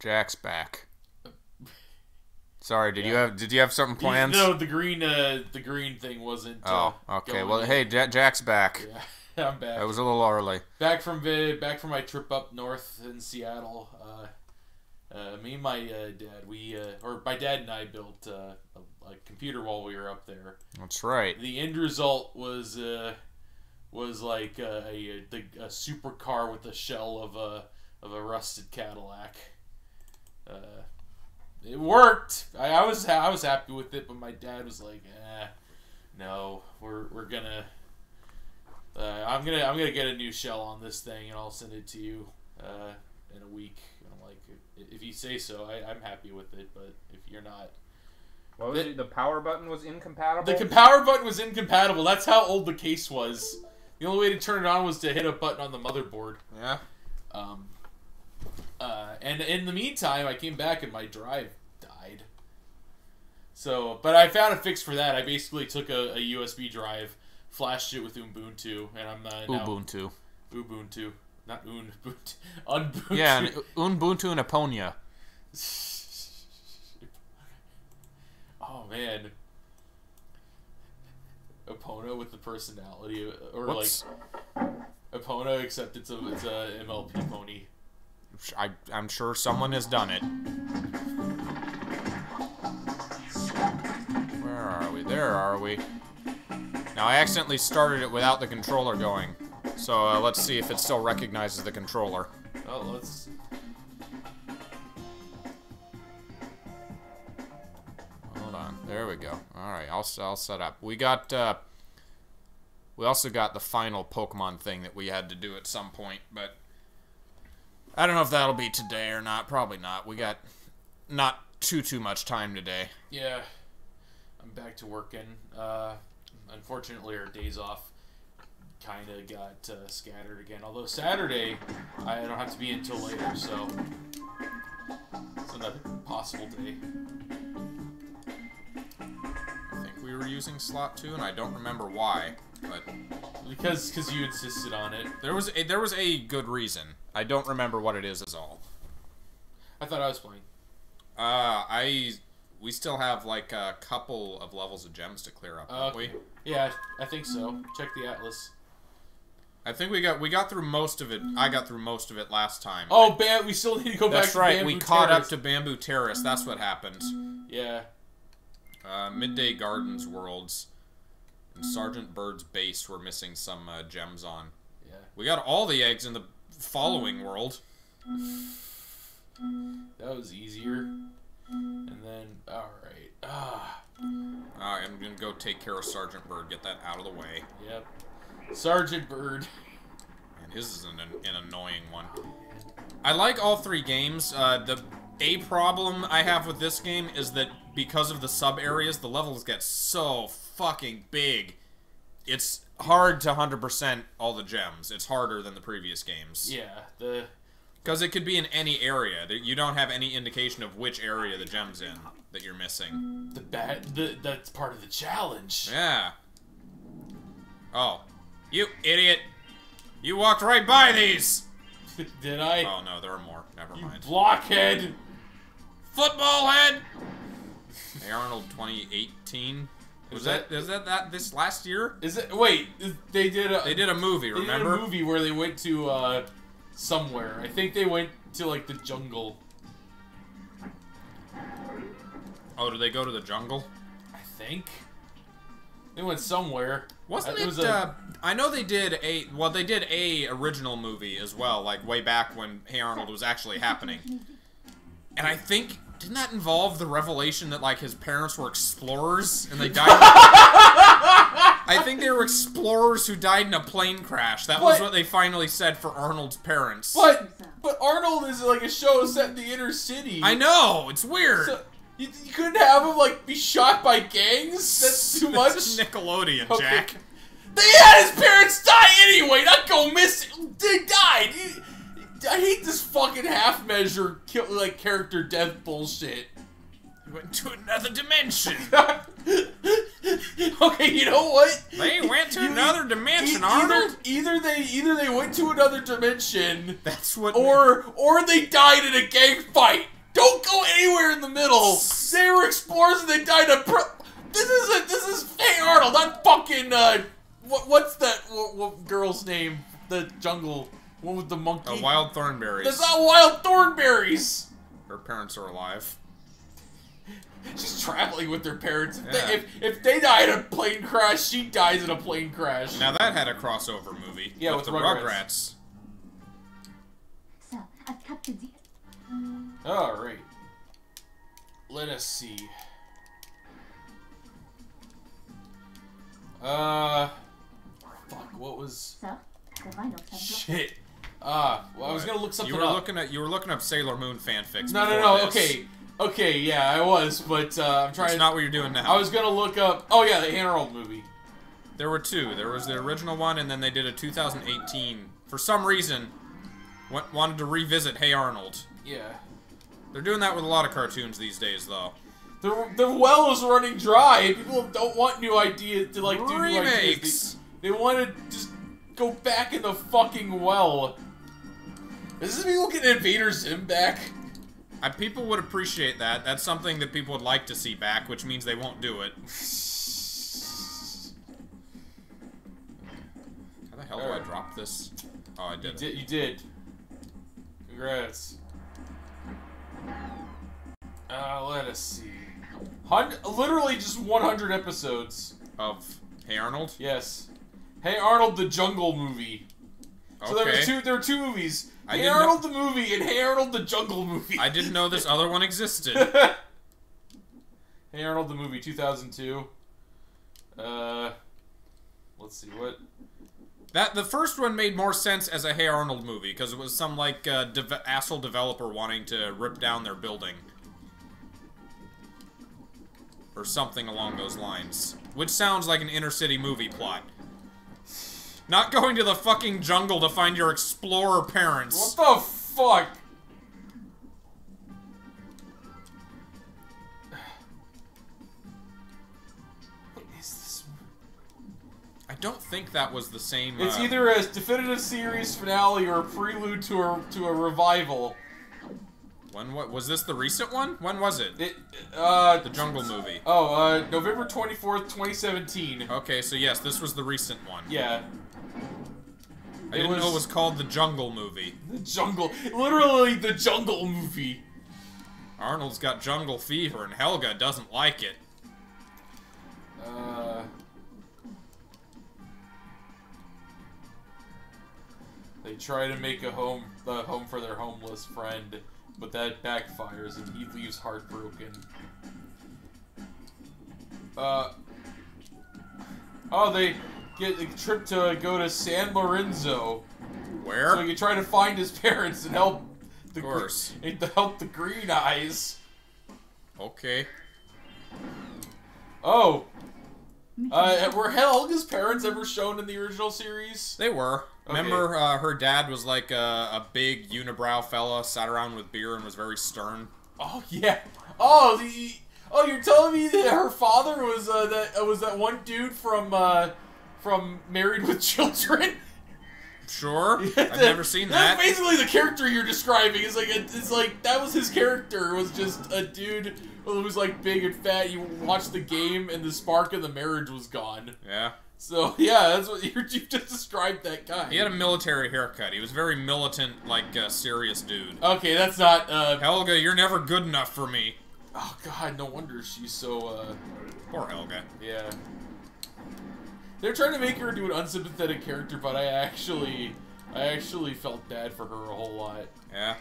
Jack's back. Sorry, did you have something planned? No, the green thing wasn't. Oh, okay. Well, hey, Jack's back. Yeah, I'm back. It was a little early. Back from my trip up north in Seattle. Me and my dad, my dad and I built a computer while we were up there. That's right. The end result was like a supercar with the shell of a rusted Cadillac. It worked. I was happy with it, but my dad was like, no, we're gonna. I'm gonna get a new shell on this thing, and I'll send it to you in a week. And I'm like, if you say so, I'm happy with it. But if you're not, what was it? The power button was incompatible. The power button was incompatible. That's how old the case was. The only way to turn it on was to hit a button on the motherboard. Yeah. And in the meantime, I came back and my drive died. So, but I found a fix for that. I basically took a USB drive, flashed it with Ubuntu, and I'm Ubuntu. Ubuntu, not Ubuntu. Ubuntu. Yeah, Ubuntu and Aponia. Oh man, Epona with the personality, or Whoops. like Epona, except it's a MLP pony. I'm sure someone has done it. Where are we? There are we. Now, I accidentally started it without the controller going. So, let's see if it still recognizes the controller. Oh, let's... Hold on. There we go. Alright, I'll set up. We also got the final Pokemon thing that we had to do at some point, but... I don't know if that'll be today or not. Probably not. We got not too much time today. Yeah. I'm back to working. Unfortunately, our days off kind of got scattered again. Although Saturday, I don't have to be until later, so it's another possible day. I think we were using slot 2, and I don't remember why, but because you insisted on it. There was a good reason. I don't remember what it is all. I thought I was playing. We still have like a couple of levels of gems to clear up, don't we? Yeah, I think so. Check the atlas. I think we got through most of it. I got through most of it last time. Oh, we still need to go back to Bamboo That's right. We caught Terrace. up to Bamboo Terrace. That's what happened. Yeah. Midday Gardens Worlds and Sergeant Bird's base were missing some gems on. Yeah. We got all the eggs in the following world. That was easier. And then, alright. I'm gonna go take care of Sergeant Bird, get that out of the way. Yep. Sergeant Bird. And his is an annoying one. I like all three games. The problem I have with this game is that because of the sub-areas, the levels get so fucking big. It's hard to 100% all the gems. It's harder than the previous games. Yeah, because it could be in any area. You don't have any indication of which area the gem's in that you're missing. That's part of the challenge. Yeah. Oh. You idiot. You walked right by these! Did I? Oh no, there are more. Never mind. Blockhead! Football head! Hey Arnold 2018? Is that this last year? Is it? Wait, they did a movie, remember? They did a movie where they went to, somewhere. I think they went to, like, the jungle. Oh, did they go to the jungle? I think. They went somewhere. Wasn't it, I know they did they did a original movie as well, like, way back when Hey Arnold was actually happening. And I think, didn't that involve the revelation that, like, his parents were explorers, and they died I think they were explorers who died in a plane crash. That was what they finally said for Arnold's parents. But Arnold is, like, a show set in the inner city. I know, it's weird. So, you couldn't have him, like, be shot by gangs? That's too much? It's Nickelodeon, okay. Jack. They had his parents die anyway, not go missing. They died. I hate this fucking half-measure, like, character death bullshit. He went to another dimension. Okay, you know what? They went to another dimension, Arnold. Either they went to another dimension. That's what. Or they died in a gang fight. they died of This is Hey Arnold, not fucking, what's that what girl's name? The jungle one with the monkey? Wild Thornberries. That's not Wild Thornberries! Her parents are alive. She's traveling with their parents. Yeah. If they die in a plane crash, she dies in a plane crash. Now that had a crossover movie. Yeah, with the Rugrats. So, I've captured the... Alright. Let us see. Fuck, what was... So, the rhinos have... Shit. Well, I was gonna look something up. You were looking up Sailor Moon fanfics. No, this. okay, yeah, I was, but, I'm trying That's to... not what you're doing now. I was gonna look up... Oh, yeah, the Hey Arnold movie. There were two. There was the original one, and then they did a 2018. For some reason, wanted to revisit Hey Arnold. Yeah. They're doing that with a lot of cartoons these days, though. The well is running dry. People don't want new ideas to, like, do new ideas. Remakes! They want to just go back in the fucking well. Is this people getting Invader Zim back? People would appreciate that. That's something that people would like to see back, which means they won't do it. How the hell do I drop this? Oh, I did it. You did. Congrats. Let us see. Literally just 100 episodes. Of Hey Arnold? Yes. Hey Arnold, the Jungle movie. So Okay. there were two movies. I Hey didn't Arnold the movie and Hey Arnold the Jungle movie. I didn't know this other one existed. Hey Arnold the movie, 2002. Let's see, what? The first one made more sense as a Hey Arnold movie, because it was some, like, asshole developer wanting to rip down their building. Or something along those lines. Which sounds like an inner-city movie plot. Not going to the fucking jungle to find your explorer parents. What the fuck? What is this? I don't think that was the same. It's either a definitive series finale or a prelude to a revival. What was this the recent one? When was it? The Jungle movie. Oh, November 24th, 2017. Okay, so yes, this was the recent one. Yeah. I didn't know it was called the Jungle movie. The Jungle. Literally the Jungle movie. Arnold's got jungle fever and Helga doesn't like it. They try to make a home for their homeless friend, but that backfires and he leaves heartbroken. Oh, they get a trip to go to San Lorenzo. Where? So he can try to find his parents and help the Green Eyes. Okay. Oh. Were Helga's parents ever shown in the original series? They were. Okay. Remember, her dad was like a big unibrow fella, sat around with beer and was very stern. Oh yeah. Oh, you're telling me that her father was that one dude from Married with Children? Sure. I've never seen that. That's basically the character you're describing. It's like that was his character. It was just a dude who was like big and fat. You watched the game, and the spark of the marriage was gone. Yeah. So yeah, that's what you just described that guy. He had a military haircut. He was very militant, like serious dude. Okay, that's not. Helga, you're never good enough for me. Oh God, no wonder she's so. Poor Helga. Yeah. They're trying to make her do an unsympathetic character, but I actually felt bad for her a whole lot. Yeah.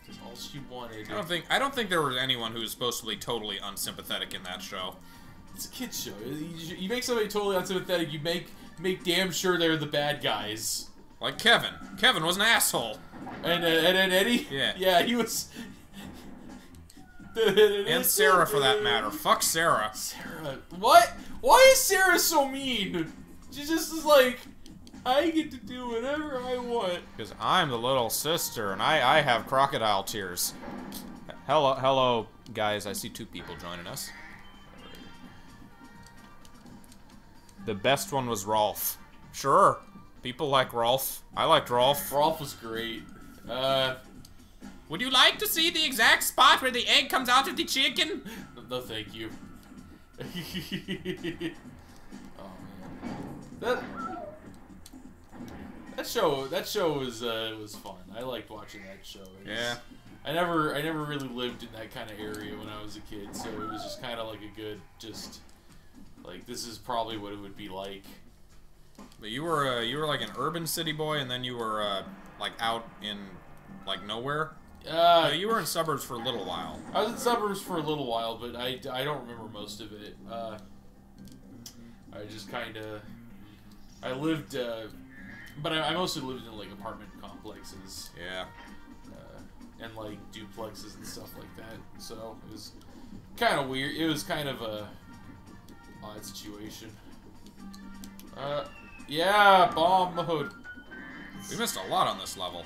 That's all she wanted. I don't think there was anyone who was supposed to be totally unsympathetic in that show. It's a kid's show. You make somebody totally unsympathetic, you make damn sure they're the bad guys. Like Kevin. Kevin was an asshole. And Eddie? Yeah. Yeah, he was... And Sarah, for that matter. Fuck Sarah. Sarah. What? Why is Sarah so mean? She just is like, I get to do whatever I want. Because I'm the little sister, and I have crocodile tears. Hello, guys. I see two people joining us. The best one was Rolf. Sure. People like Rolf. I liked Rolf. Rolf was great. Would you like to see the exact spot where the egg comes out of the chicken? No, thank you. Oh man, that show was fun. I liked watching that show. Yeah. I never really lived in that kind of area when I was a kid, so it was just kind of like a good, just like this is probably what it would be like. But you were like an urban city boy, and then you were like out in like nowhere. No, you were in suburbs for a little while. I was in suburbs for a little while, but I don't remember most of it. I just kind of I lived, but I mostly lived in like apartment complexes. Yeah. And like duplexes and stuff like that. So it was kind of weird. It was kind of a odd situation. Yeah, bomb mode. We missed a lot on this level.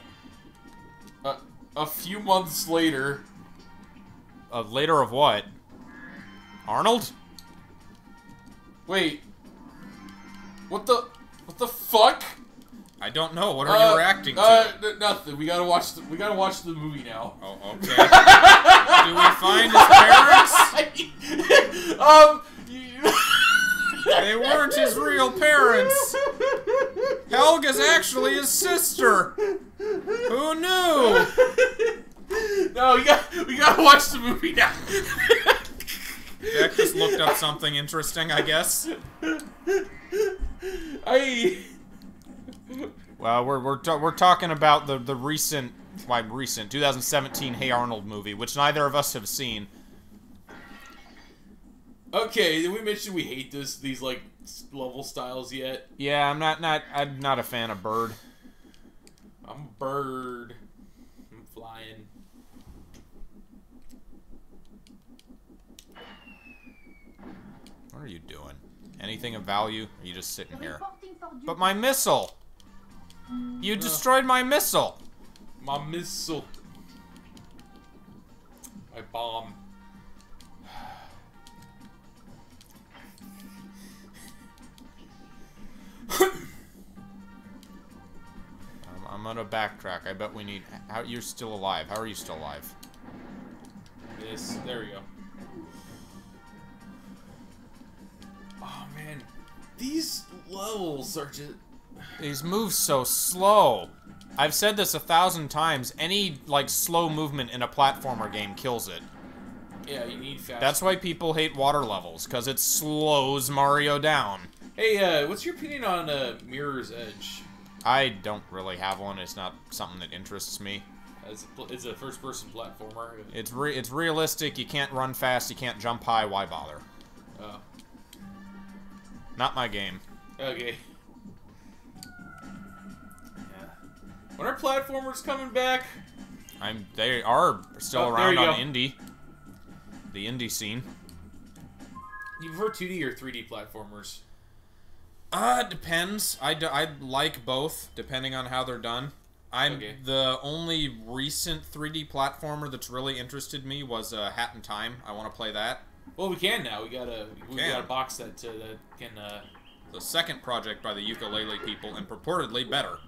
A few months later. Later of what? Arnold? Wait. What the fuck? I don't know. What are you reacting to? Nothing. We gotta watch the movie now. Oh, okay. Do we find his parents? They weren't his real parents. Helga's actually his sister. Who knew? No, we gotta watch the movie now. Jack just looked up something interesting, I guess. Well, we're talking about the recent 2017 Hey Arnold movie, which neither of us have seen. Okay, did we mention we hate these like level styles yet? Yeah, I'm not a fan of Bird. I'm a bird. I'm flying. What are you doing? Anything of value? Or are you just sitting here? But my missile! You destroyed my missile! My missile. My bomb. I'm gonna backtrack. I bet we need... You're still alive. How are you still alive? There we go. Oh man, these levels are just... These move so slow. I've said this 1,000 times. Any, like, slow movement in a platformer game kills it. Yeah, you need fast... That's why people hate water levels, because it slows Mario down. Hey, what's your opinion on Mirror's Edge? I don't really have one. It's not something that interests me. It's a first-person platformer. It's realistic. You can't run fast. You can't jump high. Why bother? Oh. Not my game. Okay. When are platformers coming back? They are still Oh, around there you on go. indie. The indie scene. You prefer 2D or 3D platformers? It depends. I like both, depending on how they're done. Okay. The only recent 3D platformer that's really interested me was Hat in Time. I want to play that. Well, we can now. We got a box that can. The second project by the Ukulele people, and purportedly better.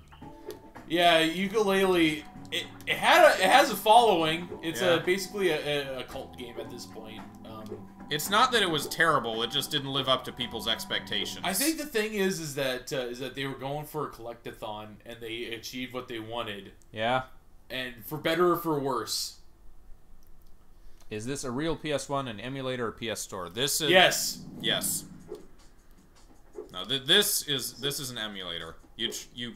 Yeah, Ukulele. It has a following. It's Yeah. basically a cult game at this point. It's not that it was terrible. It just didn't live up to people's expectations. I think the thing is that they were going for a collectathon and they achieved what they wanted. Yeah. And for better or for worse. Is this a real PS1, an emulator, or PS Store? This is Yes. Yes. No, this is an emulator. You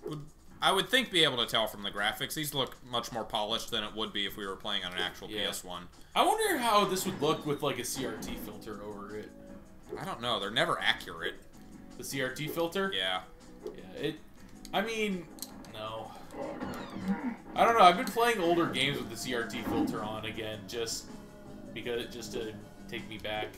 would, I would think, be able to tell from the graphics. These look much more polished than it would be if we were playing on an actual PS1. I wonder how this would look with like a CRT filter over it. I don't know. They're never accurate. The CRT filter? Yeah. Yeah. I mean, no. I don't know. I've been playing older games with the CRT filter on again, just to take me back.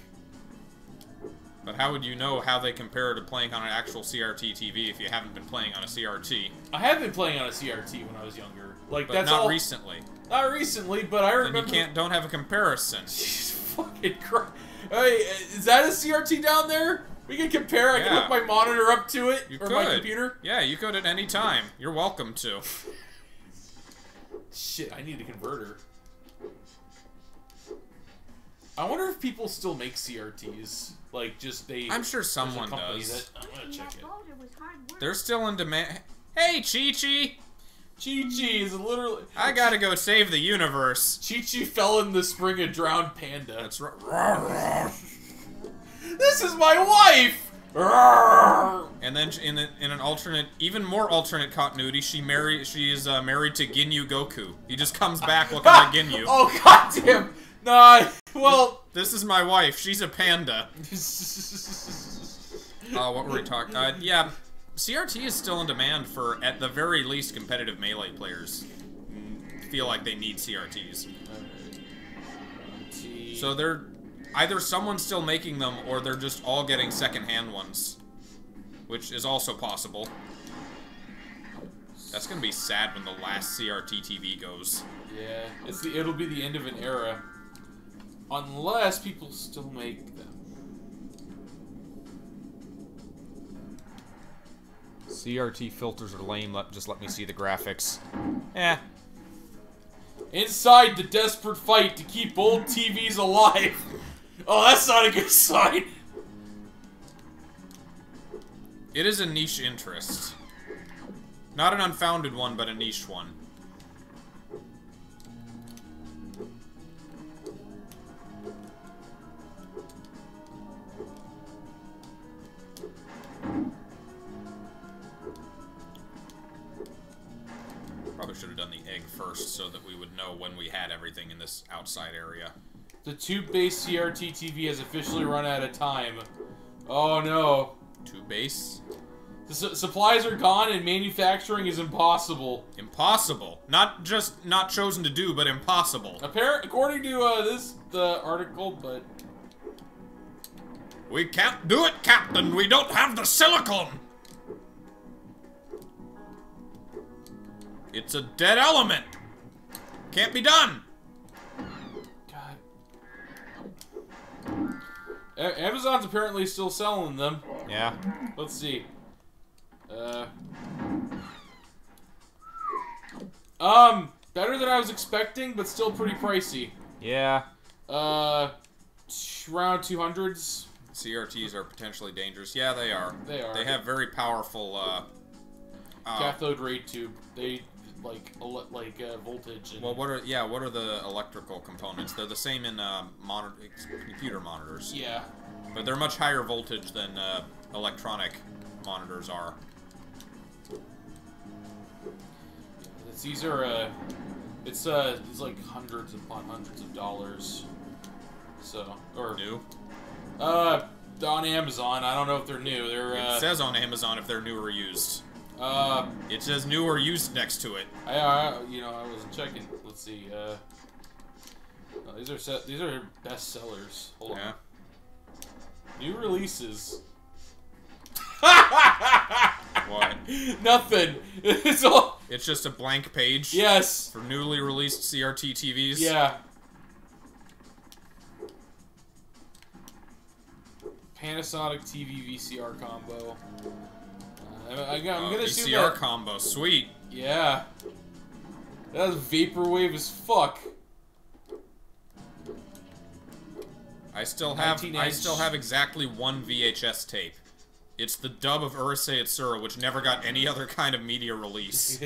But how would you know how they compare to playing on an actual CRT TV if you haven't been playing on a CRT? I have been playing on a CRT when I was younger. Like But that's not all. recently. Not recently, but I remember. Then you don't have a comparison. Jesus fucking Christ! Hey, is that a CRT down there? We can compare. I can Yeah. hook my monitor up to it You or could. my computer. Yeah, you could at any time. You're welcome to. Shit, I need a converter. I wonder if people still make CRTs. Like, just they... I'm sure there's a someone company does. I'm gonna check it. They're still in demand. Hey, Chi-Chi! Chi-Chi is literally... I gotta go save the universe. Chi-Chi fell in the spring and drowned Panda. That's right. This is my wife! And then in an alternate, even more alternate continuity, she's married to Ginyu Goku. He just comes back looking like Ginyu. Oh, goddamn! Nah, well... This is my wife. She's a panda. Oh, what were we talking? Yeah, CRT is still in demand for, at the very least, competitive Melee players. Feel like they need CRTs. So they're either someone's still making them, or they're just all getting secondhand ones, which is also possible. That's gonna be sad when the last CRT TV goes. Yeah, it'll be the end of an era. Unless people still make them. CRT filters are lame. Just let me see the graphics. Eh. Inside the desperate fight to keep old TVs alive. Oh, that's not a good sign. It is a niche interest. Not an unfounded one, but a niche one. Probably should have done the egg first so that we would know when we had everything in this outside area. The tube-based CRT TV has officially run out of time. Oh no. Tube-base? The supplies are gone and manufacturing is impossible. Impossible. Not just not chosen to do, but impossible. According to the article, but... We can't do it, Captain! We don't have the silicon! It's a dead element! Can't be done! God. Amazon's apparently still selling them. Yeah. Let's see. Better than I was expecting, but still pretty pricey. Yeah. Around 200s. CRTs are potentially dangerous. Yeah, they are. They are. They have very powerful, cathode ray tube. They voltage. And well, what are the electrical components? They're the same in computer monitors. Yeah. But they're much higher voltage than electronic monitors are. These are it's like hundreds upon hundreds of dollars. So New? On Amazon. I don't know if they're new. They're It says on Amazon if they're new or used. It says new or used next to it. I wasn't checking. Let's see. These are best sellers. Hold on. New releases. What? Nothing. It's all. It's just a blank page. Yes. For newly released CRT TVs. Yeah. Panasonic TV VCR combo. I'm gonna assume VCR that, combo, sweet. Yeah. That's vaporwave as fuck. I still have exactly one VHS tape. It's the dub of Urusei Yatsura, which never got any other kind of media release.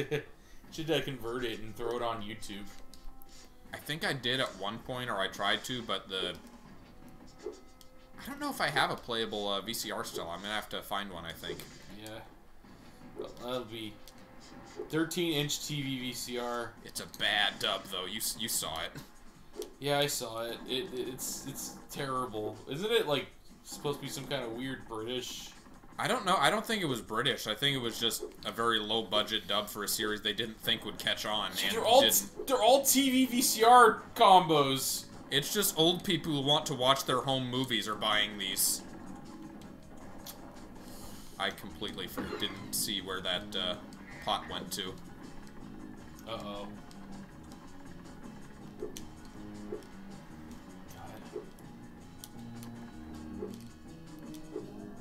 Should convert it and throw it on YouTube. I think I did at one point, or I tried to, but I don't know if I have a playable VCR still. I'm gonna have to find one, I think. Yeah. That'll be 13-inch TV VCR. It's a bad dub, though. You saw it. Yeah, I saw it. It's terrible. Isn't it, like, supposed to be some kind of weird British? I don't know. I don't think it was British. I think it was just a very low-budget dub for a series they didn't think would catch on. And they're all TV VCR combos. It's just old people who want to watch their home movies are buying these. I completely didn't see where that pot went to. Uh-oh.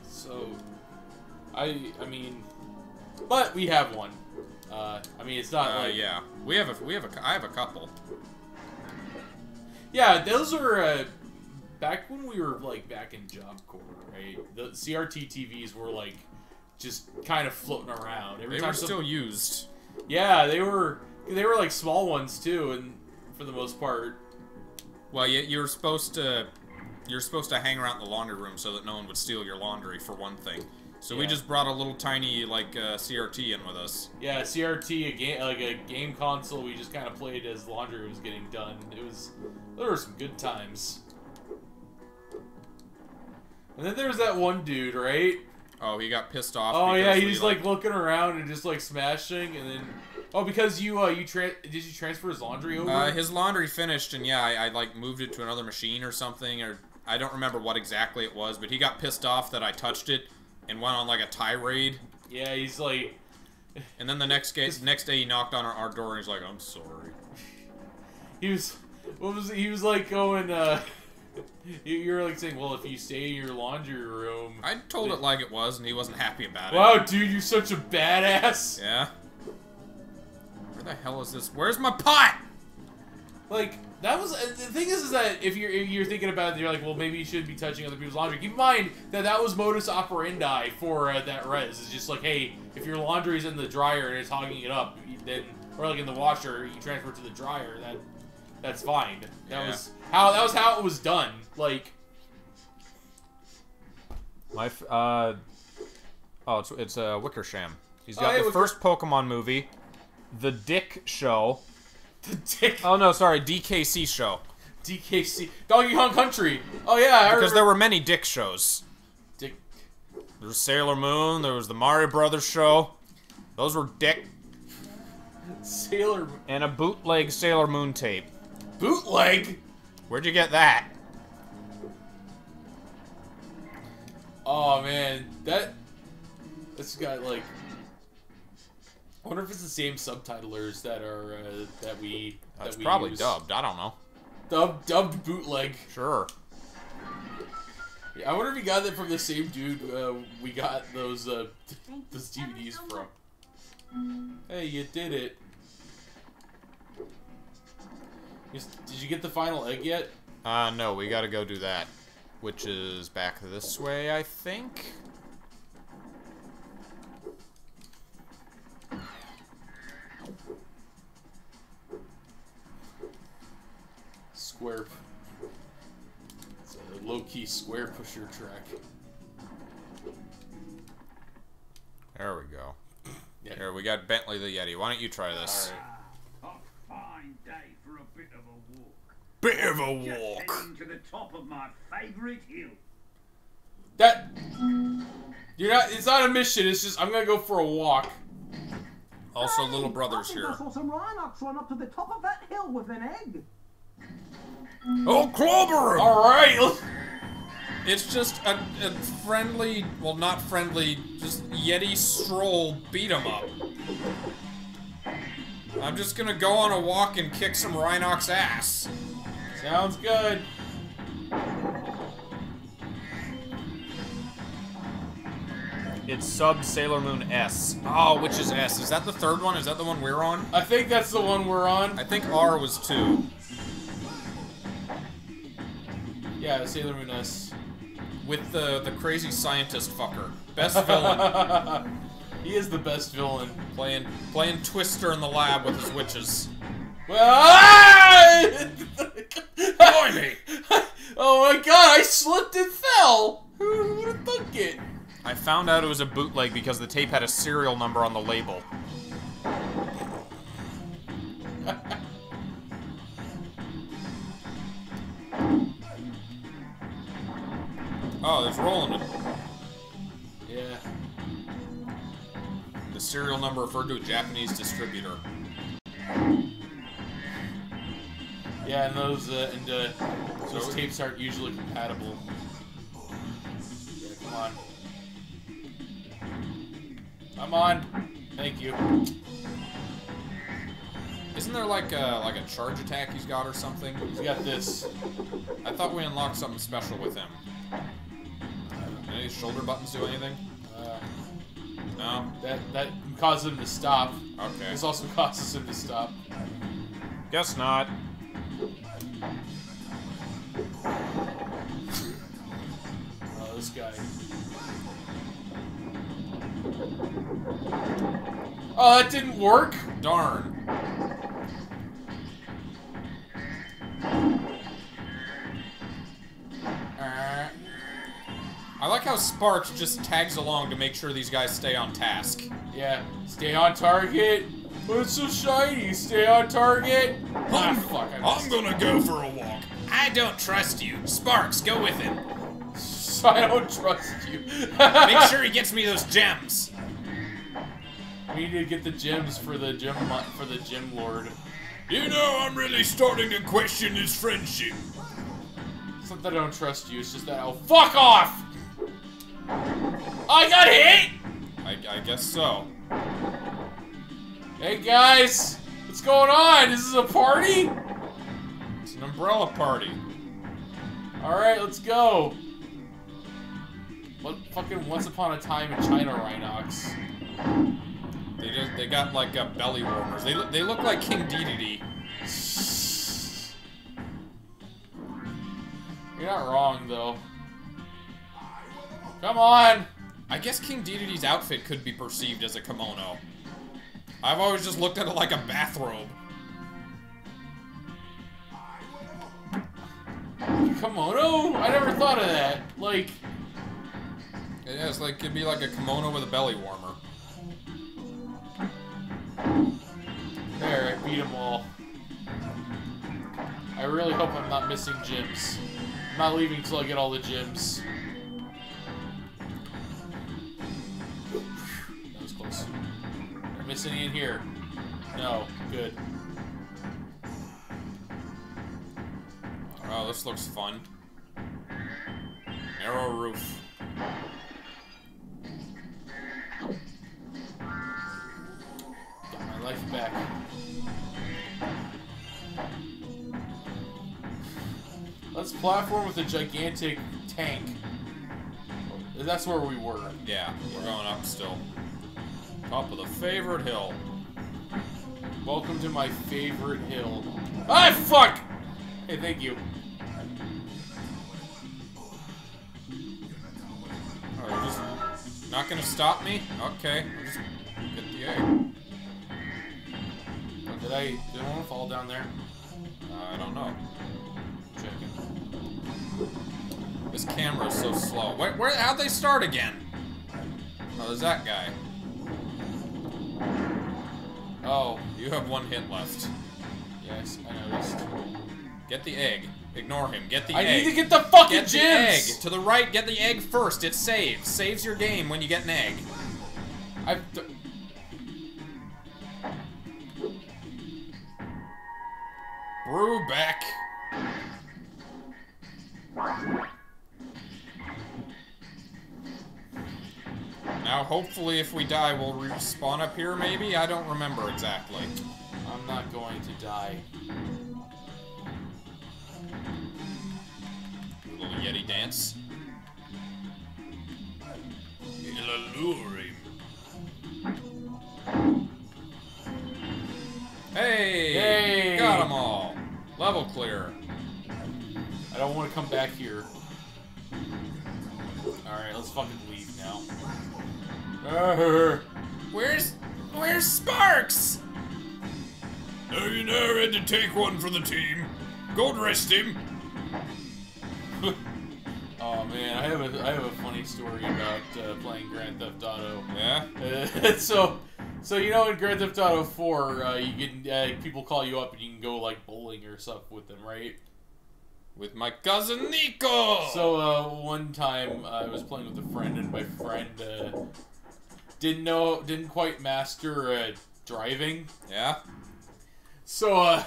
So, I mean, but we have one. I mean, it's not like... Yeah. I have a couple. Yeah, those are back when we were like back in Job Corps, right? The CRT TVs were like just kind of floating around. They were still used. Yeah, they were like small ones too, and for the most part. Well, you're supposed to hang around the laundry room so that no one would steal your laundry, for one thing. So we just brought a little tiny like CRT in with us. Yeah, CRT, a game console. We just kind of played as laundry was getting done. There were some good times. And then there was that one dude, right? Oh, he got pissed off. Oh yeah, he's like looking around and just like smashing, and then because did you transfer his laundry over? His laundry finished, and yeah, I like moved it to another machine or something, or I don't remember what exactly it was, but he got pissed off that I touched it and went on like a tirade. Yeah, he's like. And then the next day he knocked on our door and he's like, "I'm sorry." He was like going. You're like saying, well, if you stay in your laundry room. I told it like it was, and he wasn't happy about it. Wow, dude, you're such a badass. Yeah. Where the hell is this? Where's my pot? Like, that was the thing is that if you're thinking about it, you're like, well, maybe you shouldn't be touching other people's laundry. Keep in mind that was modus operandi for that res. It's just like, hey, if your laundry's in the dryer and it's hogging it up, then or like in the washer, you transfer it to the dryer. That's fine. That was how it was done. Like, it's Wickersham. He's got the first Pokemon movie, The Dick Show. The Dick. Oh no, sorry, DKC show. DKC, Doggy Kong Country. Oh yeah, because there were many Dick shows. Dick. There was Sailor Moon. There was the Mario Brothers show. Those were Dick. Sailor. And a bootleg Sailor Moon tape. Bootleg? Where'd you get that? Oh man, that's got like. I wonder if it's the same subtitlers that are That's probably use. dubbed. I don't know. Dubbed bootleg. Sure. Yeah, I wonder if you got that from the same dude we got those DVDs from. Hey, you did it. Did you get the final egg yet? No, we gotta go do that. Which is back this way, I think? Square. It's a low-key square pusher track. There we go. Yeah. Here, we got Bentley the Yeti. Why don't you try this? All right. A fine day for a bit of a walk. Bit of a Just walk. heading to the top of my favourite hill. It's not a mission, it's just, I'm gonna go for a walk. Also, little brother's I think here. I saw some Rhinox run up to the top of that hill with an egg. Oh, clobber him! Alright! It's just a friendly, well, not friendly, just Yeti stroll beat 'em up. I'm just gonna go on a walk and kick some Rhinox ass. Sounds good. It's sub Sailor Moon S. Oh, which is S? Is that the third one? Is that the one we're on? I think that's the one we're on. I think R was 2. Yeah, Sailor Moon S. With the crazy scientist fucker. Best villain. He is the best villain. Playing Twister in the lab with his witches. Well, Blimey! oh my god, I slipped and fell! Who would have thunk it? I found out it was a bootleg because the tape had a serial number on the label. Oh, there's rolling it. Yeah. The serial number referred to a Japanese distributor. Yeah, and those tapes aren't usually compatible. Yeah, come on. Come on. Thank you. Isn't there like a charge attack he's got or something? He's got this. I thought we unlocked something special with him. Any shoulder buttons do anything? No. That causes him to stop. Okay. This also causes him to stop. Guess not. guy. Oh, that didn't work? Darn. I like how Sparx just tags along to make sure these guys stay on task. Yeah, stay on target. But it's so shiny. Stay on target. Ah, fuck. I'm gonna go for a walk. I don't trust you. Sparx, go with him. I don't trust you. Make sure he gets me those gems. We need to get the gems for the gem lord. You know, I'm really starting to question his friendship. It's not that I don't trust you. It's just that I'll fuck off. I got hit. I guess so. Hey guys, what's going on? Is this a party? It's an umbrella party. Alright, let's go. What fucking Once Upon a Time in China Rhinox? They got like belly warmers. They look like King Dedede. You're not wrong though. Come on! I guess King Dedede's outfit could be perceived as a kimono. I've always just looked at it like a bathrobe. Kimono? I never thought of that. Like... Yeah, it's like, it'd be like a kimono with a belly warmer. There, I beat them all. I really hope I'm not missing gyms. I'm not leaving until I get all the gyms. That was close. Am I missing any in here? No. Good. Oh, this looks fun. Narrow roof. Got my life back. Let's platform with a gigantic tank. That's where we were. Yeah, we're going up still. Top of the favorite hill. Welcome to my favorite hill. Ah, fuck! Hey, thank you. Oh, you're just not gonna stop me? Okay, I'll just get the egg. Did I want to fall down there? I don't know. Checking. This camera is so slow. Wait, how'd they start again? Oh, there's that guy. Oh, You have one hit left. yes, I noticed. Get the egg. Ignore him. Get the I egg. need to get the fucking Get the gems! egg. To the right, get the egg first. It saves. Saves your game when you get an egg. Brew back. Now, hopefully, if we die, we'll respawn up here, maybe? I don't remember exactly. I'm not going to die. Little Yeti dance. It'll allure him. Hey! Hey! Got them all. Level clear. I don't want to come back here. Alright, let's fucking leave now. Where's Sparx? Now you know had to take one for the team. Go rest him. Oh man, I have a funny story about playing Grand Theft Auto. Yeah? So you know in Grand Theft Auto 4, you can people call you up and you can go like bowling or stuff with them, right? With my cousin Nico! So one time I was playing with a friend and my friend didn't quite master driving. Yeah? So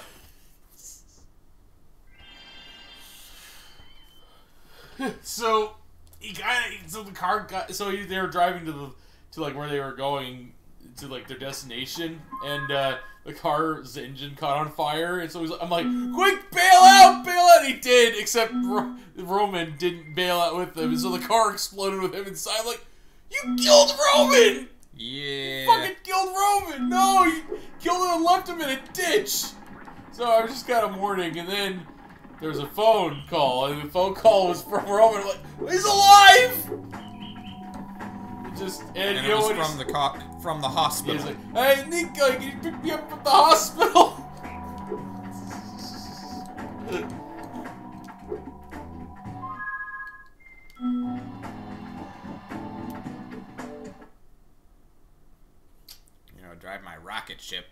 so the car got they were driving to like where they were going to like their destination, and the car's engine caught on fire, and so I'm like, quick, bail out, and he did, except Roman didn't bail out with him, and so the car exploded with him inside. I'm like, you killed Roman! Yeah. You fucking killed Roman! No, you killed him and left him in a ditch! So I was just kind of mourning, and then there was a phone call, and the phone call was from Roman. Like, he's alive! And it was from the hospital. He's like, hey, Nico, can you pick me up from the hospital? Drive my rocket ship.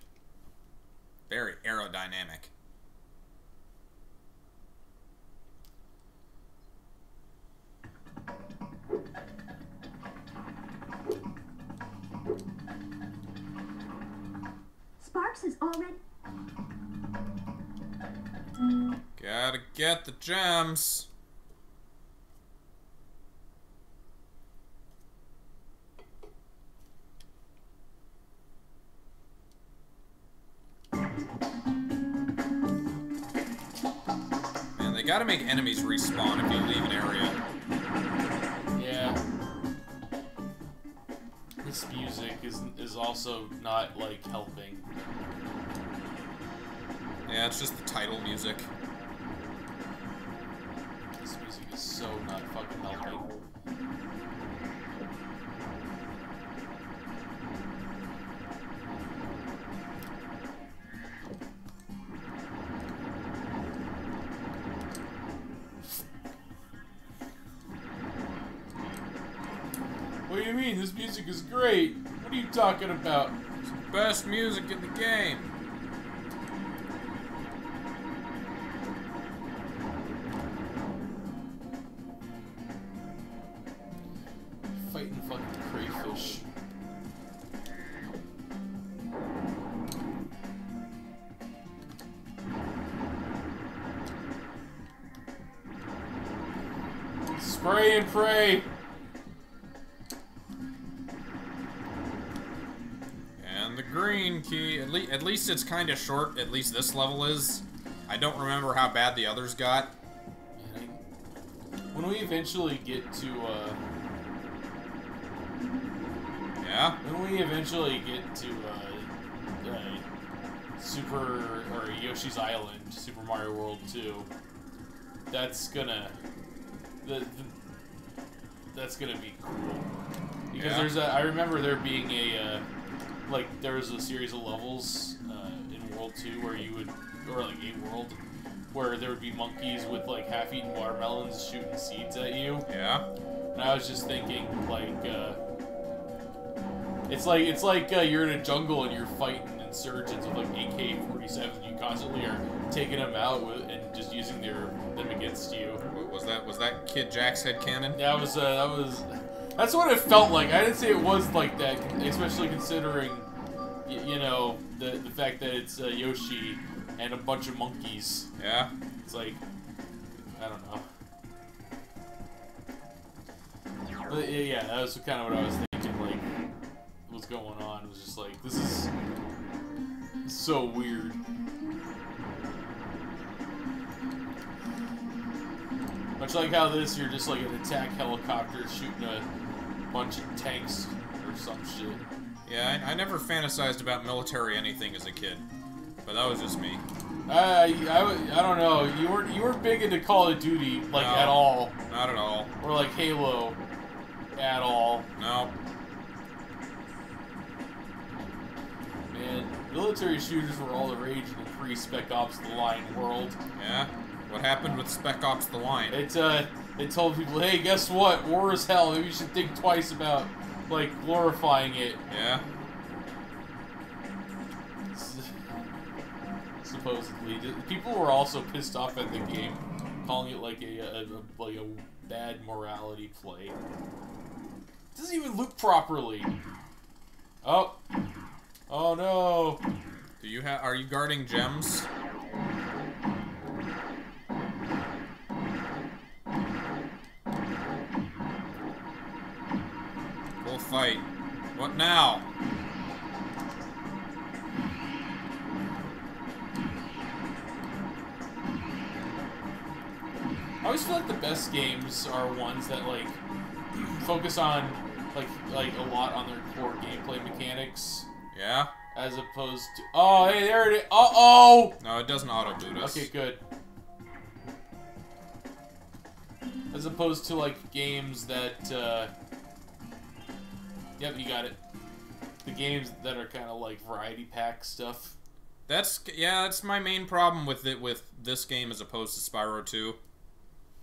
Very aerodynamic. Sparx is already... Gotta get the gems. Man, they gotta make enemies respawn if you leave an area. Yeah. This music is also not, like, helping. Yeah, it's just the title music. This music is so not fucking helping. What do you mean? This music is great. What are you talking about? It's the best music in the game. Fighting fucking crayfish. Spray and pray. And the green key, at least it's kind of short, at least this level is. I don't remember how bad the others got. When we eventually get to, Yeah? when we eventually get to, Yoshi's Island, Super Mario World 2, that's gonna, that's gonna be cool. Because I remember there being there was a series of levels, in World 2 where you would, or like a world, where there would be monkeys with like half-eaten watermelons shooting seeds at you. Yeah? And I was just thinking, like, it's like you're in a jungle and you're fighting insurgents with like AK-47s. You constantly are taking them out and just using them against you. Was that Kid Jack's head cannon? That's what it felt like. I didn't say it was like that, especially considering, you know, the fact that it's Yoshi and a bunch of monkeys. Yeah? It's like, I don't know. But yeah, that was kind of what I was thinking, like, what's going on. It was just like, this is so weird. Much like how this, you're just like an attack helicopter shooting a bunch of tanks or some shit. Yeah, I never fantasized about military anything as a kid. But that was just me. I don't know. You weren't big into Call of Duty, like, No, at all. Not at all. Or like Halo at all. No. Man, military shooters were all the rage in the pre-Spec Ops The Line world. Yeah? What happened with Spec Ops The Line? It told people, hey, guess what? War is hell. Maybe you should think twice about, like, glorifying it. Yeah? Supposedly. People were also pissed off at the game, calling it like a bad morality play. It doesn't even look properly. Oh. Oh no. Are you guarding gems? We'll fight. What now? I always feel like the best games are ones that, like, focus on, like a lot on their core gameplay mechanics. Yeah? As opposed to... Oh, hey, there it is. Uh-oh! No, it doesn't auto-boot us. Okay, good. As opposed to, like, games that, Yep, you got it. The games that are kind of like variety pack stuff. That's my main problem with this game as opposed to Spyro 2.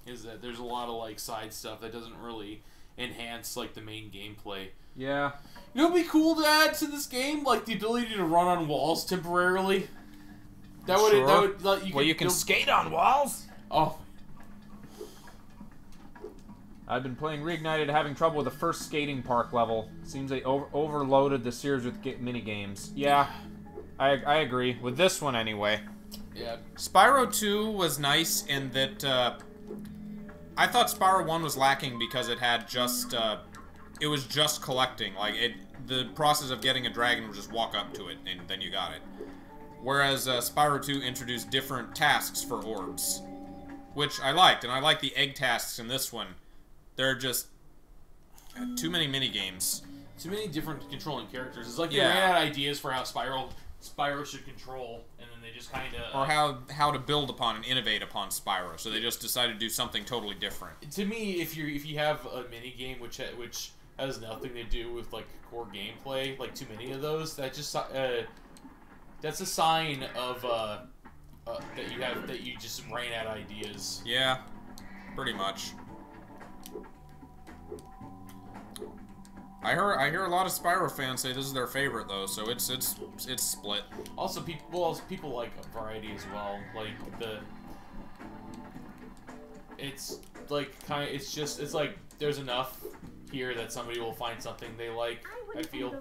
Is that there's a lot of, like, side stuff that doesn't really enhance, like, the main gameplay. Yeah. You know what'd be cool to add to this game? Like, the ability to run on walls temporarily. That would let you. Well, you can skate on walls. Oh. I've been playing Reignited, having trouble with the first skating park level. Seems they overloaded the series with mini games. Yeah, I agree with this one anyway. Yeah. Spyro 2 was nice in that I thought Spyro 1 was lacking because it had just it was just collecting. Like the process of getting a dragon was just walk up to it and then you got it. Whereas Spyro 2 introduced different tasks for orbs, which I liked, and I like the egg tasks in this one. There are just too many mini games. Too many different controlling characters. It's like they ran out of ideas for how Spyro should control, and then they just kind of... Or how to build upon and innovate upon Spyro, so they just decided to do something totally different. To me, if you have a mini game which has nothing to do with, like, core gameplay, like too many of those, that just that's a sign of that you just ran out of ideas. Yeah, pretty much. I hear a lot of Spyro fans say this is their favorite though, so it's split. Also, people like a variety as well. Like it's like there's enough here that somebody will find something they like. I feel.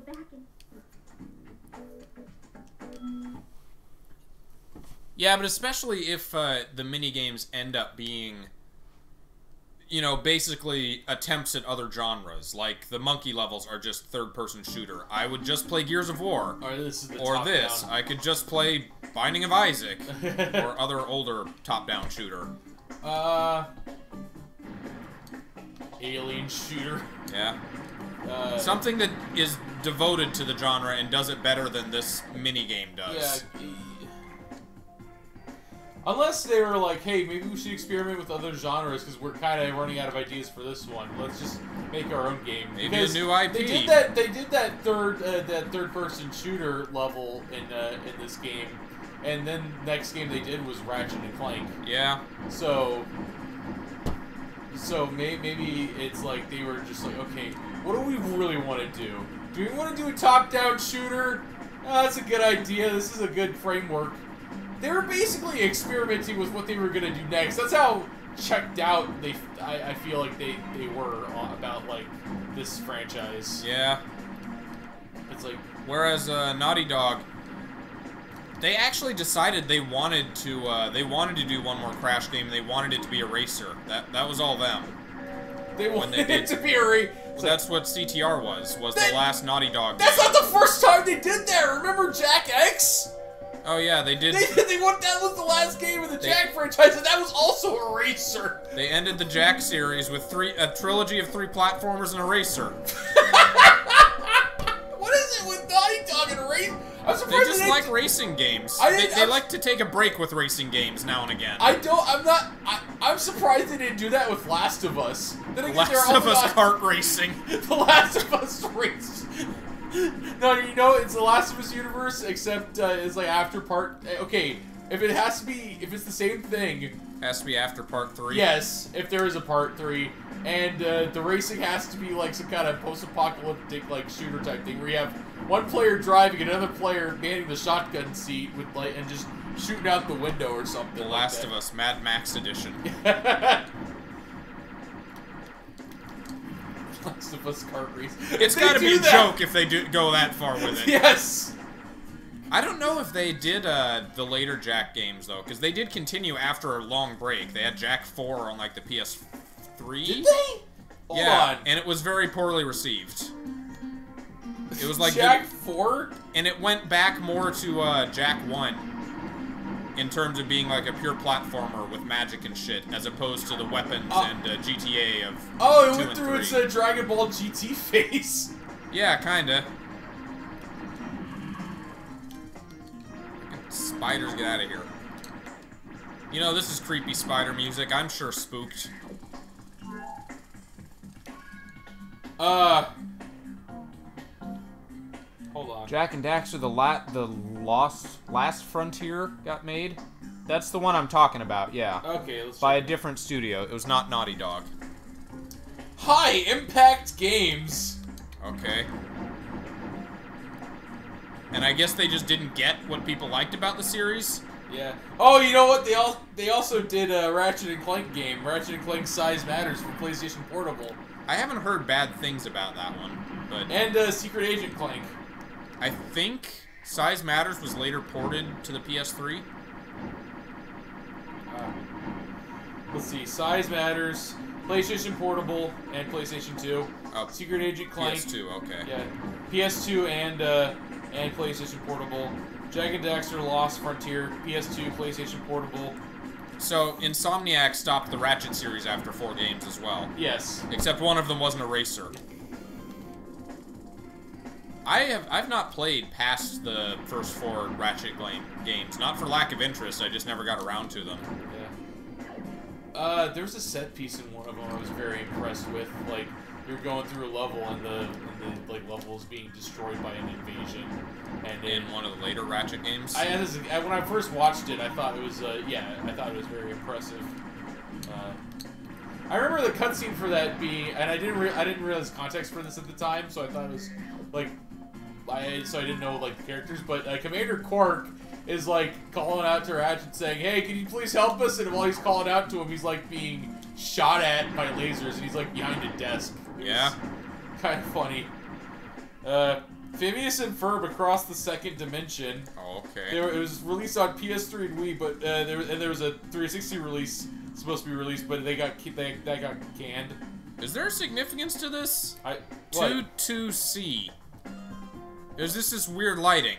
Yeah, but especially if the mini games end up being, you know, basically attempts at other genres. Like, the monkey levels are just third-person shooter. I would just play Gears of War. Or this is the or this. top-down. I could just play Binding of Isaac. Or other older top-down shooter. Alien shooter. Yeah. Something that is devoted to the genre and does it better than this minigame does. Yeah. Unless they were like, hey, maybe we should experiment with other genres because we're kind of running out of ideas for this one. Let's just make our own game. Maybe because a new IP. They did that third-person shooter level in this game, and then next game they did was Ratchet and Clank. Yeah. So maybe it's like they were just like, okay, what do we really want to do? Do we want to do a top-down shooter? Oh, that's a good idea. This is a good framework. They were basically experimenting with what they were going to do next. That's how checked out I feel like they were about, like, this franchise. Yeah. It's like... Whereas Naughty Dog, they actually decided they wanted to do one more Crash game. They wanted it to be a racer. That was all them. They wanted it to be a racer. Well, that's what CTR was the last Naughty Dog game. That's not the first time they did that! Remember Jack X? Oh yeah, they did. That was the last game of the Jack franchise, and that was also a racer. They ended the Jack series with a trilogy of 3 platformers and a racer. What is it with Naughty Dog and race? I'm surprised they just like racing games. They like to take a break with racing games now and again. I'm surprised they didn't do that with Last of Us. Last of Us kart racing. The Last of Us race. No, you know, it's the Last of Us universe, except it's like after part... Okay, if it's the same thing... Has to be after part 3? Yes, if there is a part 3. And the racing has to be like some kind of post-apocalyptic like shooter type thing, where you have one player driving and another player manning the shotgun seat with like and just shooting out the window or something. The Last of Us Mad Max edition. Last of Us kart race. It's gotta be a joke if they do go that far with it. Yes! I don't know if they did the later Jack games, though, because they did continue after a long break. They had Jack 4 on, like, the PS3. Did they? Hold on. And it was very poorly received. It was like... Jack 4? And it went back more to Jack 1. In terms of being like a pure platformer with magic and shit, as opposed to the weapons and GTA of 2 it went and through 3. its Dragon Ball GT phase. Yeah, kinda. Spiders, get out of here. You know, this is creepy spider music. I'm sure spooked. Hold on. Jack and Daxter, Last Frontier got made. That's the one I'm talking about, yeah. Okay, let's By a check. different studio. It was not Naughty Dog. Hi, Impact Games. Okay. And I guess they just didn't get what people liked about the series? Yeah. Oh, you know what? They also did a Ratchet and Clank game, Ratchet and Clank Size Matters for PlayStation Portable, I haven't heard bad things about that one, but and Secret Agent Clank. I think Size Matters was later ported to the PS3. Let's see, Size Matters, PlayStation Portable, and PlayStation 2. Oh, Secret Agent Clank. PS2, okay. Yeah, PS2 and PlayStation Portable. Jack and Daxter Lost Frontier, PS2, PlayStation Portable. So, Insomniac stopped the Ratchet series after 4 games as well. Yes. Except one of them wasn't a racer. I've not played past the first 4 Ratchet games. Not for lack of interest, I just never got around to them. Yeah. There was a set piece in one of them I was very impressed with. Like, you're going through a level and the like level is being destroyed by an invasion. And In one of the later Ratchet games? when I first watched it, I thought it was I thought it was very impressive. I remember the cutscene for that being, and I didn't realize context for this at the time, so I thought it was like, I didn't know like the characters, but Commander Quark is like calling out to Ratchet saying, "Hey, can you please help us?" And while he's calling out to him, he's like being shot at by lasers, and he's like behind a desk. Yeah. Kind of funny. Phineas and Ferb Across the Second Dimension. Oh, okay. It was released on PS3 and Wii, but there was a 360 release supposed to be released, but that got canned. Is there significance to this? What? 22C. Is this weird lighting?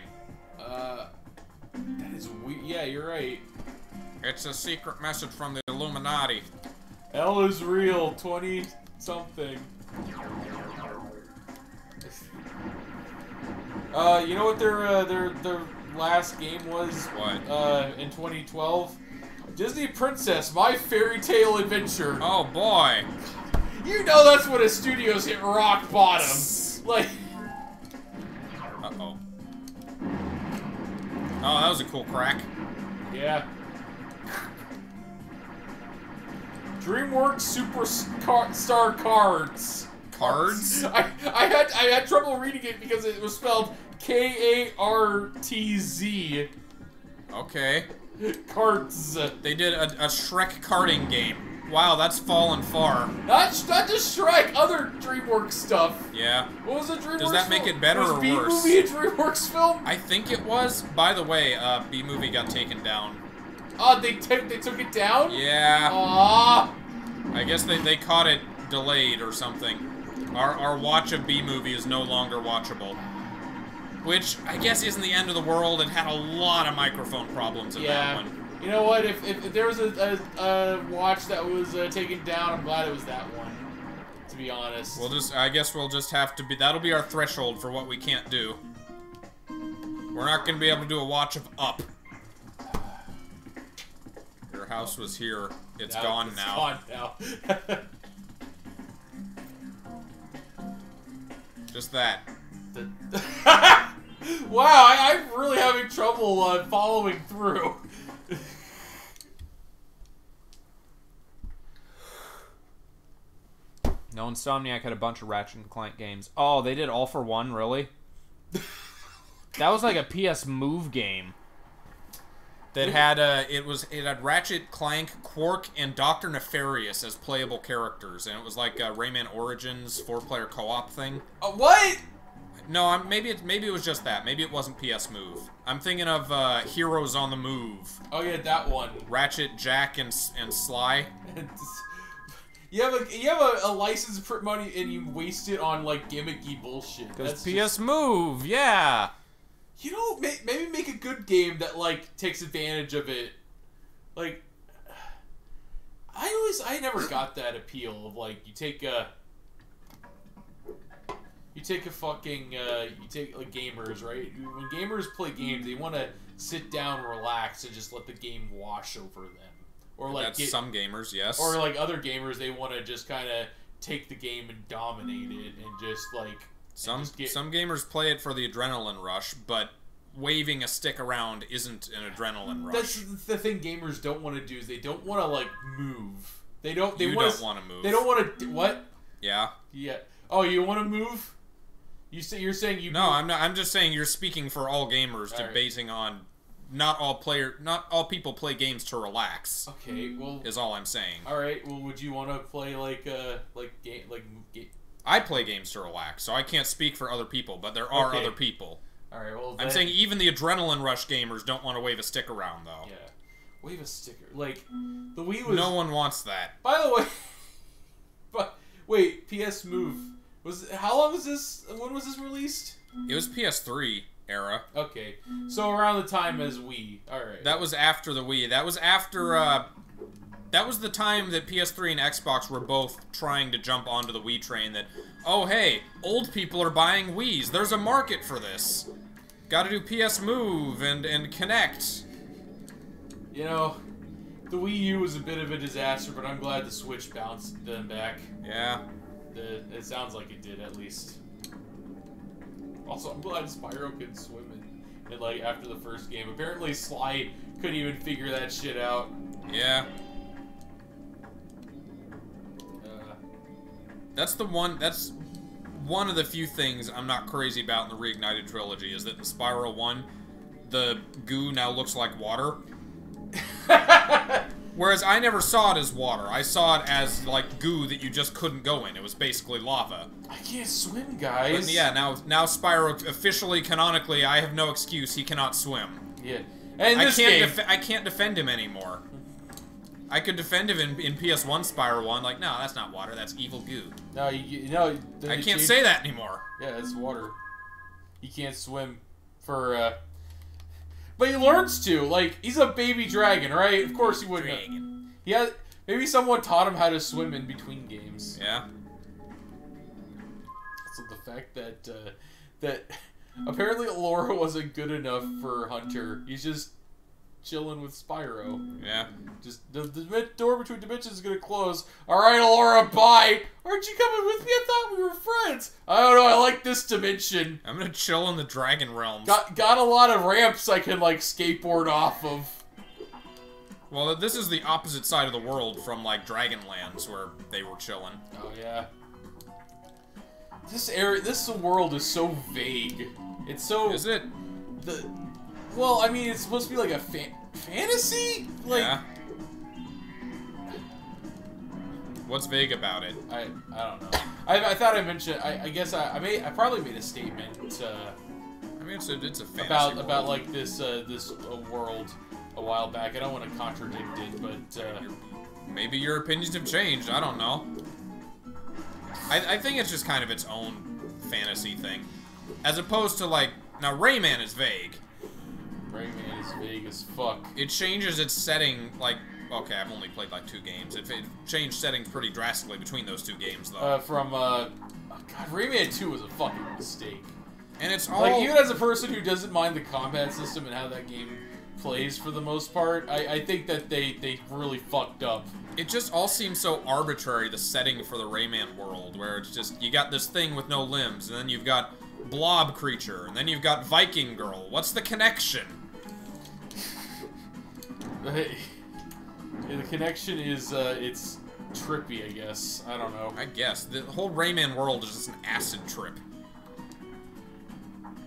That is weird. Yeah, you're right. It's a secret message from the Illuminati. L is real. 20 something. You know what their last game was? What? In 2012, Disney Princess: My Fairy Tale Adventure. Oh boy. You know that's when a studio's hit rock bottom. Like. Uh-oh. Oh, that was a cool crack. Yeah. DreamWorks Superstar Cards. Cards? I had trouble reading it because it was spelled Kartz. Okay. Cards. They did a Shrek karting game. Wow, that's fallen far. Not just Shrek, other DreamWorks stuff. Yeah. What was the DreamWorks Does that make film? it better was or B-Movie worse? a DreamWorks film? I think it was. By the way, B-Movie got taken down. Oh, they took it down? Yeah. Aww. I guess they caught it delayed or something. Our watch of B-Movie is no longer watchable. Which, I guess, isn't the end of the world. It had a lot of microphone problems in that one. You know what? If there was a watch that was taken down, I'm glad it was that one. To be honest. I guess we'll just have to be. That'll be our threshold for what we can't do. We're not gonna be able to do a watch of Up. Your house was here. It's gone now. It's gone now. Just that. Wow, I'm really having trouble following through. No, Insomniac had a bunch of Ratchet and Clank games. Oh, they did All for One, really? That was like a PS Move game. That had it had Ratchet, Clank, Quark, and Dr. Nefarious as playable characters, and it was like Rayman Origins 4-player co-op thing. What? No, maybe it was just that. Maybe it wasn't PS Move. I'm thinking of Heroes on the Move. Oh yeah, that one. Ratchet, Jack, and Sly. You have a license to print money and you waste it on like gimmicky bullshit. Because PS Move, yeah. You know, maybe make a good game that like takes advantage of it. Like, I never got that appeal of like you take like gamers, right? When gamers play games, they want to sit down, relax, and just let the game wash over them. Or like That's some gamers, yes. Or like other gamers, they want to just kind of take the game and dominate it and just like Some gamers play it for the adrenaline rush, but waving a stick around isn't an adrenaline rush. That's the thing gamers don't want to do is they don't want to like move. They don't want to move. They don't want to what? Yeah. Yeah. Oh, you want to move? You're saying you No, I'm not. I'm just saying you're speaking for all gamers basing on not all people play games to relax. Okay, well is all I'm saying. All right. Well, would you want to play like I play games to relax, so I can't speak for other people, but there are other people. All right. Well, I'm saying even the adrenaline rush gamers don't want to wave a stick around though. Yeah. Wave a sticker. Like the Wii was. No one wants that. By the way, but wait, PS Move how long was this? When was this released? It was PS3 era. Okay, so around the time as Wii. All right. That was after the Wii. That was after. That was the time that PS3 and Xbox were both trying to jump onto the Wii train. That, oh hey, old people are buying Wiis. There's a market for this. Got to do PS Move and Kinect. You know, the Wii U was a bit of a disaster, but I'm glad the Switch bounced them back. Yeah. It sounds like it did, at least. Also, I'm glad Spyro could swim in like, after the first game. Apparently, Sly couldn't even figure that shit out. Yeah. That's one of the few things I'm not crazy about in the Reignited trilogy, is that in Spyro 1, the goo now looks like water. Whereas I never saw it as water. I saw it as, like, goo that you just couldn't go in. It was basically lava. I can't swim, guys. But yeah, now Spyro, officially, canonically, I have no excuse. He cannot swim. Yeah. And I can't defend him anymore. I could defend him in PS1 Spyro 1, like, no, that's not water, that's evil goo. No, I can't say that anymore. Yeah, it's water. He can't swim for, But he learns to. Like, he's a baby dragon, right? Of course he wouldn't. Dragon. Yeah, maybe someone taught him how to swim in between games. Yeah. So the fact that apparently Laura wasn't good enough for Hunter. He's just chilling with Spyro. Yeah. Just the door between dimensions is gonna close. All right, Laura, bye. Aren't you coming with me? I thought we were friends. I don't know. I like this dimension. I'm gonna chill in the Dragon Realms. Got a lot of ramps I can like skateboard off of. Well, this is the opposite side of the world from like Dragonlands, where they were chilling. Oh yeah. This world is so vague. It's so. Is it? Well, I mean, it's supposed to be like a fantasy? Like, yeah. What's vague about it? I don't know. I thought I mentioned. I guess I probably made a statement. I mean, it's a fantasy about like this world a while back. I don't want to contradict it, but maybe your opinions have changed. I don't know. I think it's just kind of its own fantasy thing, as opposed to like now Rayman is vague. Rayman is vague as fuck. It changes its setting, like, okay, I've only played like 2 games. It changed settings pretty drastically between those 2 games, though. God, Rayman 2 was a fucking mistake. And it's all... Like, even as a person who doesn't mind the combat system and how that game plays for the most part, I think that they really fucked up. It just all seems so arbitrary, the setting for the Rayman world, where it's just, you got this thing with no limbs, and then you've got blob creature, and then you've got Viking girl. What's the connection? The connection is, it's trippy, I guess. I don't know. I guess. The whole Rayman world is just an acid trip.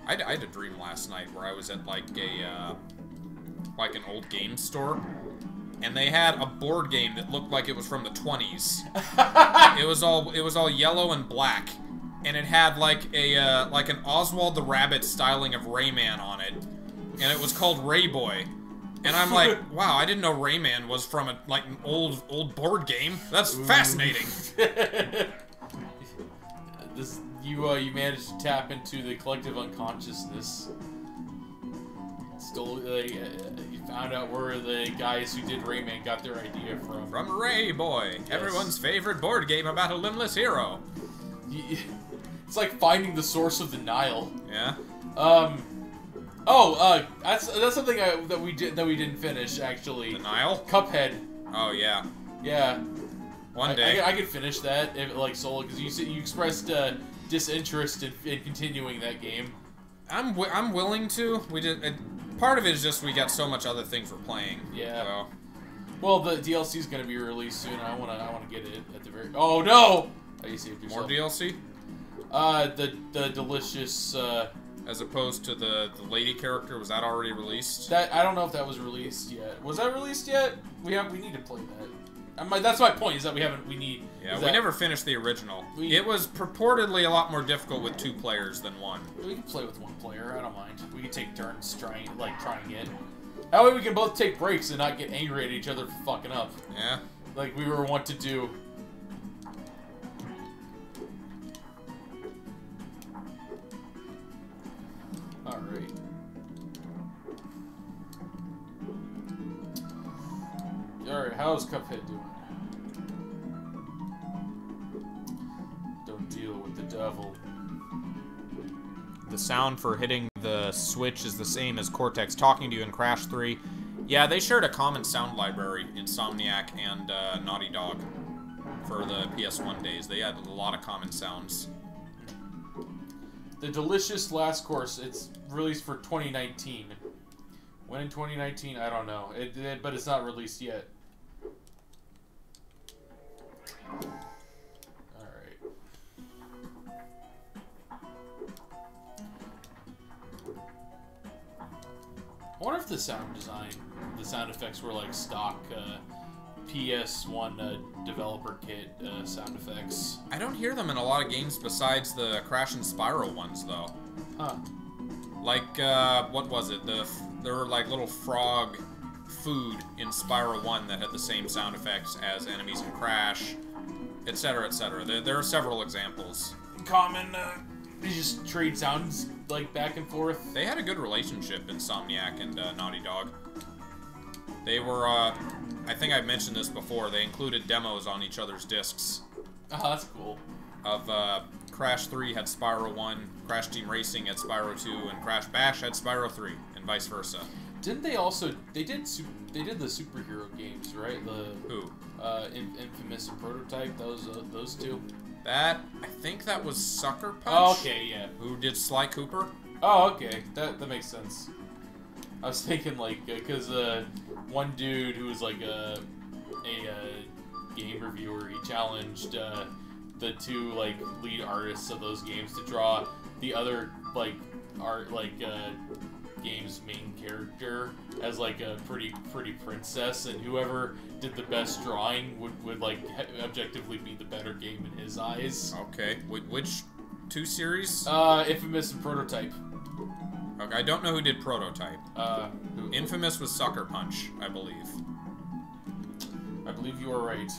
I had a dream last night where I was at, like, an old game store, and they had a board game that looked like it was from the 20s. It was all yellow and black, and it had, like, an Oswald the Rabbit styling of Rayman on it, and it was called Ray Boy. And I'm like, wow, I didn't know Rayman was from an old board game. That's fascinating. You managed to tap into the collective unconsciousness. Still, you found out where the guys who did Rayman got their idea from. From Ray Boy, yes. Everyone's favorite board game about a limbless hero. It's like finding the source of the Nile. Yeah. That's something that we didn't finish actually. The Nile? Cuphead. Oh yeah. Yeah. One day. I could finish that if, like solo because you expressed disinterest in continuing that game. I'm willing to. We did. Part of it is just we got so much other things we're playing. Yeah. So. Well, the DLC is going to be released soon. I want to get it at the very. Oh no! Oh, you saved More yourself. DLC? The delicious. As opposed to the lady character, was that already released? That I don't know if that was released yet. Was that released yet? We need to play that. That's my point. Is that we need. Yeah, we never finished the original. It was purportedly a lot more difficult with 2 players than 1. We can play with 1 player. I don't mind. We can take turns trying it. That way we can both take breaks and not get angry at each other for fucking up. Yeah. Like we were wont to do. Alright. Alright, how's Cuphead doing? Don't deal with the devil. The sound for hitting the switch is the same as Cortex talking to you in Crash 3. Yeah, they shared a common sound library, Insomniac and Naughty Dog, for the PS1 days. They had a lot of common sounds. The delicious last course, it's released for 2019. When in 2019, I don't know. But it's not released yet. Alright. I wonder if the sound design, the sound effects were like stock PS1 developer kit sound effects. I don't hear them in a lot of games besides the Crash and Spyro ones, though. Huh. Like, what was it? There were like little frog food in Spyro 1 that had the same sound effects as enemies in Crash, etc., etc. There are several examples. Common, they just trade sounds like back and forth. They had a good relationship, Insomniac and Naughty Dog. They were, I think I've mentioned this before, they included demos on each other's discs. Oh, that's cool. Of, Crash 3 had Spyro 1, Crash Team Racing had Spyro 2, and Crash Bash had Spyro 3, and vice versa. Didn't they also, they did the superhero games, right? Who? Infamous and Prototype, those two? I think that was Sucker Punch? Oh, okay, yeah. Who did Sly Cooper? Oh, okay, that makes sense. I was thinking, like, because one dude who was, like, a game reviewer, he challenged the 2, like, lead artists of those games to draw the other, like, game's main character as, like, a pretty princess, and whoever did the best drawing would like, objectively be the better game in his eyes. Okay, which 2 series? Infamous and Prototype. Okay, I don't know who did Prototype. Who? Infamous was Sucker Punch, I believe. I believe you are right.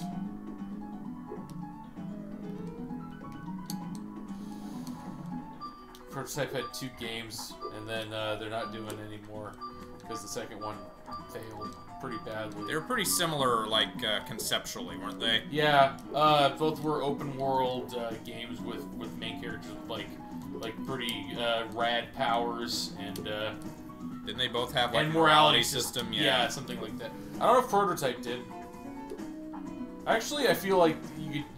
Prototype had 2 games, and then they're not doing any more because the second one failed pretty badly. They were pretty similar, like, conceptually, weren't they? Yeah, both were open world games with main characters with like pretty rad powers and didn't they both have like and morality system? Yeah, something like that. I don't know if Prototype did. Actually, I feel like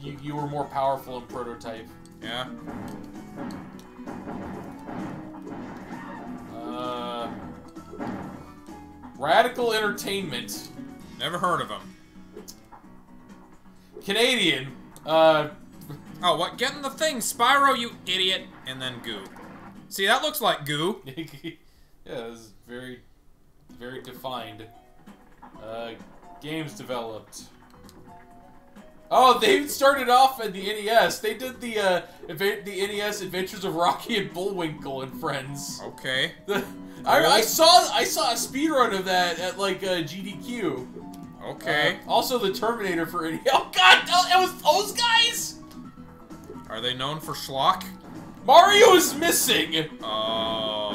you were more powerful in Prototype. Yeah. Radical Entertainment. Never heard of them. Canadian. Oh, what? Get in the thing, Spyro, you idiot! And then goo. See, that looks like goo. Yeah, this is very, very defined. Games developed. Oh, they started off at the NES. They did the NES Adventures of Rocky and Bullwinkle and Friends. Okay. I saw a speedrun of that at like GDQ. Okay. Also, the Terminator for NES. Oh God, it was those guys. Are they known for schlock? Mario is missing. Oh.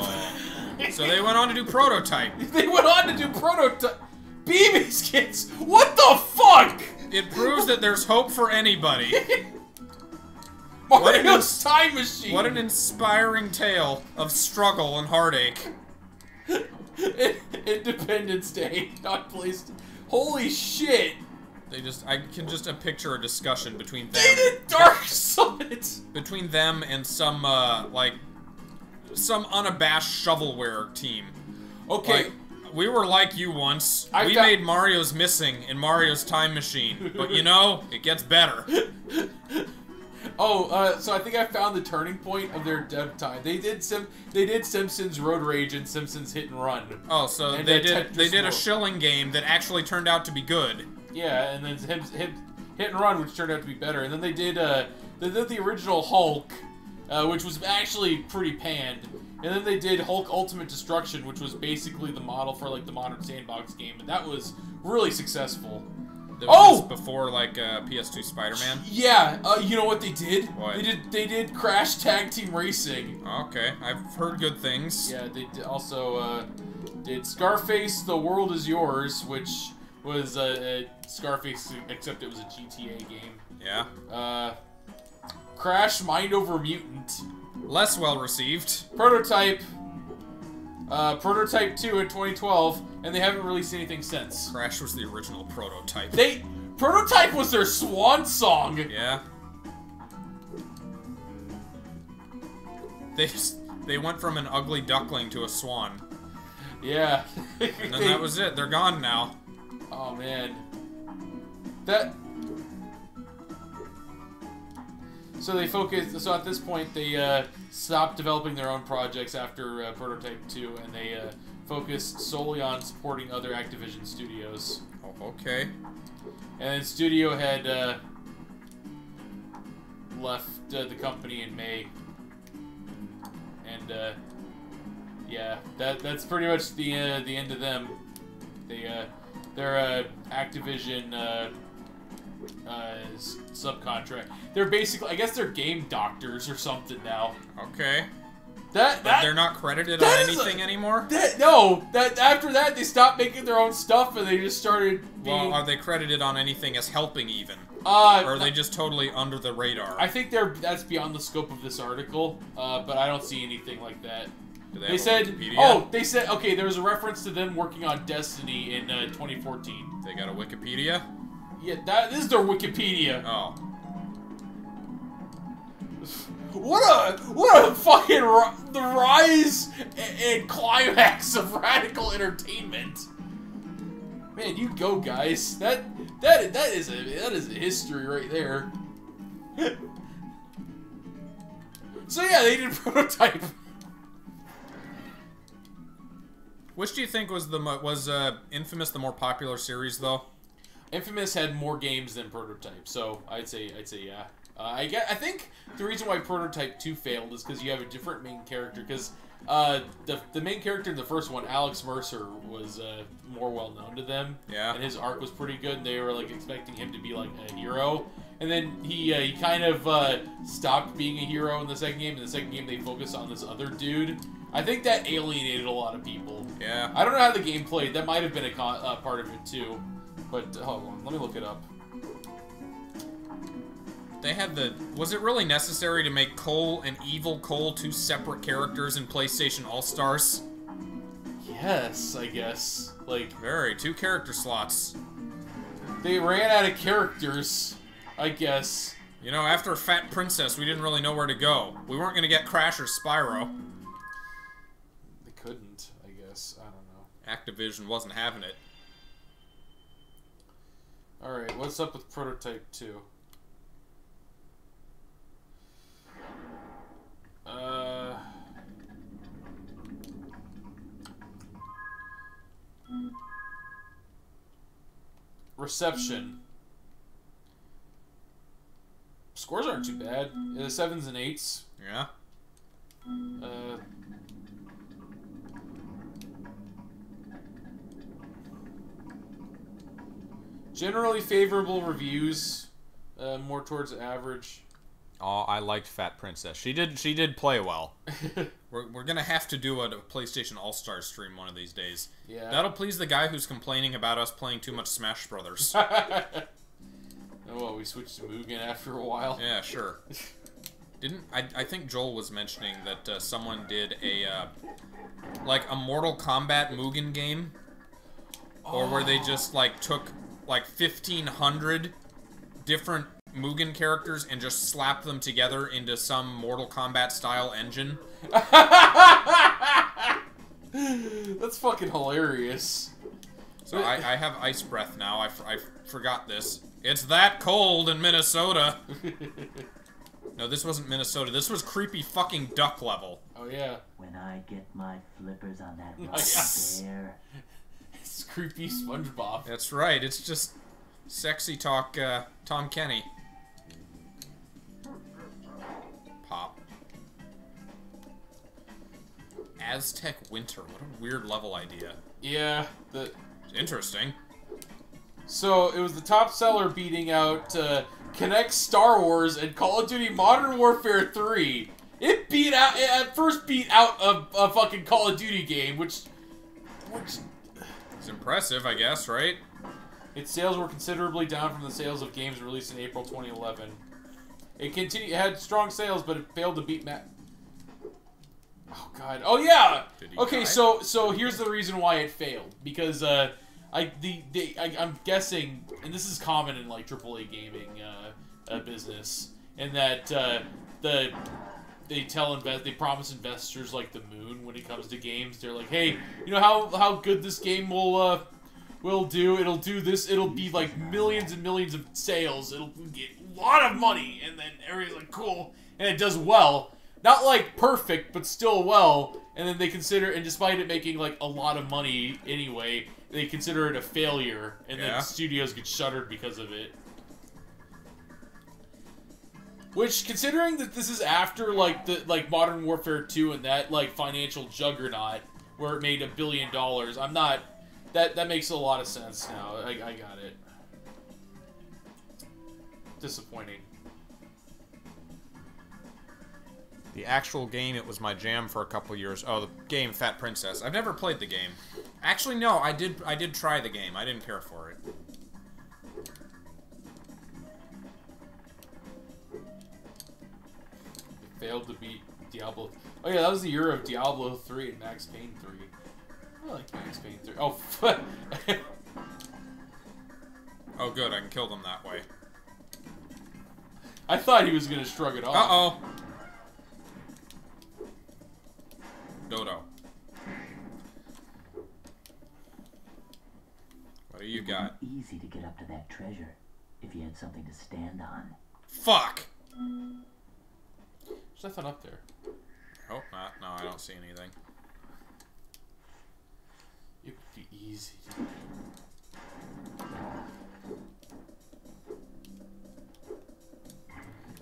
So they went on to do Prototype. They went on to do Prototype. BB's Kids. What the fuck? It proves that there's hope for anybody. Mario's Time Machine. What an inspiring tale of struggle and heartache. Independence Day, not placed. Holy shit! I can just picture a discussion between them. They did Dark Summit! Between them and some, like, some unabashed shovelware team. Okay. Like, we were like you once. We made Mario's Missing in Mario's Time Machine. But you know, it gets better. Oh, so I think I found the turning point of their dev time. They did Simpsons Road Rage and Simpsons Hit and Run. Oh, so and they did a shilling game that actually turned out to be good. Yeah, and then Hit and Run, which turned out to be better. And then they did the original Hulk, which was actually pretty panned. And then they did Hulk Ultimate Destruction, which was basically the model for like the modern sandbox game, and that was really successful. That was before like PS2 Spider-Man. Yeah, you know what they did? What? They did Crash Tag Team Racing. Okay, I've heard good things. Yeah, they also did Scarface: The World Is Yours, which was Scarface, except it was a GTA game. Yeah. Crash Mind Over Mutant. Less well received. Prototype 2 in 2012, and they haven't released anything since. Crash was the original Prototype. Prototype was their swan song. Yeah. They went from an ugly duckling to a swan. Yeah. And then that was it. They're gone now. Oh man. So they focused. So at this point, they stopped developing their own projects after Prototype 2, and they focused solely on supporting other Activision studios. Oh, okay. And then Studio had left the company in May, and yeah, that's pretty much the end of them. They're Activision. Subcontract. They're basically, I guess they're game doctors or something now. Okay. But they're not credited on anything anymore? After that they stopped making their own stuff and they just started being... Well, are they credited on anything as helping even? Or are they just totally under the radar? I think that's beyond the scope of this article, but I don't see anything like that. Do They said, okay, there was a reference to them working on Destiny in 2014. They got a Wikipedia? Yeah, this is their Wikipedia. Oh. What a fucking the rise and climax of radical entertainment. Man, you go, guys. That is a history right there. So yeah, they did Prototype. Which do you think was Infamous the more popular series though? Infamous had more games than Prototype, so I'd say yeah. I think the reason why Prototype 2 failed is because you have a different main character. Because the main character in the first one, Alex Mercer, was more well known to them. Yeah. And his arc was pretty good. And they were like expecting him to be like a hero. And then he kind of stopped being a hero in the second game. In the second game, they focused on this other dude. I think that alienated a lot of people. Yeah. I don't know how the game played. That might have been a part of it too. But hold on, let me look it up. They had was it really necessary to make Cole and Evil Cole two separate characters in PlayStation All-Stars? Yes, I guess. Like, two character slots. They ran out of characters, I guess. You know, after Fat Princess, we didn't really know where to go. We weren't gonna get Crash or Spyro. They couldn't, I guess. I don't know. Activision wasn't having it. Alright, what's up with Prototype 2? Reception. Scores aren't too bad. 7s and 8s. Yeah. Generally favorable reviews. More towards average. Oh, I liked Fat Princess. She did play well. We're gonna have to do a PlayStation All-Star stream one of these days. Yeah. That'll please the guy who's complaining about us playing too much Smash Brothers. Oh, well, we switched to Mugen after a while. Yeah, sure. I think Joel was mentioning that someone did like a Mortal Kombat Mugen game, or where they just like took like 1,500 different Mugen characters and just slap them together into some Mortal Kombat style engine. That's fucking hilarious. So I have ice breath now. I forgot this. It's that cold in Minnesota. No, this wasn't Minnesota. This was creepy fucking duck level. Oh yeah. When I get my flippers on that rock Yes. there. It's creepy SpongeBob. That's right. It's just sexy talk Tom Kenny. Pop. Aztec Winter. What a weird level idea. Yeah. Interesting. So it was the top seller beating out Kinect Star Wars and Call of Duty Modern Warfare 3. It first beat out a fucking Call of Duty game, which It's impressive, I guess, right? its sales were considerably down from the sales of games released in April 2011. It had strong sales, but it failed to beat Oh god. Oh yeah. Okay, die? so here's the reason why it failed, because I'm guessing, and this is common in like AAA gaming business, in that they promise investors like the moon when it comes to games. They're like, hey, you know how good this game will do? It'll do this. It'll be like millions and millions of sales. It'll get a lot of money, and then everybody's like, cool, and it does well. Not like perfect, but still well. And then they consider, and despite it making like a lot of money anyway, they consider it a failure, and then studios get shuttered because of it. Which, considering that this is after like Modern Warfare 2 and that like financial juggernaut where it made $1 billion, I'm not. That makes a lot of sense now. I got it. Disappointing. The actual game, it was my jam for a couple years. Oh, the game Fat Princess. I've never played the game. Actually, no, I did try the game. I didn't care for it. It failed to beat Diablo. Oh yeah, that was the year of Diablo 3 and Max Payne 3. I like Max Payne 3. Oh, Oh, good. I can kill them that way. I thought he was gonna shrug it off. Uh-oh. Dodo. What do you got? Easy to get up to that treasure if you had something to stand on. Fuck! There's nothing up there. Oh, not. No, I don't see anything. It would be easy to do.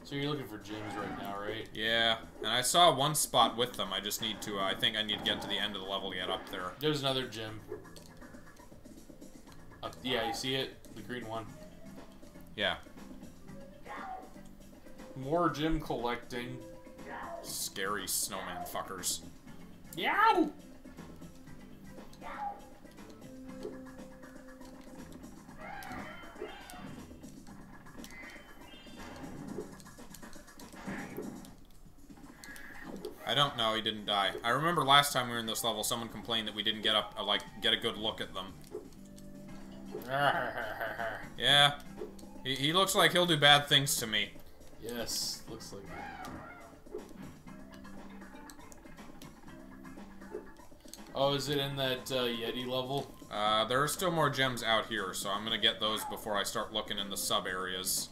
So you're looking for gems right now, right? Yeah, and I saw one spot with them. I just need to, I think I need to get to the end of the level to get up there. There's another gem. Yeah, you see it? The green one. Yeah. More gem collecting. Scary snowman fuckers. Yow! I don't know, he didn't die. I remember last time we were in this level, someone complained that we didn't get up, get a good look at them. Yeah. He looks like he'll do bad things to me. Yes, looks like that. Oh, is it in that Yeti level? There are still more gems out here, so I'm gonna get those before I start looking in the sub-areas.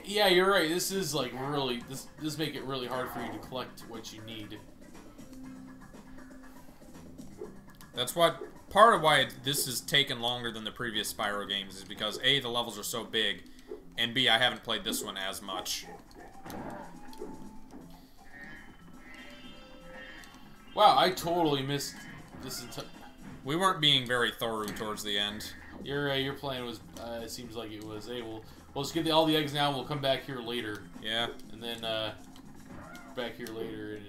Yeah, you're right. This is like really this make it really hard for you to collect what you need. That's what part of why this has taken longer than the previous Spyro games is because A, the levels are so big, and B, I haven't played this one as much. Wow, I totally missed this. We weren't being very thorough towards the end. Your plan was it seems like it was. Hey, we'll just get all the eggs now. And we'll come back here later. Yeah. And then back here later. And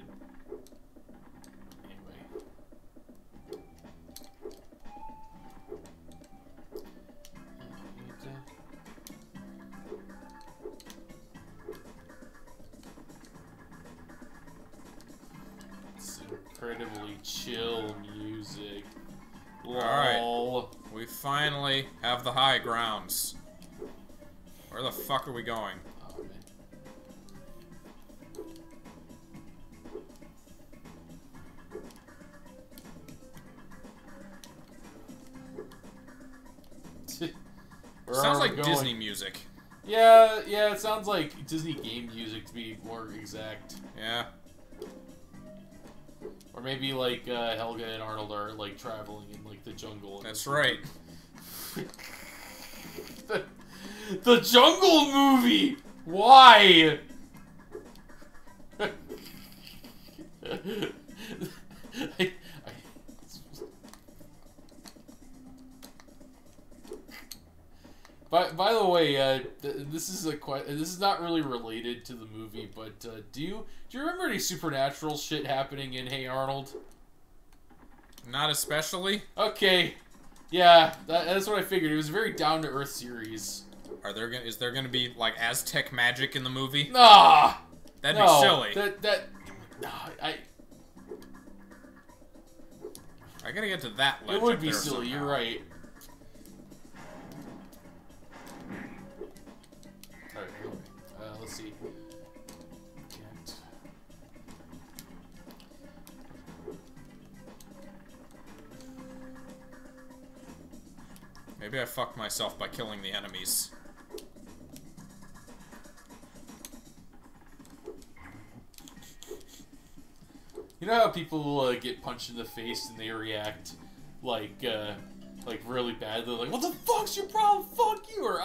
anyway. It's incredibly chill music. Alright. We finally have the high grounds. Where the fuck are we going? Oh, man. Sounds like Disney music. Yeah, it sounds like Disney game music to be more exact. Yeah. Or maybe like Helga and Arnold are like traveling in like the jungle. That's right. The Jungle Movie. Why? By the way, this is not really related to the movie, but do you remember any supernatural shit happening in Hey Arnold? Not especially. Okay, yeah, that's what I figured. It was a very down to earth series. Is there gonna be like Aztec magic in the movie? Nah, That'd be silly. I gotta get to that legend. It would be there silly. somehow. You're right. Let's see. Maybe I fucked myself by killing the enemies. You know how people get punched in the face and they react like really bad? They're like, "What the fuck's your problem? Fuck you!" Or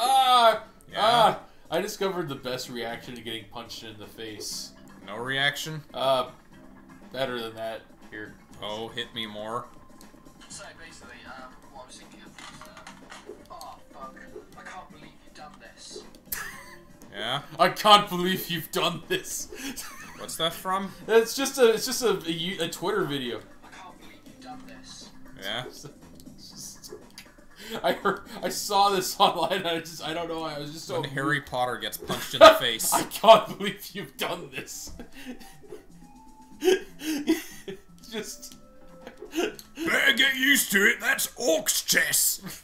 Yeah. I discovered the best reaction to getting punched in the face. No reaction? Better than that. Here. Oh, hit me more. So basically, what I was thinking of was, oh fuck, I can't believe you've done this. Yeah? I can't believe you've done this. What's that from? It's just a Twitter video. I can't believe you've done this. Yeah? I saw this online. I don't know. I was just so When Harry Potter gets punched in the face. I can't believe you've done this. Just better get used to it. That's Orc's chess.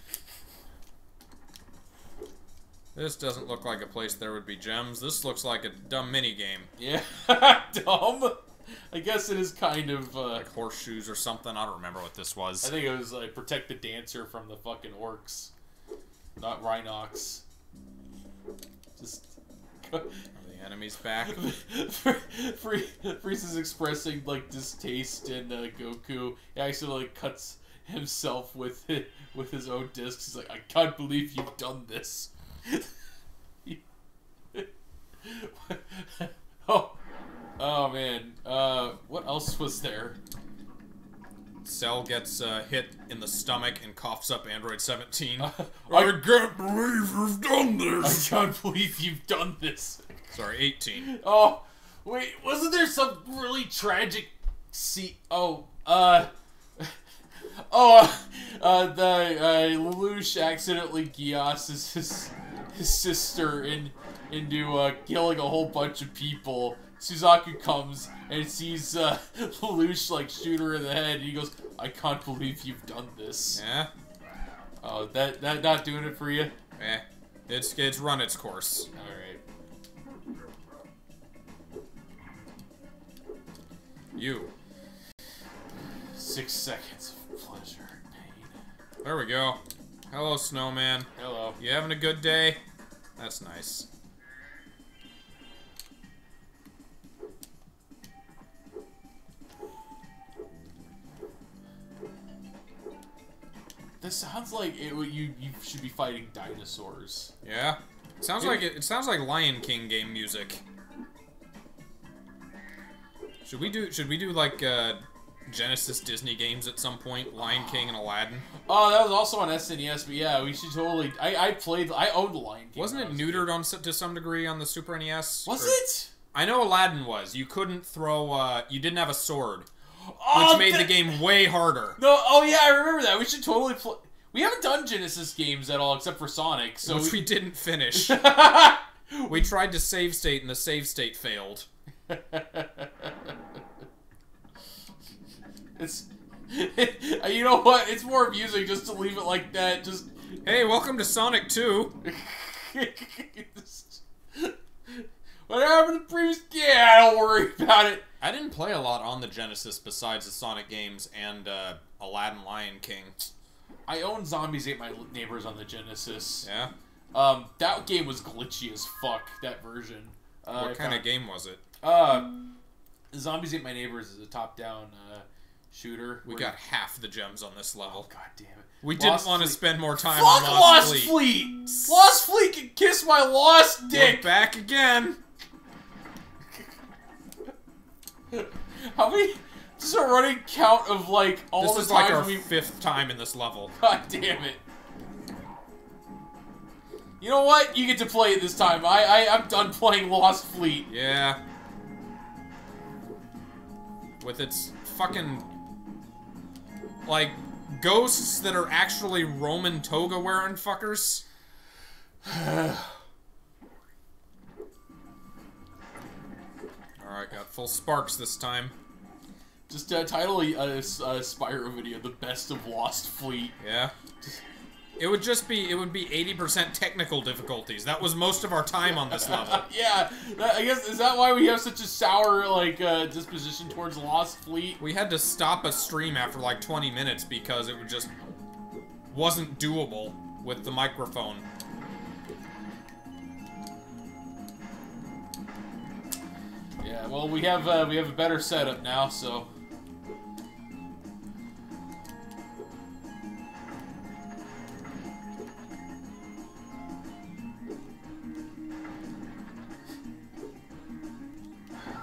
This doesn't look like a place there would be gems. This looks like a dumb mini game. Yeah, dumb. I guess it is kind of like horseshoes or something. I don't remember what this was. I think it was like protect the dancer from the fucking orcs, not Rhinox. Just are the enemies back? Frieza's expressing like distaste in Goku. He actually like cuts himself with his own discs. He's like, I can't believe you've done this. Oh man, what else was there? Cell gets hit in the stomach and coughs up Android 17. I can't believe you've done this. I can't believe you've done this. Sorry, 18. Oh, wait, wasn't there some really tragic Lelouch accidentally guiosses his sister into killing a whole bunch of people. Suzaku comes and sees Lelouch like shoot her in the head, and he goes, "I can't believe you've done this." Yeah. Oh, that not doing it for you? Eh, it's run its course. All right. You. 6 seconds of pleasure and pain. There we go. Hello, snowman. Hello. You having a good day? That's nice. This sounds like you should be fighting dinosaurs. Yeah. Sounds like it sounds like Lion King game music. Should we do like Genesis Disney games at some point? Lion King and Aladdin. Oh, that was also on SNES, but yeah, we should totally. I owned Lion King. Wasn't it neutered to some degree on the Super NES? Was it? I know Aladdin was. You couldn't throw. You didn't have a sword, Oh, which made the game way harder. No, oh yeah, I remember that. We should totally play. We haven't done Genesis games at all except for Sonic, so which we didn't finish. We tried to save state, and the save state failed. You know what? It's more amusing just to leave it like that. Just Hey, welcome to Sonic 2. what happened to the previous? Yeah, don't worry about it. I didn't play a lot on the Genesis besides the Sonic games and Aladdin Lion King. I own Zombies Ate My Neighbors on the Genesis. Yeah? That game was glitchy as fuck, that version. What kind of game was it? Zombies Ate My Neighbors is a top-down shooter. We got half the gems on this level. God damn it. We didn't want to spend more time Fuck on Lost Fleet. Lost Fleet can kiss my lost dick! We're back again! How many... This is a running count of, like, all this the is like times our we... 5th time in this level. God damn it. You know what? You get to play it this time. I'm done playing Lost Fleet. Yeah. With its fucking... like, ghosts that are actually Roman toga-wearing fuckers. Alright, got full Sparx this time. Just title a Spyro video, The Best of Lost Fleet. Yeah. It would just be, it would be 80% technical difficulties. That was most of our time on this level. Yeah, I guess, is that why we have such a sour, like, disposition towards Lost Fleet? We had to stop a stream after like 20 minutes because it just wasn't doable with the microphone. Yeah, well, we have a better setup now, so...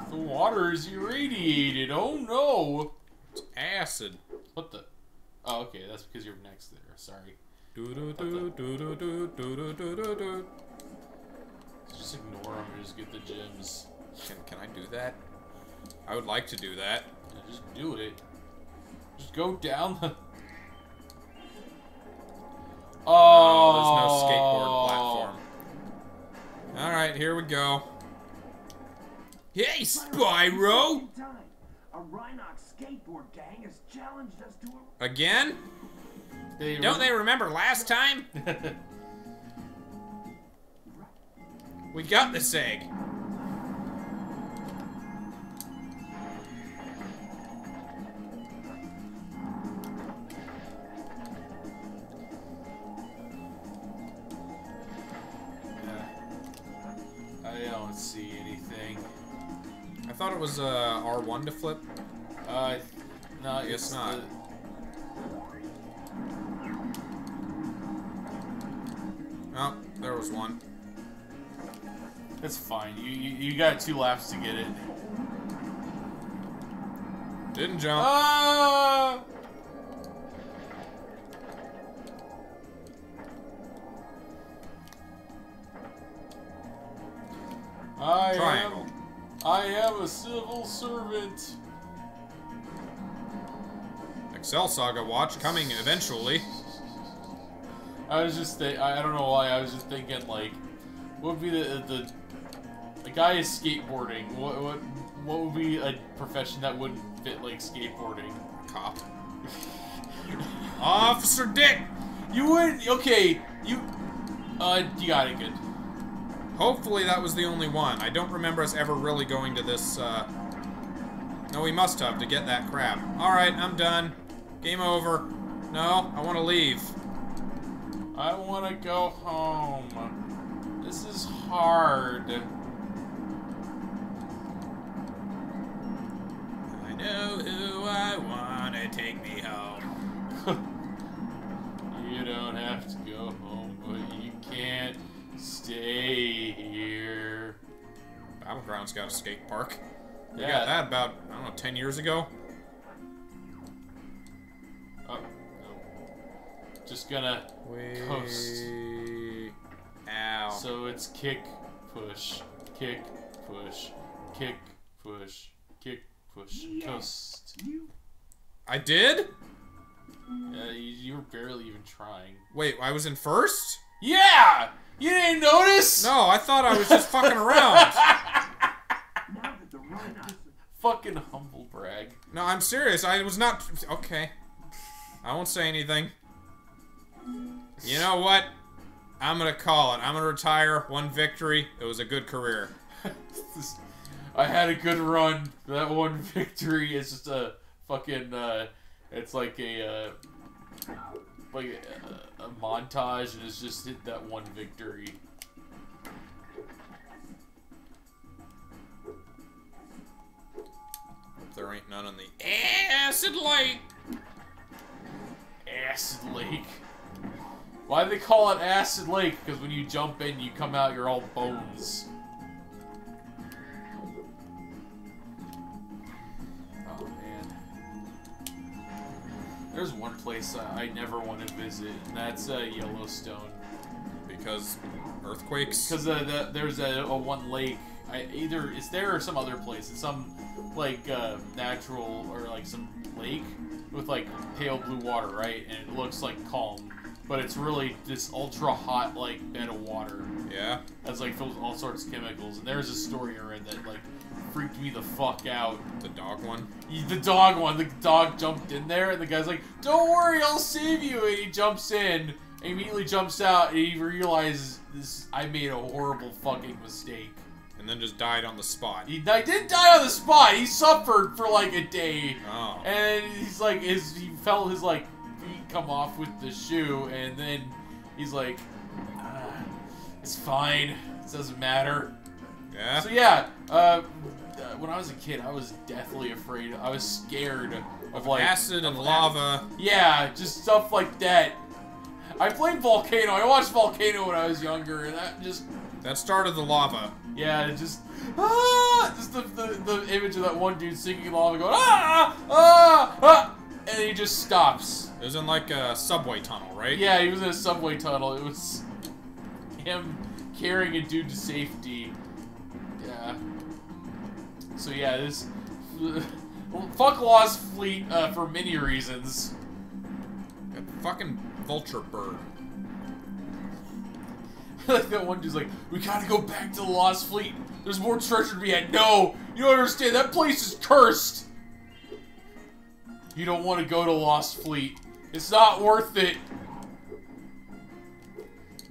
The water is irradiated. Oh no! It's acid. What the? Oh, okay. That's because you're next there. Sorry. Just ignore them and just get the gems. Can I do that? I would like to do that. Yeah, just do it. Just go down the... Oh! There's no skateboard platform. Alright, here we go. Hey, Spyro! A Rhinox skateboard gang has challenged us to a... Again? Don't they remember last time? We got this egg. I don't see anything. I thought it was R1 to flip. No, I guess not. Oh, there was one. It's fine. You got 2 laps to get it. Didn't jump. Ah! Triangle. I am a civil servant. Excel Saga watch coming eventually. I was just I don't know why I was just thinking like, what would be the guy is skateboarding. What would be a profession that wouldn't fit like skateboarding? Cop. Officer Dick. You wouldn't. Okay, you got it good. Hopefully that was the only one. I don't remember us ever really going to this, No, we must have to get that crap. Alright, I'm done. Game over. No, I want to leave. I want to go home. This is hard. I know who I want to take me home. You don't have to go home, but you can't stay here. Battleground's got a skate park. We Yeah. got that about, I don't know, 10 years ago? Oh, no. Just gonna coast. Ow. So it's kick, push, kick, push, kick, push, kick, push, coast. I did? Yeah, you were barely even trying. Wait, I was in first? Yeah! You didn't notice? No, I thought I was just fucking around. Fucking humble brag. No, I'm serious. I was not... Okay. I won't say anything. You know what? I'm gonna call it. I'm gonna retire. 1 victory. It was a good career. I had a good run. That 1 victory is just a fucking. It's like a montage, and it's just hit that 1 victory. There ain't none in the acid lake. Acid Lake. Why do they call it Acid Lake? Because when you jump in, you come out, you're all bones. Oh, man. There's one place I never want to visit, and that's Yellowstone. Because earthquakes? Because there's a one lake. Either it's there or some other place. It's some, like, natural, or, like, some lake with, like, pale blue water, right? And it looks, like, calm. But it's really this ultra hot, like, bed of water. Yeah. That's, like, filled with all sorts of chemicals. And there's a story I read that, like, freaked me the fuck out. The dog one? The dog one. The dog jumped in there, and the guy's like, "Don't worry, I'll save you." And he jumps in, and immediately jumps out, and he realizes I made a horrible fucking mistake. And then just died on the spot. He didn't die on the spot. He suffered for like a day. Oh. And he's like, he felt his like feet come off with the shoe, and then he's like, it's fine. It doesn't matter. Yeah. So yeah, when I was a kid, I was deathly afraid. I was scared of like acid and lava. Yeah, just stuff like that. I played Volcano. I watched Volcano when I was younger, and that started the lava. Yeah, it just the image of that one dude sinking in lava going and he just stops. It was in like a subway tunnel, right? Yeah, he was in a subway tunnel. It was him carrying a dude to safety. Yeah. So yeah, this fuck Lost Fleet for many reasons. That fucking vulture bird. Like that one dude's like, "We gotta go back to the Lost Fleet. There's more treasure to be had." No, you don't understand. That place is cursed. You don't want to go to Lost Fleet. It's not worth it.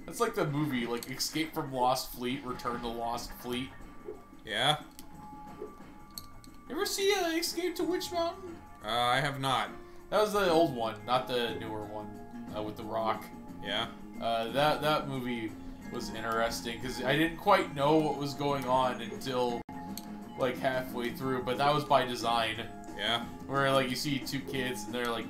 That's like the movie, like Escape from Lost Fleet, Return to Lost Fleet. Yeah. You ever see Escape to Witch Mountain? I have not. That was the old one, not the newer one with The Rock. Yeah. That movie was interesting because I didn't quite know what was going on until like halfway through, but that was by design. Yeah. Where like you see 2 kids and they're like,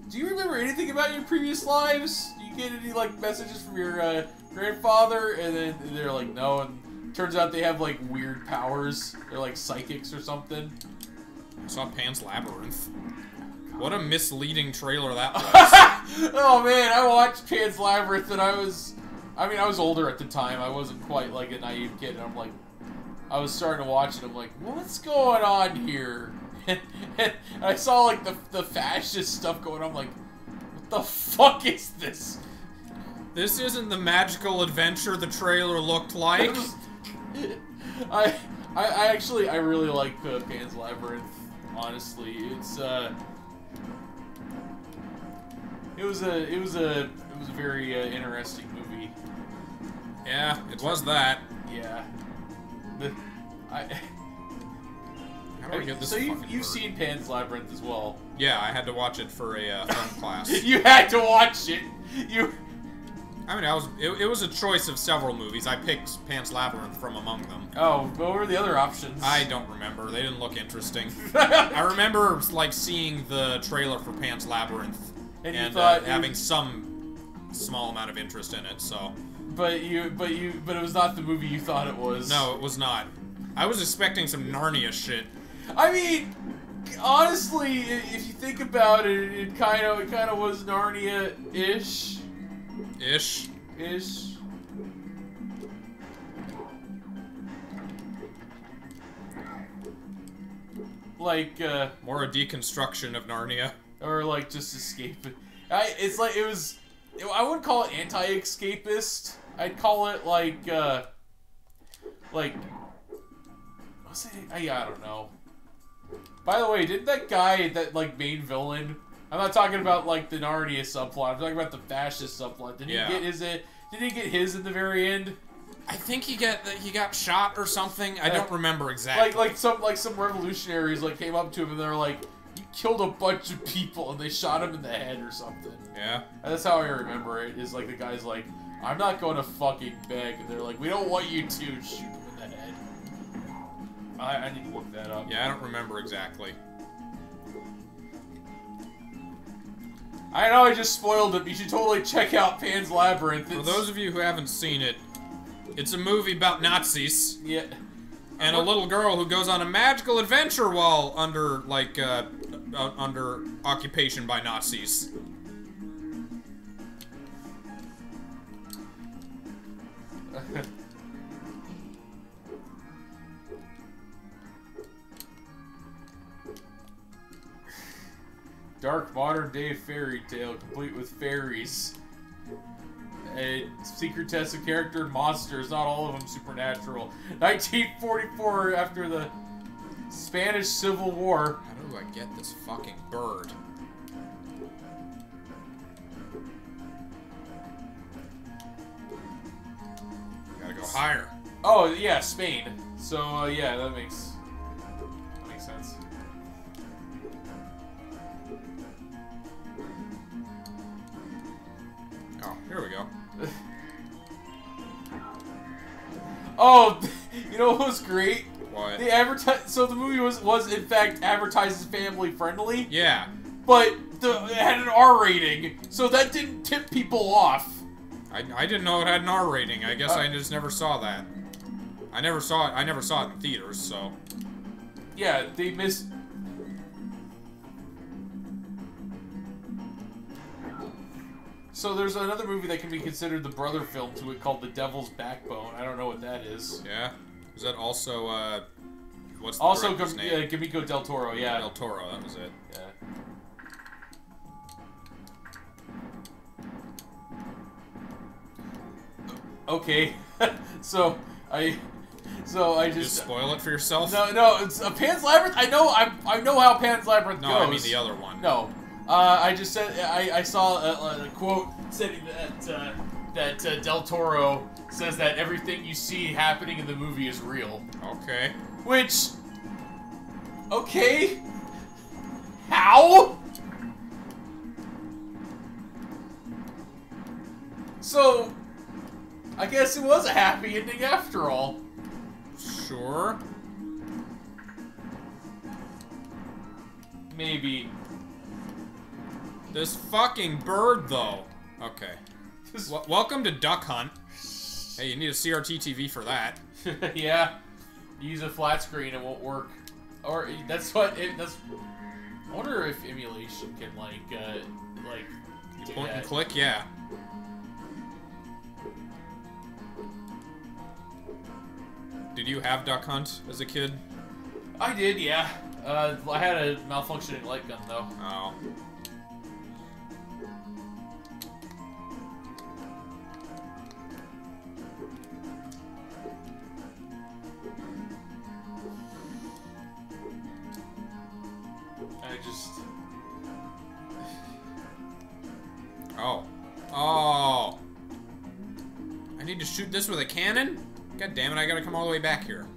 "Do you remember anything about your previous lives? Do you get any like messages from your grandfather?" And then they're like, "No." And turns out they have like weird powers. They're like psychics or something. I saw Pan's Labyrinth. What a misleading trailer that was. Oh man, I watched Pan's Labyrinth and I was older at the time. I wasn't quite like a naive kid. And I was starting to watch it. I'm like, what's going on here? And I saw like the fascist stuff going on. I'm like, what the fuck is this? This isn't the magical adventure the trailer looked like. I actually really like Pan's Labyrinth. Honestly, it was a very interesting movie. Yeah, it was that. Yeah. How do I get this? So you've bird? seen Pan's Labyrinth as well. Yeah, I had to watch it for a film class. You had to watch it. I mean, it was a choice of several movies. I picked Pan's Labyrinth from among them. Oh, what were the other options? I don't remember. They didn't look interesting. I remember like seeing the trailer for Pan's Labyrinth and and thought having some small amount of interest in it. So. But it was not the movie you thought it was. No, it was not. I was expecting some Narnia shit. I mean, honestly, if you think about it, it kind of was Narnia-ish. Ish. Like more a deconstruction of Narnia, or like just escape. It's like it was. I wouldn't call it anti-escapist. I'd call it like what's it? I don't know. By the way, didn't that guy, that like main villain, I'm not talking about like the Narnia subplot. I'm talking about the fascist subplot. Did he get his? Did he get his in the very end? I think he got shot or something. I don't remember exactly. Like some revolutionaries like came up to him and they're like, "You killed a bunch of people," and they shot him in the head or something. Yeah. And that's how I remember it. Is like the guy's like, "I'm not going to fucking beg," and they're like, "We don't want you to shoot him in the head." I need to look that up. Yeah, I don't remember exactly. I know I just spoiled it, but you should totally check out Pan's Labyrinth. For those of you who haven't seen it, it's a movie about Nazis. Yeah. And a little girl who goes on a magical adventure while under, like, under occupation by Nazis. Dark modern-day fairy tale, complete with fairies. A secret test of character and monsters, not all of them supernatural. 1944, after the Spanish Civil War. How do I get this fucking bird? Gotta go higher. Oh, yeah, Spain. So, yeah, that makes sense. Oh, here we go. Oh, you know what was great? What? So the movie was in fact advertised as family friendly. Yeah. But it had an R rating, so that didn't tip people off. I didn't know it had an R rating. I guess I just never saw that. I never saw it in theaters, so. Yeah, they missed. So there's another movie that can be considered the brother film to it called The Devil's Backbone. I don't know what that is. Yeah. Is that also what's the also director's name? Guillermo del Toro, yeah. Del Toro, that was it. Yeah. Okay. so I just spoil it for yourself. No, it's Pan's Labyrinth. I know how Pan's Labyrinth goes. No, I mean the other one. No, I just said I saw a quote saying that Del Toro says that everything you see happening in the movie is real. Okay. Which, okay, how? So, I guess it was a happy ending after all. Sure. Maybe. This fucking bird, though. Okay. Welcome to Duck Hunt. Hey, you need a CRT TV for that. Yeah. Use a flat screen, it won't work. Or that's what that's. I wonder if emulation can like do point that. and click, yeah. Did you have Duck Hunt as a kid? I did, yeah. I had a malfunctioning light gun though. Oh. Oh. Oh. I need to shoot this with a cannon? God damn it, I gotta come all the way back here.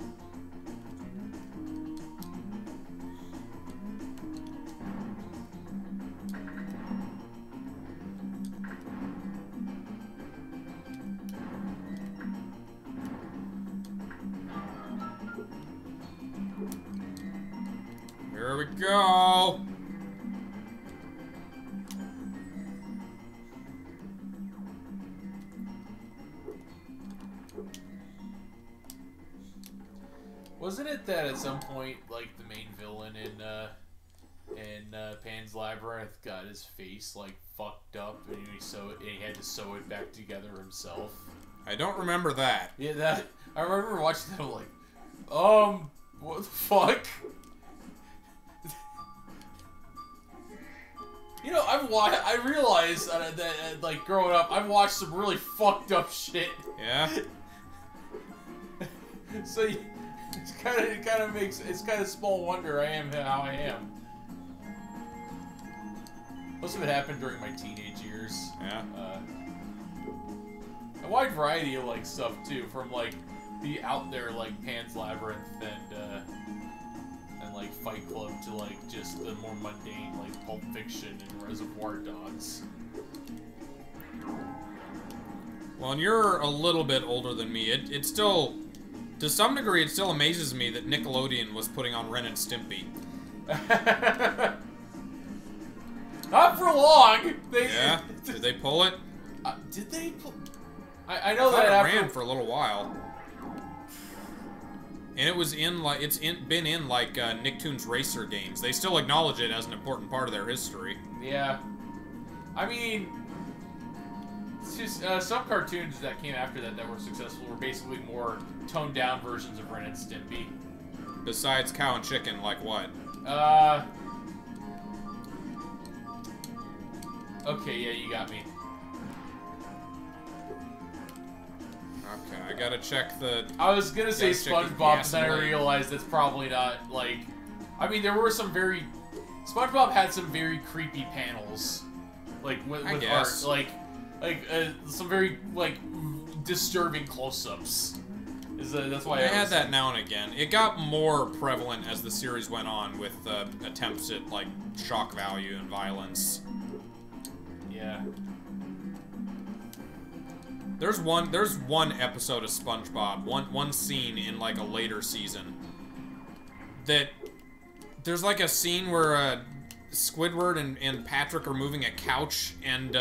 Here we go. Wasn't it that at some point, like, the main villain in Pan's Labyrinth got his face, like, fucked up, and he had to sew it back together himself? I don't remember that. Yeah, I remember watching that, like, what the fuck? You know, I realized that, like, growing up, I've watched some really fucked up shit. Yeah? So, it's kind of small wonder I am how I am. Most of it happened during my teenage years. Yeah. A wide variety of like stuff too, from like the out there like Pan's Labyrinth and like Fight Club to like just the more mundane like Pulp Fiction and Reservoir Dogs. Well, and you're a little bit older than me. It still, to some degree, it still amazes me that Nickelodeon was putting on Ren and Stimpy. Not for long. Yeah. Did they pull it? Did they pull? I know I thought that it ran for a little while. And it was in like been in like Nicktoons Racer games. They still acknowledge it as an important part of their history. Yeah. I mean, it's just some cartoons that came after that were successful were basically more toned down versions of Ren and Stimpy. Besides Cow and Chicken, like what? Okay, yeah, you got me. Okay, I gotta check the... I was gonna say check the SpongeBob, but then I realized that's probably not, like... I mean, there were some very... SpongeBob had some very creepy panels. Like, with art. Like, some very, like, disturbing close-ups. That's why I had that now and again. It got more prevalent as the series went on with attempts at, like, shock value and violence. Yeah. There's one episode of SpongeBob, one scene in like a later season that there's like a scene where Squidward and Patrick are moving a couch and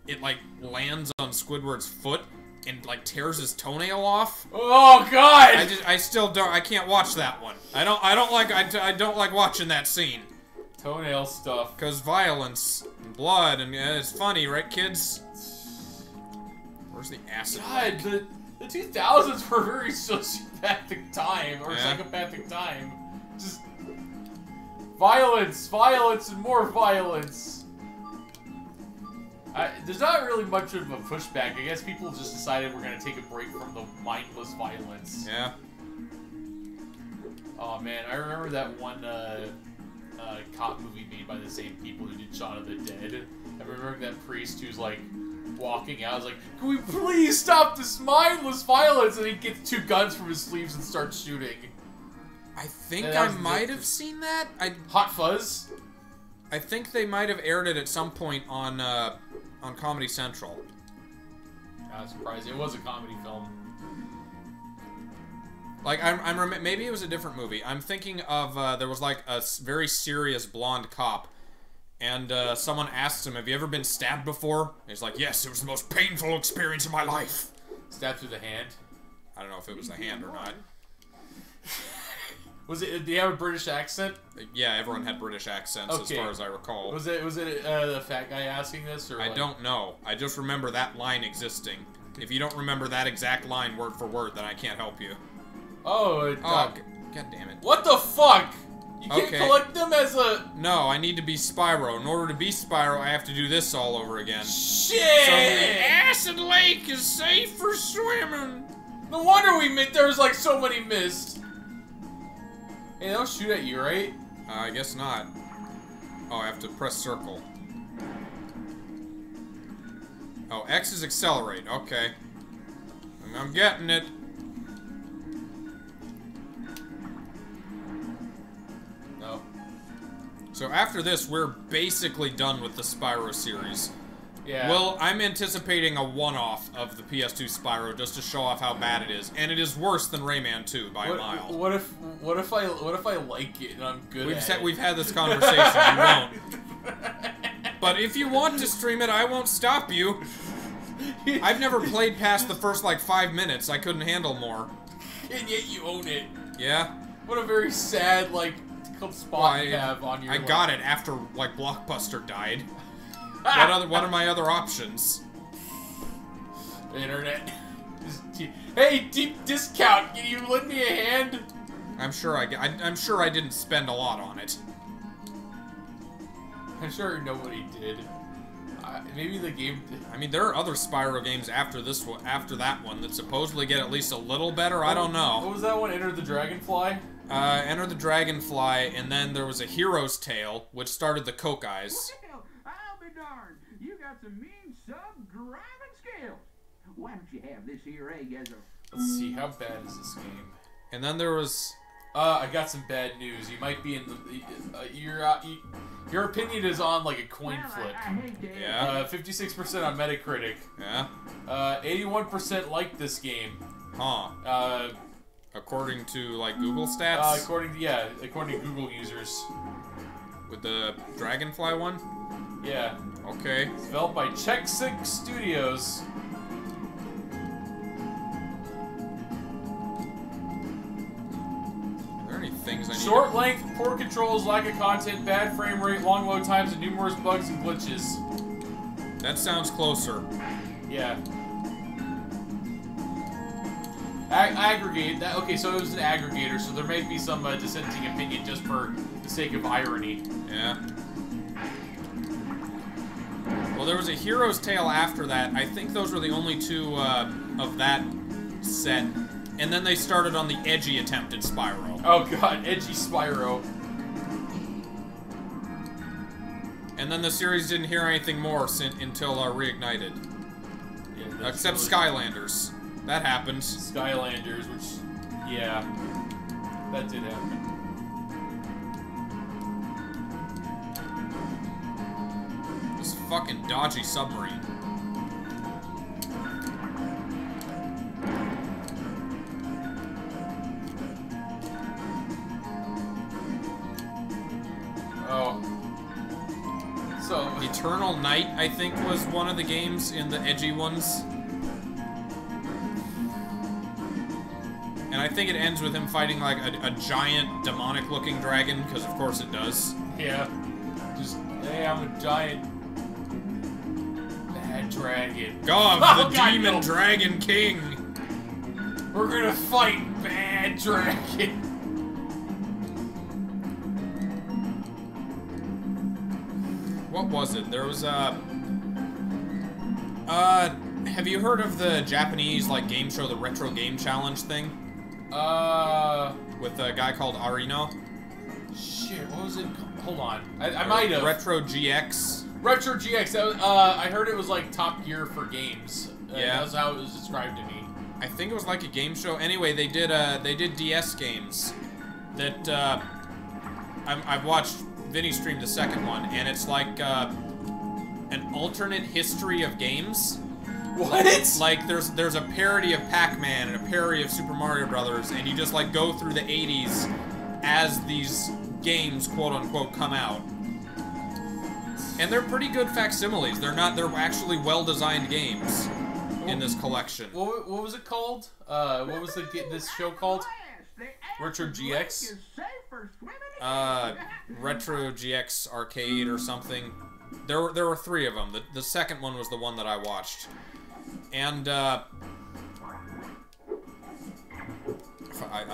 it like lands on Squidward's foot and like tears his toenail off. Oh God! I can't watch that one. I don't like watching that scene. Toenail stuff. Cause violence and blood and it's funny, right, kids? Where's the acid? God, the 2000s were a very sociopathic time, or psychopathic time. Just violence, violence, and more violence. There's not really much of a pushback. I guess people just decided we're gonna take a break from the mindless violence. Yeah. Oh man, I remember that one cop movie made by the same people who did Shaun of the Dead. I remember that priest who's like walking out. I was like, "Can we please stop this mindless violence?" And he gets two guns from his sleeves and starts shooting. I think I might have seen that. Hot Fuzz. I think they might have aired it at some point on Comedy Central. I was surprised. It was a comedy film. Like maybe it was a different movie. I'm thinking of there was like a very serious blonde cop. And someone asks him, "Have you ever been stabbed before?" And he's like, "Yes, it was the most painful experience of my life." Stabbed through the hand? I don't know if it was the hand or not. Was it? Did he have a British accent? Yeah, everyone had British accents as far as I recall. Was it the fat guy asking this, or I don't know. I just remember that line existing. If you don't remember that exact line word for word, then I can't help you. Oh, God damn it! What the fuck? You can't collect them as a... No, I need to be Spyro. In order to be Spyro, I have to do this all over again. Shit! So the acid lake is safe for swimming. No wonder there was like so many missed. Hey, they don't shoot at you, right? I guess not. Oh, I have to press circle. Oh, X is accelerate. Okay. I'm getting it. So after this, we're basically done with the Spyro series. Yeah. Well, I'm anticipating a one-off of the PS2 Spyro just to show off how bad it is, and it is worse than Rayman 2 by a mile. What if I like it and I'm good at it? We've had this conversation. You won't. But if you want to stream it, I won't stop you. I've never played past the first like 5 minutes. I couldn't handle more. And yet you own it. Yeah. What a very sad spot you have on your. I got it after like Blockbuster died. What are my other options? The internet. Hey, deep discount. Can you lend me a hand? I'm sure I didn't spend a lot on it. I'm sure nobody did. Maybe the game did. I mean, there are other Spyro games after that one that supposedly get at least a little better. I don't know. What was that one? Enter the Dragonfly? Enter the Dragonfly, and then there was a Hero's Tale, which started the Coke Eyes. I'll be darn, you got some mean sub-driving skills. Why don't you have this here egg as a... Let's see, how bad is this game? And then there was... I got some bad news. You might be in the... your opinion is on like a coin flip. I hate to... Yeah. 56% on Metacritic. Yeah. 81% like this game. Huh. According to, like, Google stats? According to Google users. With the Dragonfly one? Yeah. Okay. It's developed by Check Six Studios. Are there any things I need Short length, poor controls, lack of content, bad frame rate, long load times, and numerous bugs and glitches. That sounds closer. Yeah. Aggregate that. Okay, so it was an aggregator, so there may be some dissenting opinion just for the sake of irony. Yeah. Well, there was a Hero's Tale after that. I think those were the only two of that set. And then they started on the edgy attempt at Spyro. Oh god, edgy Spyro. And then the series didn't hear anything more until Reignited. Yeah, except Skylanders. That happened. Skylanders, which, yeah, that did happen. This fucking dodgy submarine. Oh. So... Eternal Night, I think, was one of the games in the edgy ones. And I think it ends with him fighting, like, a giant, demonic-looking dragon, because of course it does. Yeah. Just, hey, I'm a giant... bad dragon. God, Oh, the God, Demon no. Dragon King! We're gonna fight Bad Dragon! What was it? There was, have you heard of the Japanese, like, game show, the Retro Game Challenge thing? With a guy called Arino? Shit, what was it? Hold on. I might have. Retro GX. Retro GX. That was, I heard it was like Top Gear for games. Yeah. That's how it was described to me. I think it was like a game show. Anyway, they did DS games that, I've watched Vinny stream the second one, and it's like, an alternate history of games. What? Like, there's a parody of Pac-Man and a parody of Super Mario Brothers, and you just, like, go through the 80s as these games, quote-unquote, come out. And they're pretty good facsimiles. They're actually well-designed games in this collection. What was it called? What was this show called? Retro GX? Retro GX Arcade or something. There were three of them. The second one was the one that I watched. And, I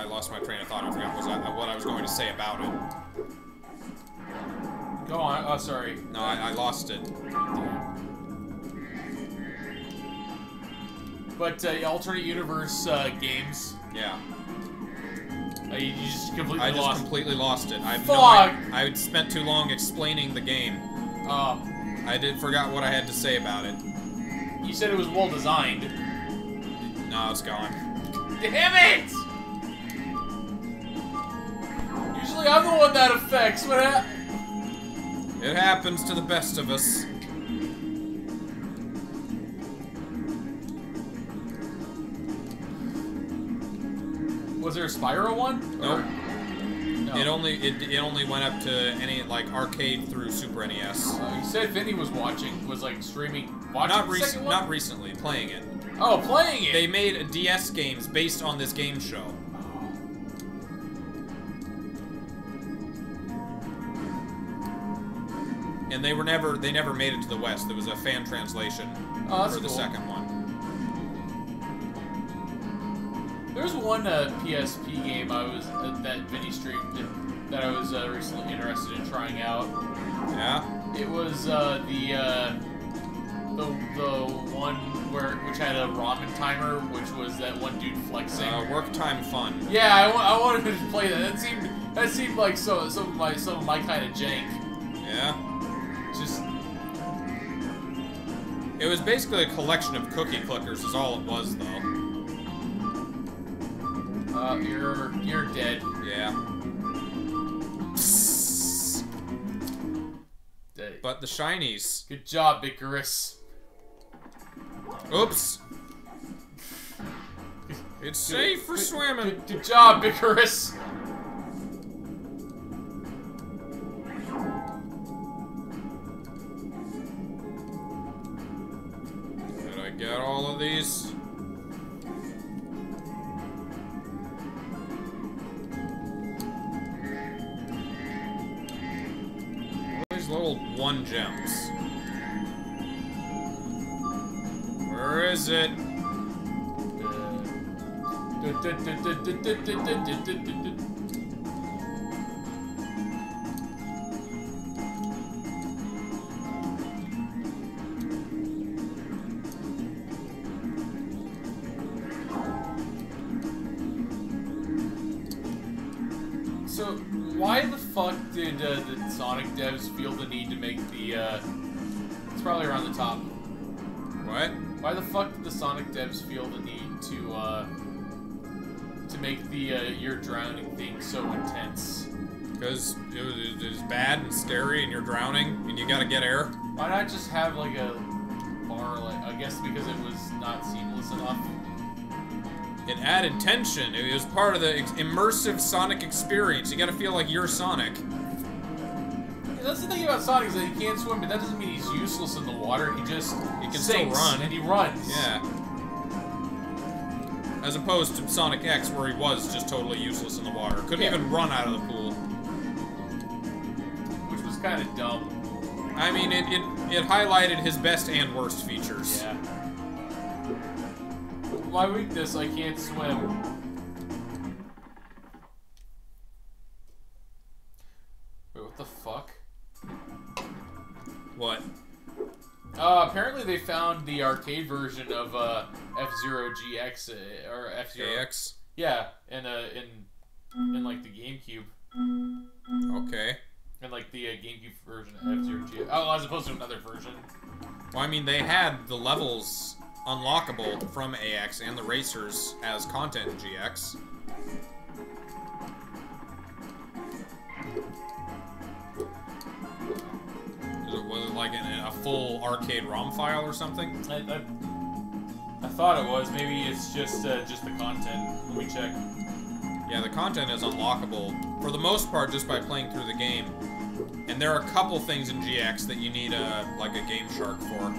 lost my train of thought. I forgot what I was going to say about it. Go on. Oh, sorry. No, I lost it. But, alternate universe, games. Yeah. You just completely I lost. just completely lost it. Fuck! I spent too long explaining the game. I forgot what I had to say about it. You said it was well designed. No, it's gone. Damn it! Usually I'm the one that affects. What It happens to the best of us. Was there a Spyro one? Nope. No. It only went up to any, like, arcade through Super NES. You said Vinny was like streaming, watching Not the second one? not recently, playing it. Oh, playing it! They made DS games based on this game show. And they never made it to the West. There was a fan translation for the cool. second one. There's one PSP game that Vinny streamed that I was recently interested in trying out. Yeah. It was the one which had a ramen timer, which was that one dude flexing. Work time fun. Yeah, I wanted to play that. That seemed like some of my kind of jank. Yeah. Just It was basically a collection of cookie clickers is all it was, though. You're dead. Yeah. Dead. But the shinies. Good job, Icarus. Oops. It's safe for swimming. Good job, Icarus. Did I get all of these? These little 1 gems. Where is it? So, why the fuck did the Sonic devs feel the need to make the, it's probably around the top. What? Why the fuck did the Sonic devs feel the need to make the, you're drowning thing so intense? Because it was bad and scary and you're drowning and you gotta get air? Why not just have, like, a bar, like, I guess because it was not seamless enough? It added tension. It was part of the immersive Sonic experience. You gotta feel like you're Sonic. That's the thing about Sonic is that he can't swim, but that doesn't mean he's useless in the water. He can still run. And he runs. Yeah. As opposed to Sonic X, where he was just totally useless in the water. Couldn't even run out of the pool. Which was kind of dumb. I mean, it highlighted his best and worst features. Yeah. My weakness, I can't swim. Wait, what the fuck? What? Apparently they found the arcade version of F-Zero GX or F-Zero KX? Yeah, in like the GameCube. Okay. And like the GameCube version of F-Zero GX. Oh, as opposed to another version. Well, I mean, they had the levels unlockable from AX and the racers as content in GX. Was it like a full arcade ROM file or something? I thought it was. Maybe it's just the content. Let me check. Yeah, the content is unlockable for the most part just by playing through the game. And there are a couple things in GX that you need like a Game Shark for.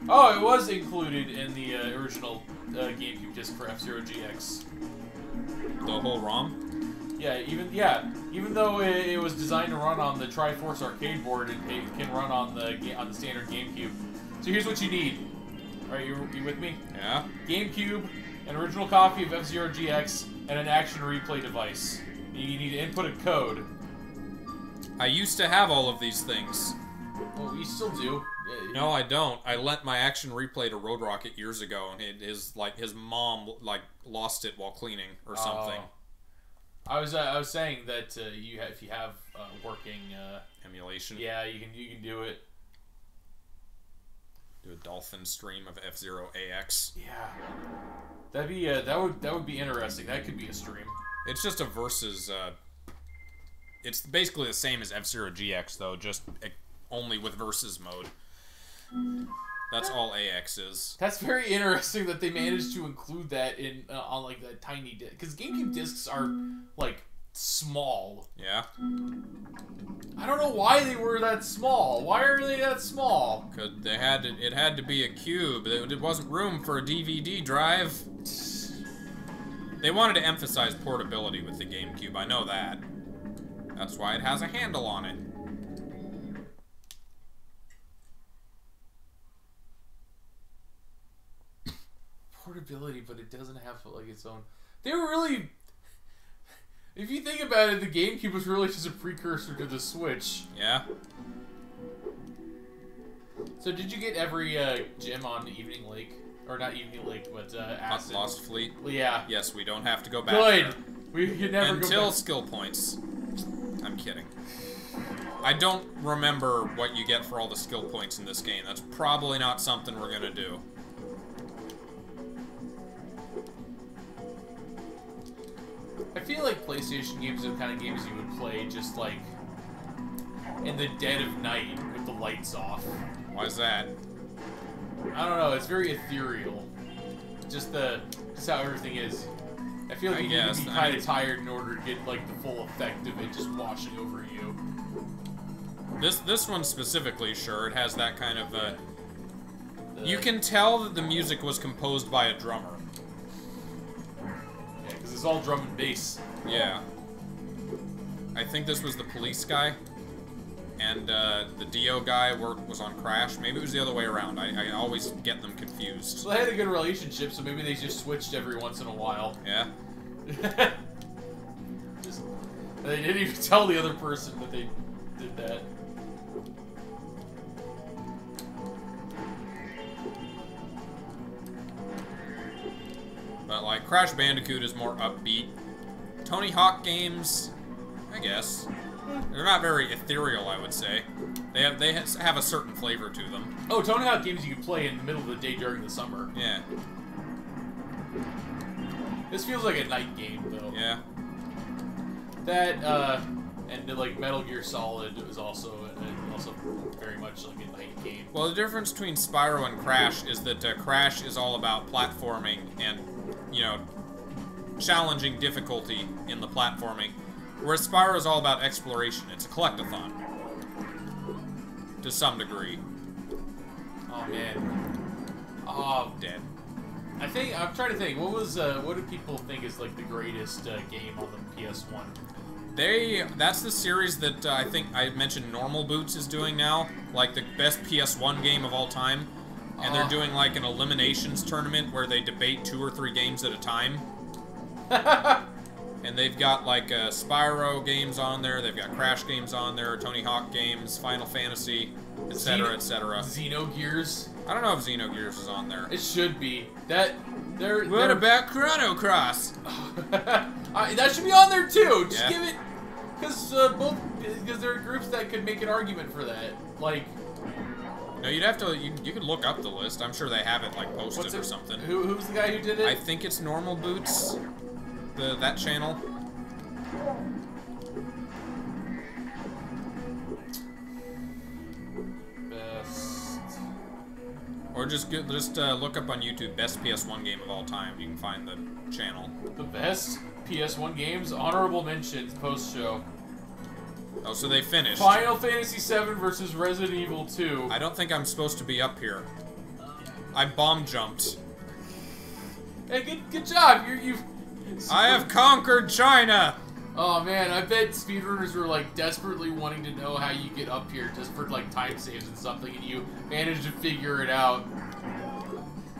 Oh, it was included in the original GameCube disc for F-Zero GX. The whole ROM? Yeah, even though it was designed to run on the Triforce arcade board, it can run on the standard GameCube. So here's what you need. All right, you with me? Yeah. GameCube, an original copy of F-Zero GX, and an action replay device. You need to input a code. I used to have all of these things. Well, you still do. No, I don't. I lent my action replay to Road Rocket years ago, and his mom lost it while cleaning or something. I was saying that if you have working emulation. Yeah, you can do it. Do a dolphin stream of F-Zero AX. Yeah, that'd be that would be interesting. That could be a stream. It's just a versus. It's basically the same as F-Zero GX though, just only with versus mode. That's all AX is. That's very interesting that they managed to include that in on like that tiny disc, because GameCube discs are like small. Yeah. I don't know why they were that small. Why are they that small? Because it had to be a cube. It wasn't room for a DVD drive. They wanted to emphasize portability with the GameCube. I know that. That's why it has a handle on it. Portability, but it doesn't have like its own. They were really. If you think about it, the GameCube was really just a precursor to the Switch. Yeah. So did you get every gym on Evening Lake? Or not Evening Lake, but Acid? Lost Fleet? Yeah. Yes, we don't have to go back Good! there. We could never go back. Until skill points. I'm kidding. I don't remember what you get for all the skill points in this game. That's probably not something we're gonna do. I feel like PlayStation games are the kind of games you would play just like in the dead of night with the lights off. Why's that? I don't know, it's very ethereal. Just how everything is. I feel like you need to be kind of tired in order to get like the full effect of it just washing over you. This one specifically, sure, it has that kind of you can tell that the music was composed by a drummer. Yeah, because it's all drum and bass. Yeah. I think this was the police guy, and the Dio guy was on Crash. Maybe it was the other way around. I always get them confused. So they had a good relationship, so maybe they just switched every once in a while. Yeah. They didn't even tell the other person that they did that. But like Crash Bandicoot is more upbeat. Tony Hawk games, I guess, they're not very ethereal. I would say they have a certain flavor to them. Oh, Tony Hawk games you can play in the middle of the day during the summer. Yeah. This feels like a night game though. Yeah. That and like Metal Gear Solid was also very much like a night game. Well, the difference between Spyro and Crash is that Crash is all about platforming and, you know, challenging difficulty in the platforming, whereas Spyro is all about exploration. It's a collectathon, to some degree. Oh man. Oh, Dead. I'm trying to think. What do people think is like the greatest game on the PS1? That's the series that I think I mentioned Normal Boots is doing now, like the best PS1 game of all time. And they're doing like an eliminations tournament where they debate 2 or 3 games at a time. And they've got like Spyro games on there, they've got Crash games on there, Tony Hawk games, Final Fantasy, etc., etc. Xenogears? I don't know if Xenogears is on there. It should be. What about Chrono Cross? That should be on there too. Just Yeah. give it, because there are groups that could make an argument for that. Like, No, you'd have to. You could look up the list. I'm sure they have it like posted or something. Who's the guy who did it? I think it's Normal Boots. That channel. Best. Or just look up on YouTube best PS1 game of all time. You can find the channel. The best PS1 games, honorable mentions, post show. Oh, so they finished. Final Fantasy VII versus Resident Evil 2. I don't think I'm supposed to be up here. I bomb jumped. Hey, good job. You've. I have conquered China. Oh man, I bet speedrunners were like desperately wanting to know how you get up here just for like time saves and something, and you managed to figure it out.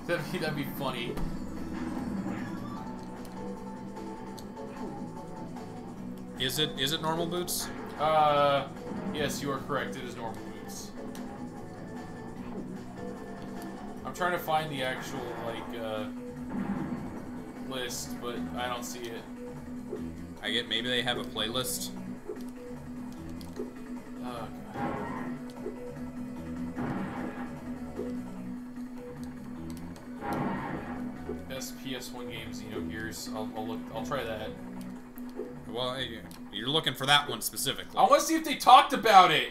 That'd be funny. Is it Normal Boots? Yes, you are correct. It is Normal Boots. I'm trying to find the actual like list, but I don't see it. I get maybe they have a playlist. Oh god. Best PS1 games, Xenogears. I'll try that. Well, you're looking for that one specifically. I want to see if they talked about it.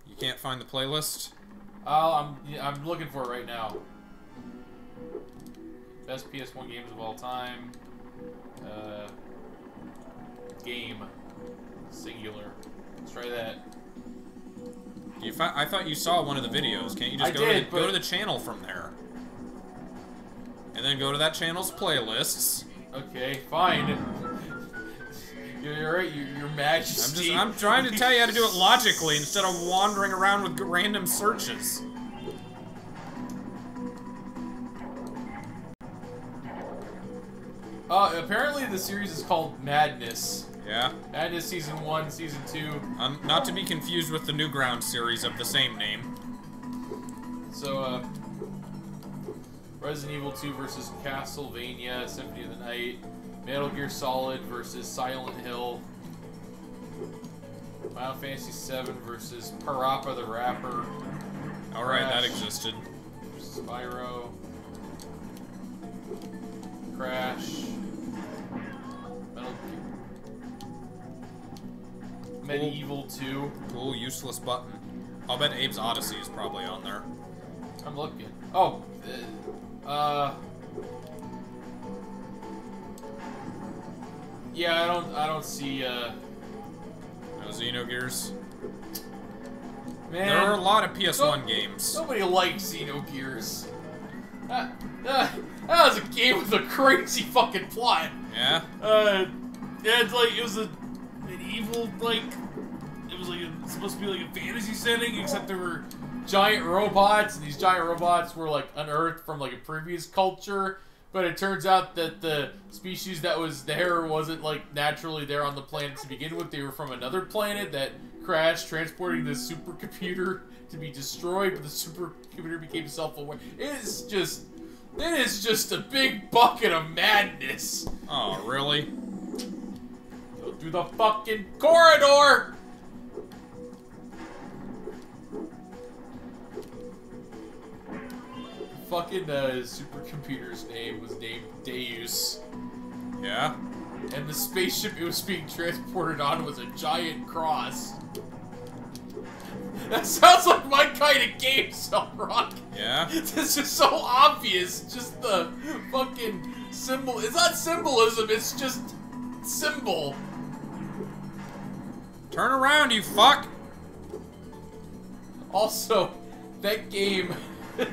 You can't find the playlist? I'm looking for it right now. Best PS1 games of all time. Game. Singular. Let's try that. I thought you saw one of the videos. Can't you just go to the channel from there? And then go to that channel's playlists. Okay, fine. You're right, Your Majesty. I'm trying to tell you how to do it logically instead of wandering around with random searches. Apparently the series is called Madness. Yeah. Madness Season 1, Season 2. Not to be confused with the Newgrounds series of the same name. So, Resident Evil 2 versus Castlevania, Symphony of the Night. Metal Gear Solid versus Silent Hill. Final Fantasy VII versus Parappa the Rapper. Alright, that existed. Spyro. Crash. Medieval 2. Cool, useless button. I'll bet Abe's Odyssey is probably on there. I'm looking. Oh, yeah, I don't see, No Xenogears. Man, There are a lot of PS1 games. Nobody likes Xenogears. That was a game with a crazy fucking plot. Yeah? Yeah, it's like, it was a medieval, like, it was like supposed to be like a fantasy setting, except there were giant robots, and these giant robots were like unearthed from like a previous culture, but it turns out that the species that was there wasn't like naturally there on the planet to begin with. They were from another planet that crashed, transporting this supercomputer to be destroyed, but the supercomputer became self-aware. It is just a big bucket of madness. Oh, really? Go through the fucking corridor! Fucking supercomputer's name was named Deus. Yeah? And the spaceship it was being transported on was a giant cross. That sounds like my kind of game, Xelrog. Yeah? This is so obvious. Just the fucking symbol. It's not symbolism, it's just symbol. Turn around, you fuck! Also, that game, the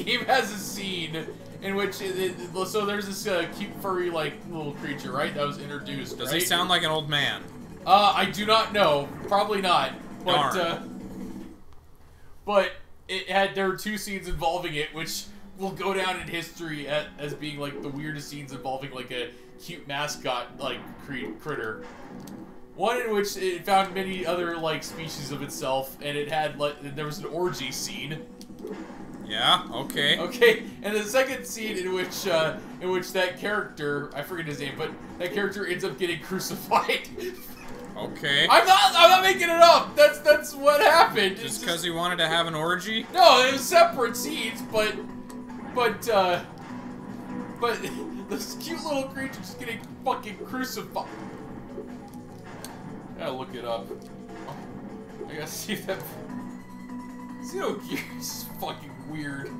game has a scene in which, so there's this cute furry like little creature, right? That was introduced. Does right? he sound like an old man? I do not know. Probably not. But Darn. but there were two scenes involving it, which will go down in history as being like the weirdest scenes involving like a cute mascot like critter. One in which it found many other like species of itself, and it had like there was an orgy scene. Yeah, okay. Okay, and the second scene in which that character, I forget his name, but that character ends up getting crucified. Okay. I'm not making it up. That's what happened. Just because he wanted to have an orgy? No, it was separate scenes, but this cute little creature just getting fucking crucified. I gotta look it up. I gotta see if that. Xenogears is fucking weird.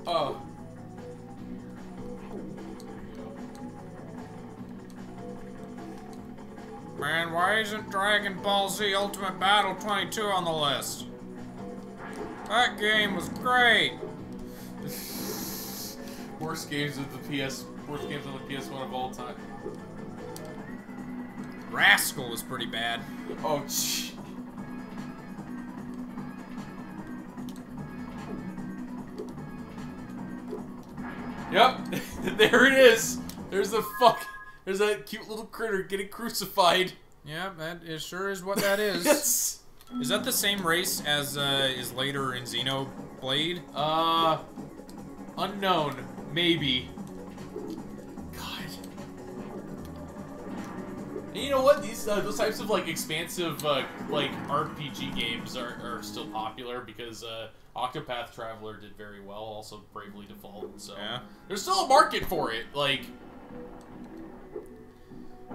Oh. Man, why isn't Dragon Ball Z Ultimate Battle 22 on the list? That game was great! Worst games on the PS1 of all time. Rascal was pretty bad. Oh, gee. Yep, there it is. There's that cute little critter getting crucified. Yeah, that is sure is what that is. Yes. Is that the same race as is later in Xenoblade? Unknown, maybe. God. And you know what? Those types of like expansive like RPG games are still popular because Octopath Traveler did very well. Also, Bravely Default. So Yeah. there's still a market for it. Like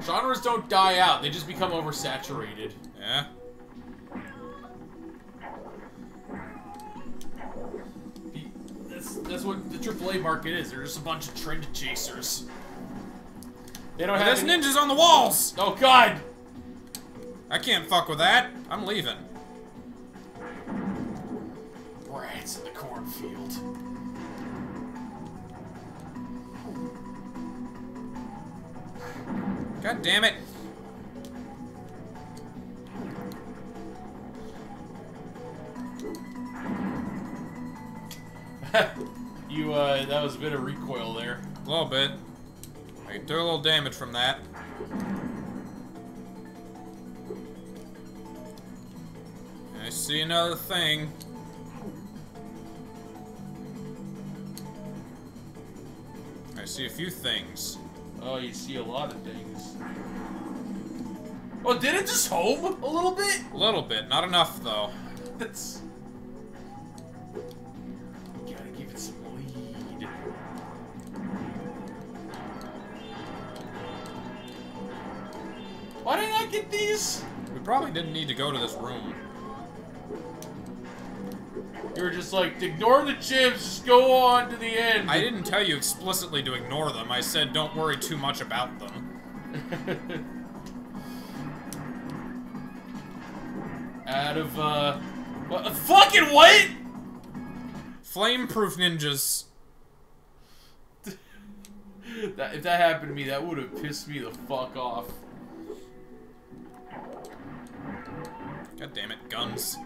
genres don't die out; they just become oversaturated. Yeah. That's what the AAA market is. They're just a bunch of trend chasers. They don't have There's any... ninjas on the walls! Oh God! I can't fuck with that. I'm leaving. Rats in the cornfield. God damn it. that was a bit of recoil there. A little bit. I took a little damage from that. I see another thing. I see a few things. Oh, you see a lot of things. Oh, did it just home a little bit? A little bit, not enough though. That's... Gotta give it some lead. Why didn't I get these? We probably didn't need to go to this room. You were just like, ignore the gyms, just go on to the end. I didn't tell you explicitly to ignore them. I said don't worry too much about them. Out of, what? Fucking what? Flame-proof ninjas. If that happened to me, that would have pissed me the fuck off. God damn it, guns.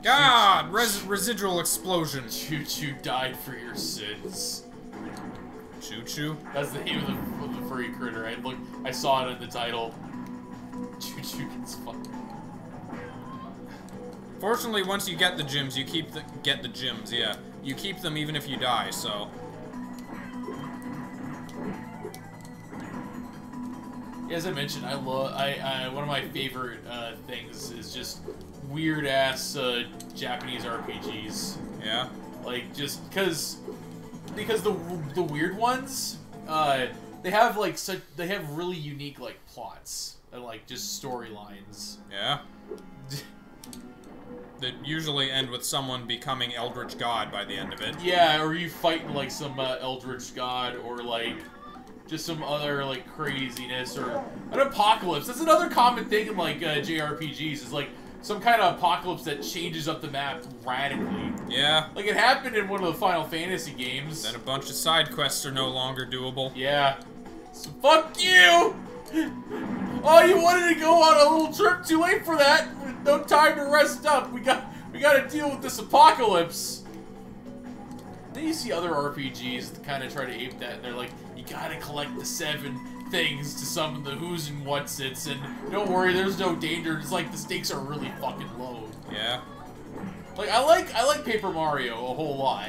God! Residual explosion. Choo-choo died for your sins. Choo-choo? That's the name of the furry critter. I saw it in the title. Choo-choo gets fucked. Fortunately, once you get the gems, you get the gems, yeah. You keep them even if you die, so... As I mentioned, one of my favorite things is just weird-ass Japanese RPGs. Yeah? Like, just because the weird ones, they have really unique like plots and like just storylines. Yeah? That usually end with someone becoming Eldritch God by the end of it. Yeah, or you fighting like some Eldritch God, or like just some other like craziness, or an apocalypse. That's another common thing in like JRPGs, is like some kind of apocalypse that changes up the map radically. Yeah. Like it happened in one of the Final Fantasy games. Then a bunch of side quests are no longer doable. Yeah. So fuck you! Oh, you wanted to go on a little trip? Too late for that. No time to rest up. We got to deal with this apocalypse. Then you see other RPGs that kind of try to ape that, and they're like, you gotta collect the 7 things to summon the who's and what's its, and don't worry, there's no danger. It's like the stakes are really fucking low. Yeah. Like I like Paper Mario a whole lot.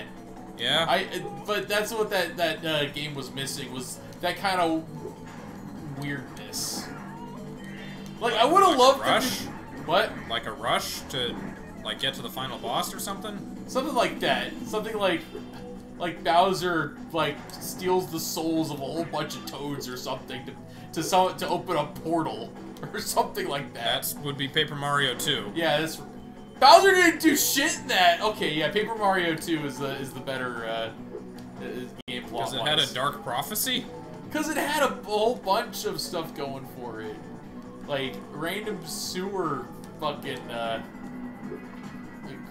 Yeah. But that's what that game was missing, was that kind of weirdness. Like I would have loved Rush? What? Like a rush to like get to the final boss or something? Something like that. Something like Bowser like steals the souls of a whole bunch of toads or something to open a portal or something like that. That would be Paper Mario 2. Yeah, that's Bowser didn't do shit in that. Okay, yeah, Paper Mario 2 is the better game plot. Because it had a dark prophecy? Because it had a whole bunch of stuff going for it. Like, random sewer fucking,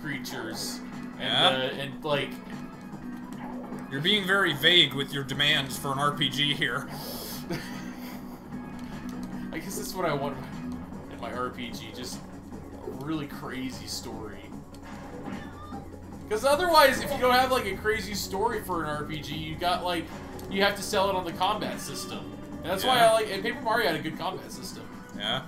creatures. And like... You're being very vague with your demands for an RPG here. I guess that's what I want in my RPG, just a really crazy story. Because otherwise, if you don't have, like, a crazy story for an RPG, you have to sell it on the combat system. And that's why I like... And Paper Mario had a good combat system. Yeah.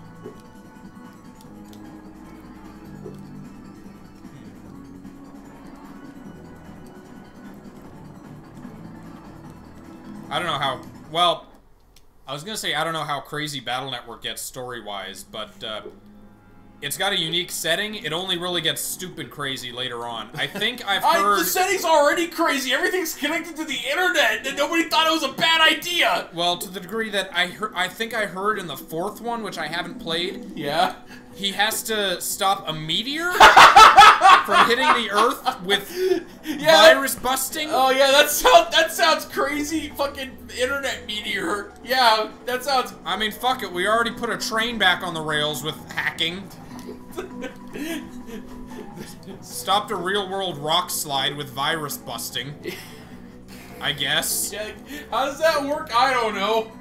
I don't know how... Well, I was gonna say I don't know how crazy Battle Network gets story-wise, but, it's got a unique setting. It only really gets stupid crazy later on. I think I've heard... The setting's already crazy. Everything's connected to the internet, and nobody thought it was a bad idea. Well, to the degree that I think I heard in the 4th one, which I haven't played. Yeah. He has to stop a meteor from hitting the Earth with virus busting. Oh yeah, that sounds crazy. Fucking internet meteor. Yeah, that sounds. I mean, fuck it. We already put a train back on the rails with hacking. Stopped a real-world rock slide with virus busting. I guess. Yeah, how does that work? I don't know.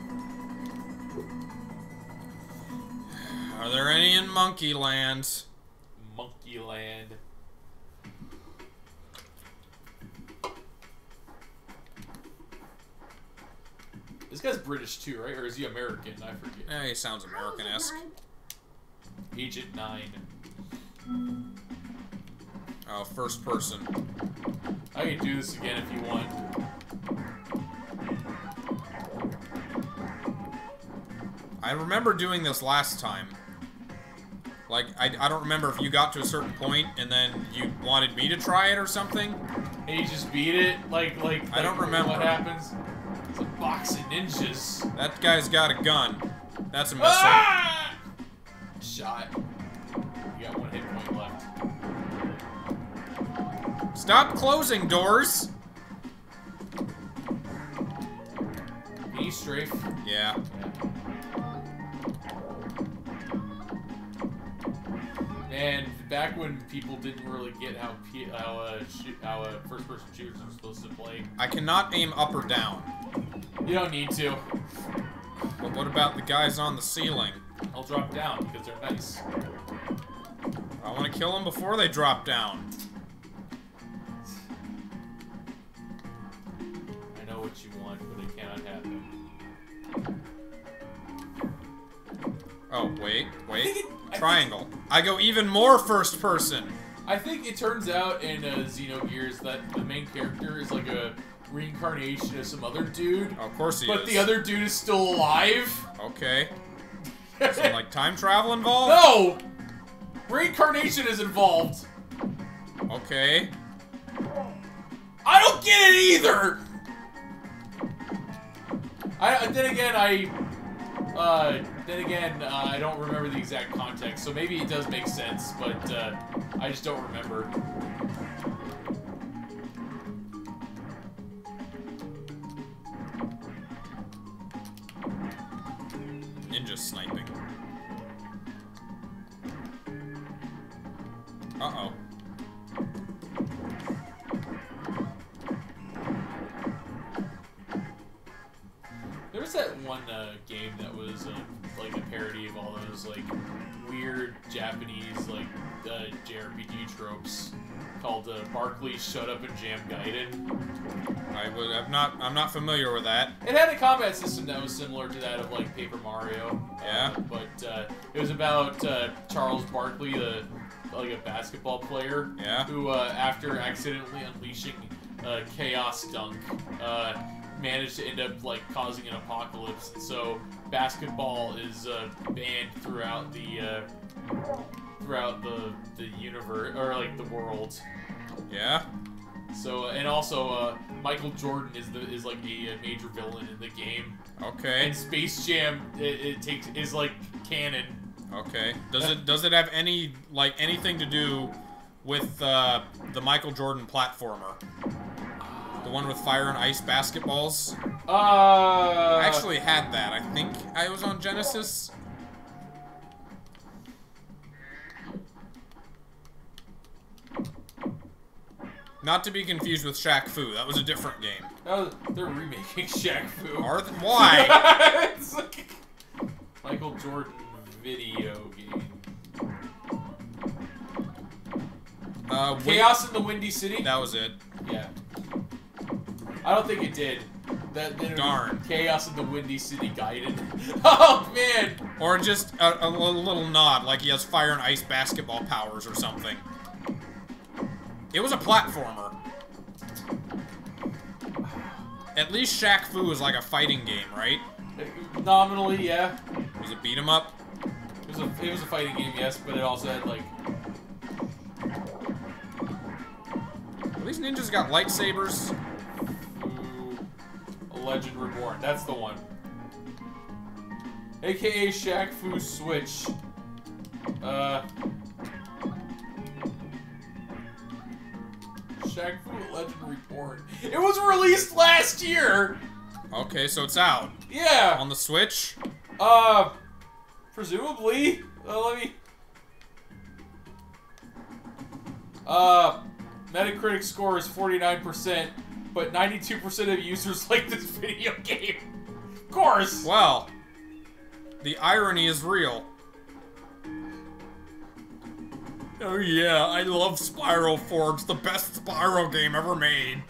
Are there any in Monkey Land? Monkey Land. This guy's British too, right? Or is he American? I forget. Eh, he sounds American-esque. Agent 9. Oh, first person. I can do this again if you want. I remember doing this last time. Like, I don't remember if you got to a certain point and then you wanted me to try it or something. And you just beat it? Like I don't remember. What happens? It's a box of ninjas. That guy's got a gun. That's a missile. Ah! Shot. You got 1 hit point left. Stop closing doors! Can you strafe? Yeah. And back when people didn't really get how first-person shooters are supposed to play. I cannot aim up or down. You don't need to. But what about the guys on the ceiling? I'll drop down because they're nice. I want to kill them before they drop down. I know what you want, but it cannot happen. Oh, wait. Triangle. I go even more first person. I think it turns out in Xenogears that the main character is like a reincarnation of some other dude. Oh, of course he is. But the other dude is still alive. Okay. Some, like, time travel involved? No! Reincarnation is involved. Okay. I don't get it either! Then again, I don't remember the exact context, so maybe it does make sense, but I just don't remember. Ninja sniping. Uh-oh. There was that one game that was like a parody of all those like weird Japanese like JRPG tropes called Barkley's Shut Up and Jam Gaiden. I'm not familiar with that. It had a combat system that was similar to that of like Paper Mario. Yeah. But it was about Charles Barkley, like a basketball player. Yeah. Who after accidentally unleashing Chaos Dunk, managed to end up like causing an apocalypse, and so basketball is banned throughout the universe, or like the world. Yeah. So and also Michael Jordan is like a major villain in the game. Okay. And Space Jam is like canon. Okay. Does it have anything to do with the Michael Jordan platformer? The one with fire and ice basketballs? I actually had that. I think I was on Genesis. Not to be confused with Shaq Fu. That was a different game. They're remaking Shaq Fu. Are they? Why? It's like Michael Jordan video game. Chaos in the Windy City? That was it. Yeah. I don't think it did. Darn. Chaos in the Windy City Gaiden. Oh, man! Or just a little nod, like he has fire and ice basketball powers or something. It was a platformer. At least Shaq Fu was like a fighting game, right? Nominally, yeah. Was it beat 'em up? It was a fighting game, yes, but it also had like... At least ninjas got lightsabers. Legend Reborn. That's the one. AKA Shaq Fu Switch. Shaq Fu Legend Reborn. It was released last year! Okay, so it's out. Yeah! On the Switch? Presumably. Let me... Metacritic score is 49%. but 92% of users like this video game. Of course. Well, the irony is real. Oh yeah, I love Spyro 4. It's the best Spyro game ever made.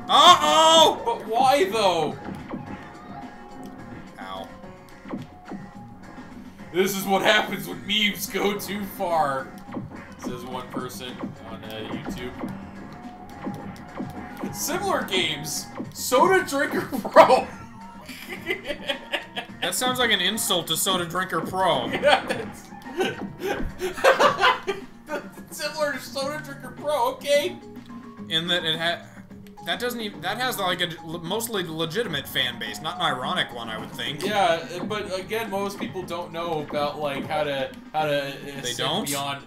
Uh-oh! But why, though? Ow. This is what happens when memes go too far, says one person on YouTube. Similar games, Soda Drinker Pro. That sounds like an insult to Soda Drinker Pro. Yeah, similar to Soda Drinker Pro, okay? In that it that has like a mostly legitimate fan base, not an ironic one, I would think. Yeah, but again, most people don't know about like how to They don't? beyond.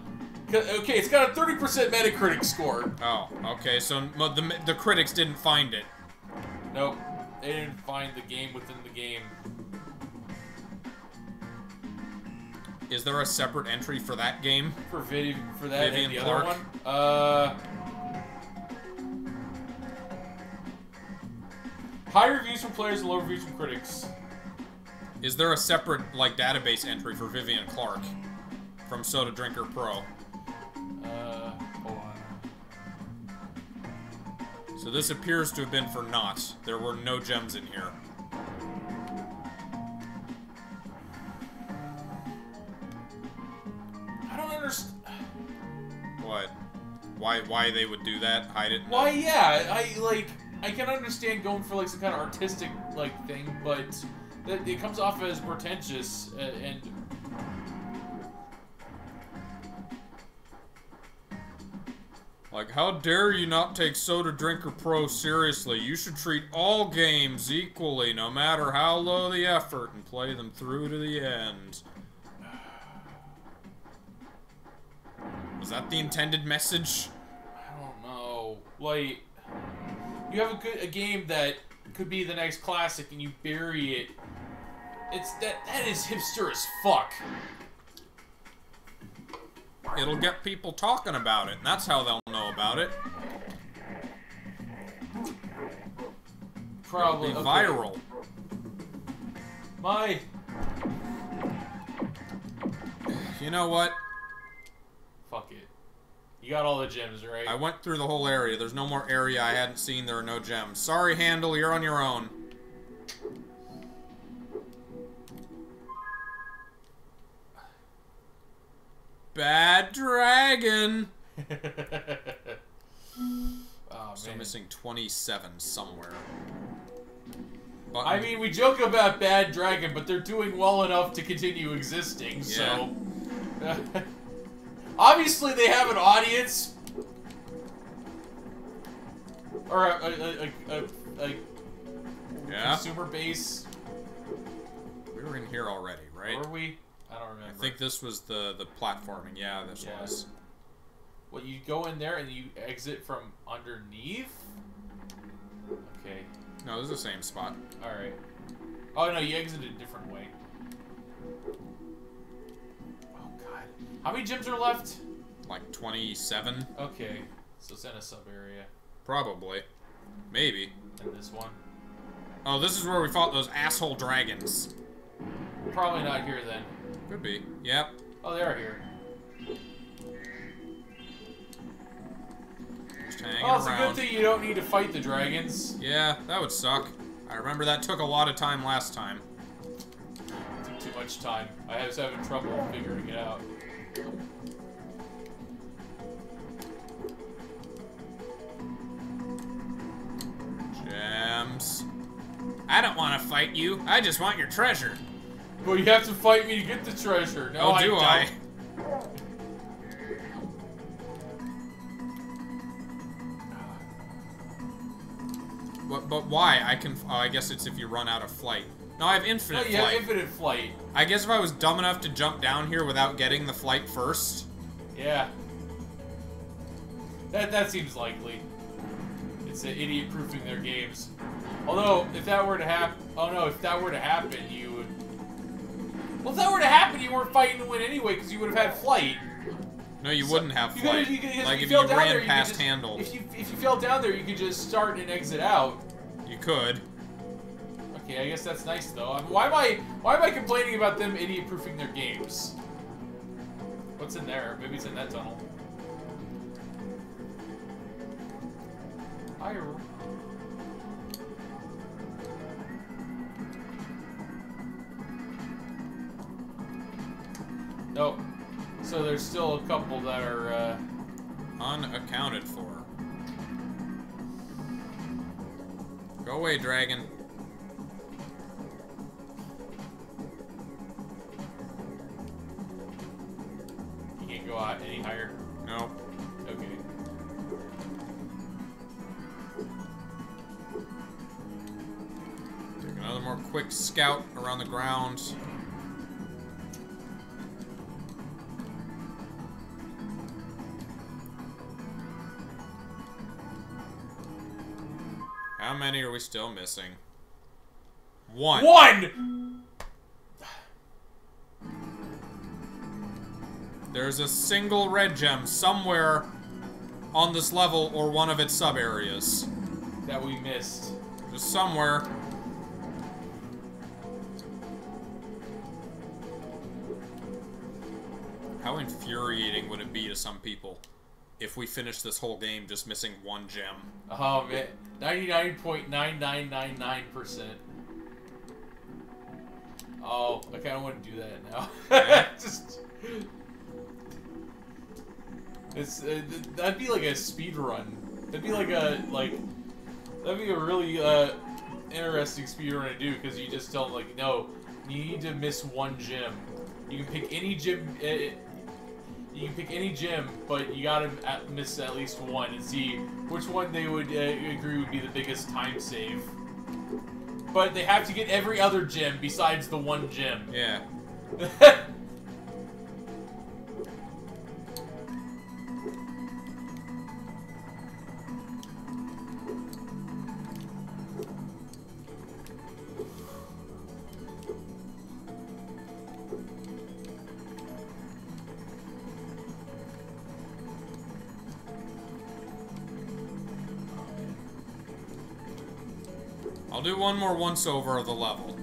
Okay, it's got a 30% Metacritic score. Oh, okay. So the critics didn't find it. Nope, they didn't find the game within the game. Is there a separate entry for that game? For that Vivian and the Clark? other one? High reviews from players and low reviews from critics. Is there a separate like database entry for Vivian Clark from Soda Drinker Pro? Hold on. So this appears to have been for naught. There were no gems in here. I don't understand. What? Why they would do that? Hide it? Why, yeah, I can understand going for like some kind of artistic like thing, but it comes off as pretentious and like, how dare you not take Soda Drinker Pro seriously? You should treat all games equally, no matter how low the effort, and play them through to the end. Was that the intended message? I don't know. Like, you have a game that could be the next classic, and you bury it. That is hipster as fuck. It'll get people talking about it, and that's how they'll know about it. Probably It'll be okay. viral. You know what? Fuck it. You got all the gems, right? I went through the whole area. There's no more area I hadn't seen. There are no gems. Sorry, Handle. You're on your own. Bad Dragon. Oh, Still man. missing 27 somewhere. But I mean, we joke about Bad Dragon, but they're doing well enough to continue existing, so... Obviously, they have an audience. Or a consumer base. We were in here already, right? Were we? I don't remember. I think this was the platforming. Yeah, this was. Well, you go in there and you exit from underneath? Okay. No, this is the same spot. Alright. Oh, no, you exited a different way. Oh, God. How many gyms are left? Like 27? Okay. So it's in a sub-area. Probably. Maybe. And this one? Oh, this is where we fought those asshole dragons. Probably not here, then. Could be. Yep. Oh, they are here. Just hanging Oh, it's around. a good thing you don't need to fight the dragons. Yeah, that would suck. I remember that took a lot of time last time. Took too much time. I was having trouble figuring it out. Gems. I don't want to fight you. I just want your treasure. Well, you have to fight me to get the treasure. No, Oh, do I? But why? I can. Oh, I guess it's if you run out of flight. No, I have infinite No, you have flight. infinite flight. I guess if I was dumb enough to jump down here without getting the flight first. Yeah. That seems likely. It's an idiot proofing their games. Although, if that were to happen, oh no, if that were to happen, you would. Well, if that were to happen, you weren't fighting to win anyway, because you would have had flight. No, you wouldn't have You flight. could- you could- Like you if fell you down ran there, you could past just- handle, If you fell down there, you could just start and exit out. you could. Okay, I guess that's nice though. I mean, why am I complaining about them idiot-proofing their games? What's in there? Maybe it's in that tunnel. Hi. Nope. So there's still a couple that are Unaccounted for. Go away, dragon. you can't go out any higher. No. Okay. Take another more quick scout around the ground. How many are we still missing? One. One! There's a single red gem somewhere on this level or one of its sub-areas. That we missed. Just somewhere. How infuriating would it be to some people if we finished this whole game just missing one gem? Oh man, 99.9999%. Oh, I kind of want to do that now. Just, it's that'd be like a speed run. That'd be like that'd be a really interesting speed run to do because you just tell them like, no, you need to miss one gem. You can pick any gem. You can pick any gem, but you gotta miss at least one and see which one they would agree would be the biggest time save. But they have to get every other gem besides the one gem. Yeah. I'll do one more once-over of the level.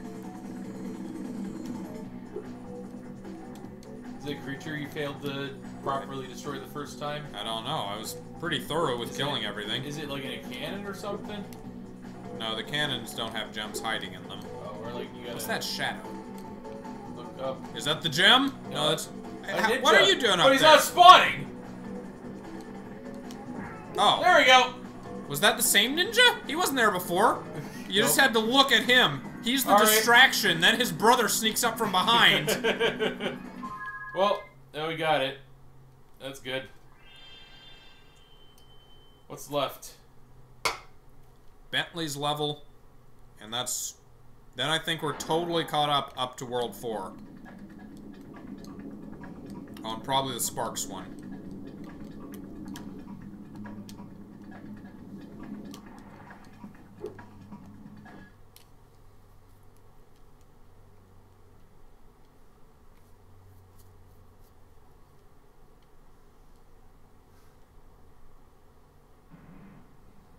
Is it a creature you failed to properly destroy the first time? I don't know. I was pretty thorough with killing everything. Is it like in a cannon or something? No, the cannons don't have gems hiding in them. Oh, or like you gotta What's that shadow? look up. Is that the gem? No, that's... A ninja. What are you doing up But he's there? not spawning! Oh. There we go! Was that the same ninja? He wasn't there before. You just had to look at him. He's the All right. distraction. Then his brother sneaks up from behind. Well, now we got it. That's good. What's left? Bentley's level. And that's... Then I think we're totally caught up to World 4. On probably the Sparx one.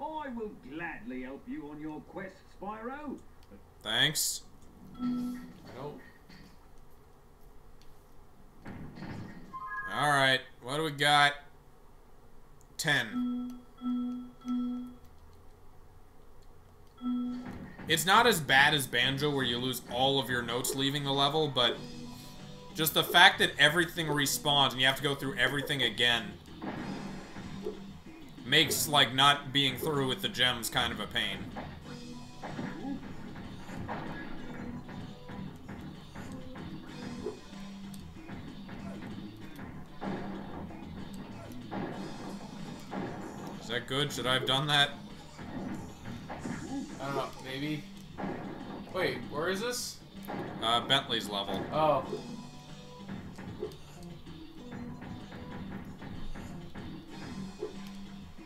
I will gladly help you on your quest, Spyro. Thanks. Nope. Alright, what do we got? 10. It's not as bad as Banjo where you lose all of your notes leaving the level, but just the fact that everything respawns and you have to go through everything again makes, like, not being through with the gems kind of a pain. Is that good? Should I have done that? I don't know, maybe. Wait, where is this? Bentley's level. Oh.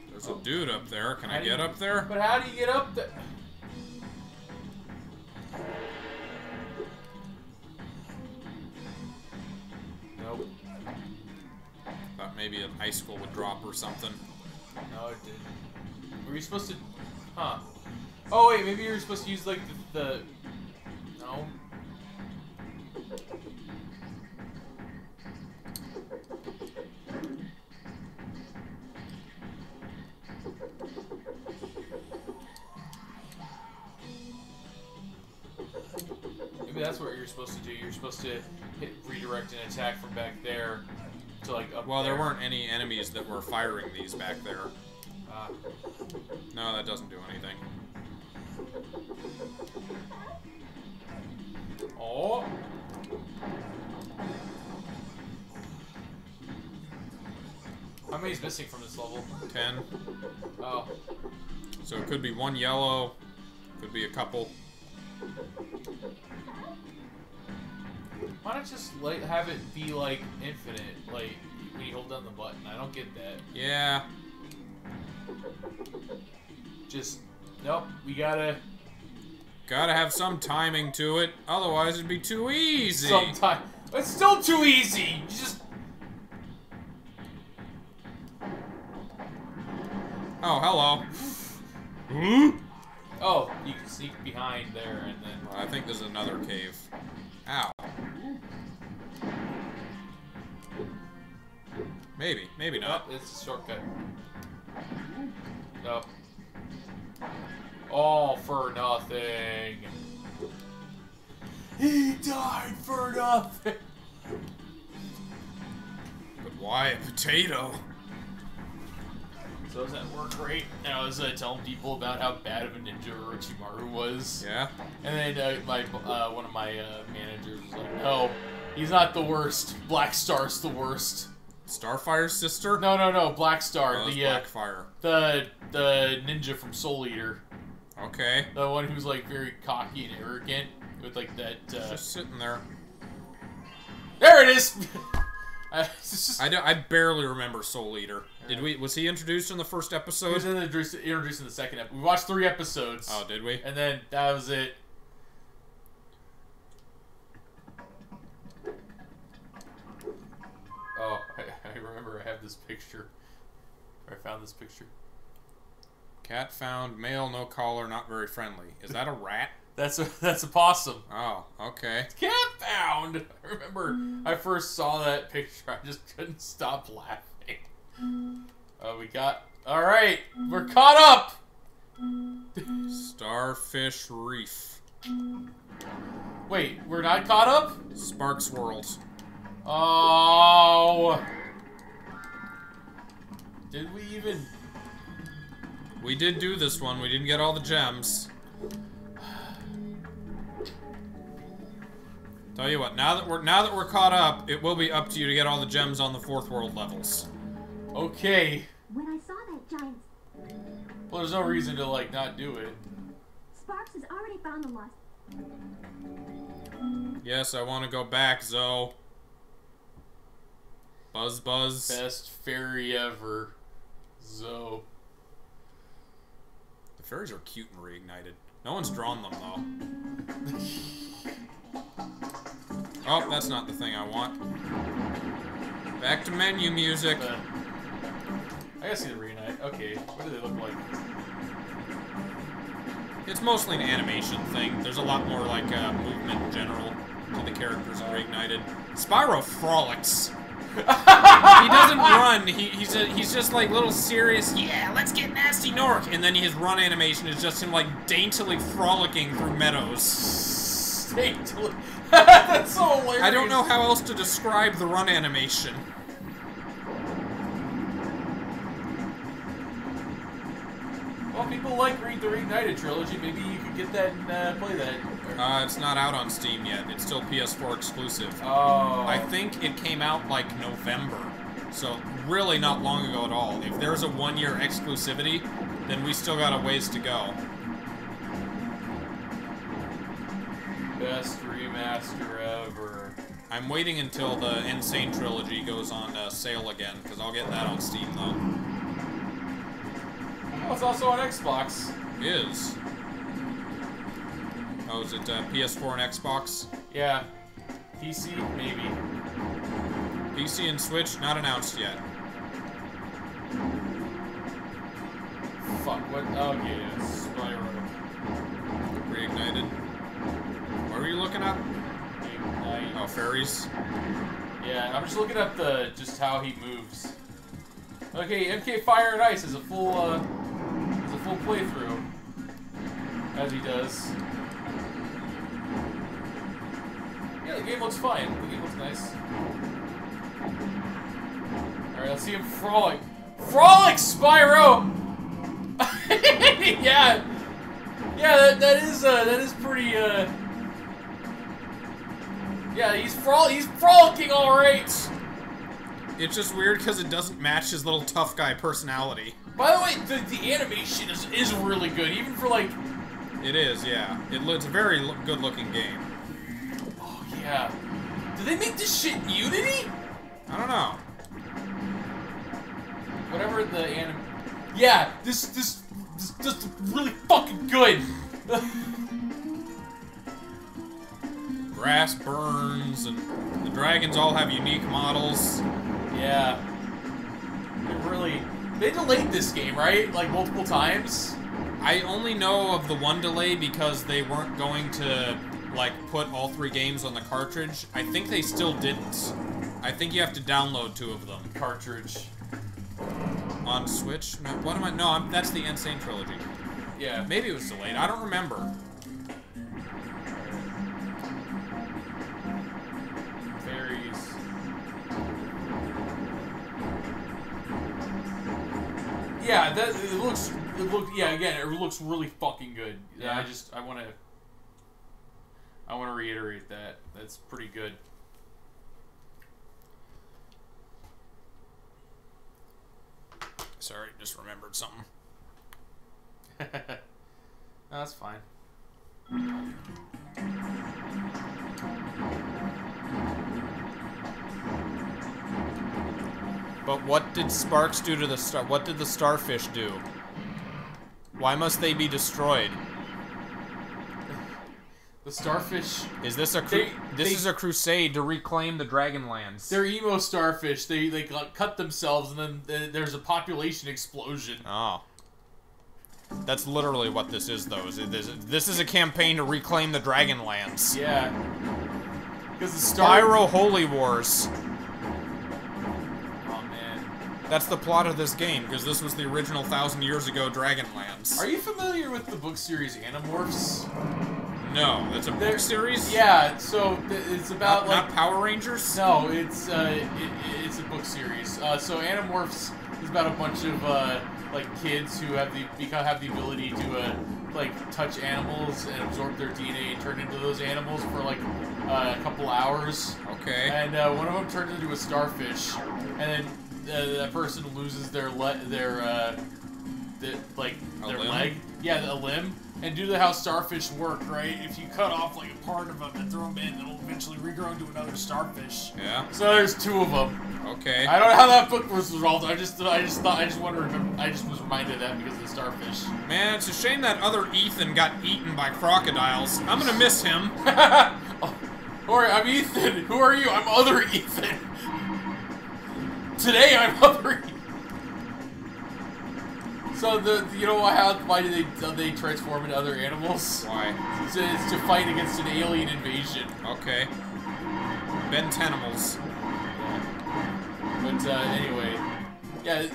There's a dude up there. Can I How do you- get up there? But how do you get up there? Nope. Thought maybe an icicle would drop or something. No, it didn't. Were you supposed to... Huh. Oh, wait, maybe you were supposed to use, like, the... No? Maybe that's what you're supposed to do. You're supposed to hit redirect and attack from back there to, like, up Well, there there. weren't any enemies that were firing these back there. No, that doesn't do anything. Oh! How many's missing from this level? 10. Oh. So it could be one yellow, could be a couple. Why not just like have it be like infinite, like when you hold down the button? I don't get that. Yeah. Just nope. We gotta Gotta have some timing to it, otherwise it'd be too easy. sometime. It's still too easy. You just Oh, hello. Hmm? oh, you can sneak behind there and then. I think there's another cave. Ow. Maybe, maybe not. Nope, it's a shortcut. Nope. All for nothing. He died for nothing. But why a potato? So does that work great? And I was telling people about how bad of a ninja Orochimaru was. Yeah? And then one of my managers was like, "No, he's not the worst. Black Star's the worst." Starfire's sister? No, Black Star, Oh, that's the Blackfire. the ninja from Soul Eater, Okay. the one who's like very cocky and arrogant with like that. Just sitting there. There it is. It's just, I barely remember Soul Eater. Was he introduced in the first he episode? was introduced in the second episode. We watched 3 episodes. Oh, did we? And then that was it. Oh, I remember I have this picture. I found this picture. Cat found, male, no collar, not very friendly. Is that a rat? That's a possum. Oh, okay. Cat found. I remember I first saw that picture. I just couldn't stop laughing. Oh, we got. All right, we're caught up. Starfish Reef. Wait, we're not caught up? Sparx World. Oh. Did we even? We did do this one. We didn't get all the gems. Tell you what, now that we're caught up, it will be up to you to get all the gems on the 4th world levels. Okay. When I saw that giant, Well, there's no reason to like not do it. Sparx has already found the lost. Yes, I want to go back, Zoe. Buzz Buzz. Best fairy ever, Zoe. The fairies are cute and reignited. No one's drawn them though. Oh, that's not the thing I want. Back to menu music. I gotta see the reunite. Okay, what do they look like? It's mostly an animation thing. There's a lot more like movement in general to the characters in Reignited. Spyro frolics. He doesn't run. He's just like little serious. Yeah, let's get nasty Nork. And then his run animation is just him like daintily frolicking through meadows. Daintily. That's so hilarious. I don't know how else to describe the run animation. Well, people like the Reignited trilogy. Maybe you could get that and play that. It's not out on Steam yet. It's still PS4 exclusive. Oh. I think it came out like November, so really not long ago at all. If there's a 1-year exclusivity, then we still got a ways to go. Best remaster ever. I'm waiting until the Insane Trilogy goes on sale again, because I'll get that on Steam, though. Oh, it's also on Xbox. Is. Oh, is it PS4 and Xbox? Yeah. PC, maybe. PC and Switch, not announced yet. fuck? What? Oh, okay, yeah, Spyro. Reignited. What were you looking up? Ignite. Oh, fairies. Yeah, I'm just looking up just how he moves. Okay, MK Fire and Ice is a full playthrough, as he does. Yeah, the game looks fine. The game looks nice. All right, let's see him frolic. Frolic, Spyro. Yeah, yeah, that is pretty. Yeah, he's frolicking all right. It's just weird because it doesn't match his little tough guy personality. By the way, the animation is really good, even for like. It is, yeah. It's a very good looking game. Oh yeah. Did they make this shit in Unity? I don't know. Whatever the anim. Yeah, this really fucking good. Grass burns, and the dragons all have unique models. Yeah. They delayed this game, right? Like multiple times. I only know of the one delay because they weren't going to, like, put all 3 games on the cartridge. I think they still didn't. I think you have to download 2 of them. Cartridge. On Switch? No, what am I? No, that's the Insane Trilogy. Yeah. Maybe it was delayed. I don't remember. Fairies. Yeah, it looks really fucking good. Yeah. I wanna reiterate that. That's pretty good. Sorry, just remembered something. That's fine. But what did Sparx do to the star? What did the starfish do? Why must they be destroyed? The starfish. Is this a this is a crusade to reclaim the Dragonlands? They're emo starfish. They cut themselves, and then there's a population explosion. Oh. That's literally what this is, though. This is a campaign to reclaim the Dragonlands. Yeah. Because the Spyro Holy Wars. Oh man. That's the plot of this game, because this was the original 1,000 years ago Dragonlands. Are you familiar with the book series Animorphs? No, it's a book series? Yeah, so it's about not Power Rangers? No, it's a book series. So Animorphs is about a bunch of like kids who have the ability to like touch animals and absorb their DNA and turn into those animals for like a couple hours. Okay. And one of them turns into a starfish, and then that person loses their leg. Yeah, a limb. And due to how starfish work, right? If you cut off like a part of them and throw them in, it'll eventually regrow into another starfish. Yeah. So there's 2 of them. Okay. I don't know how that book was resolved. I just was reminded of that because of the starfish. Man, it's a shame that other Ethan got eaten by crocodiles. I'm gonna miss him. Alright, I'm Ethan. Who are you? I'm other Ethan. Today I'm other Ethan. So why do they transform into other animals? Why? It's to fight against an alien invasion. Okay. Bentenimals. But anyway, yeah.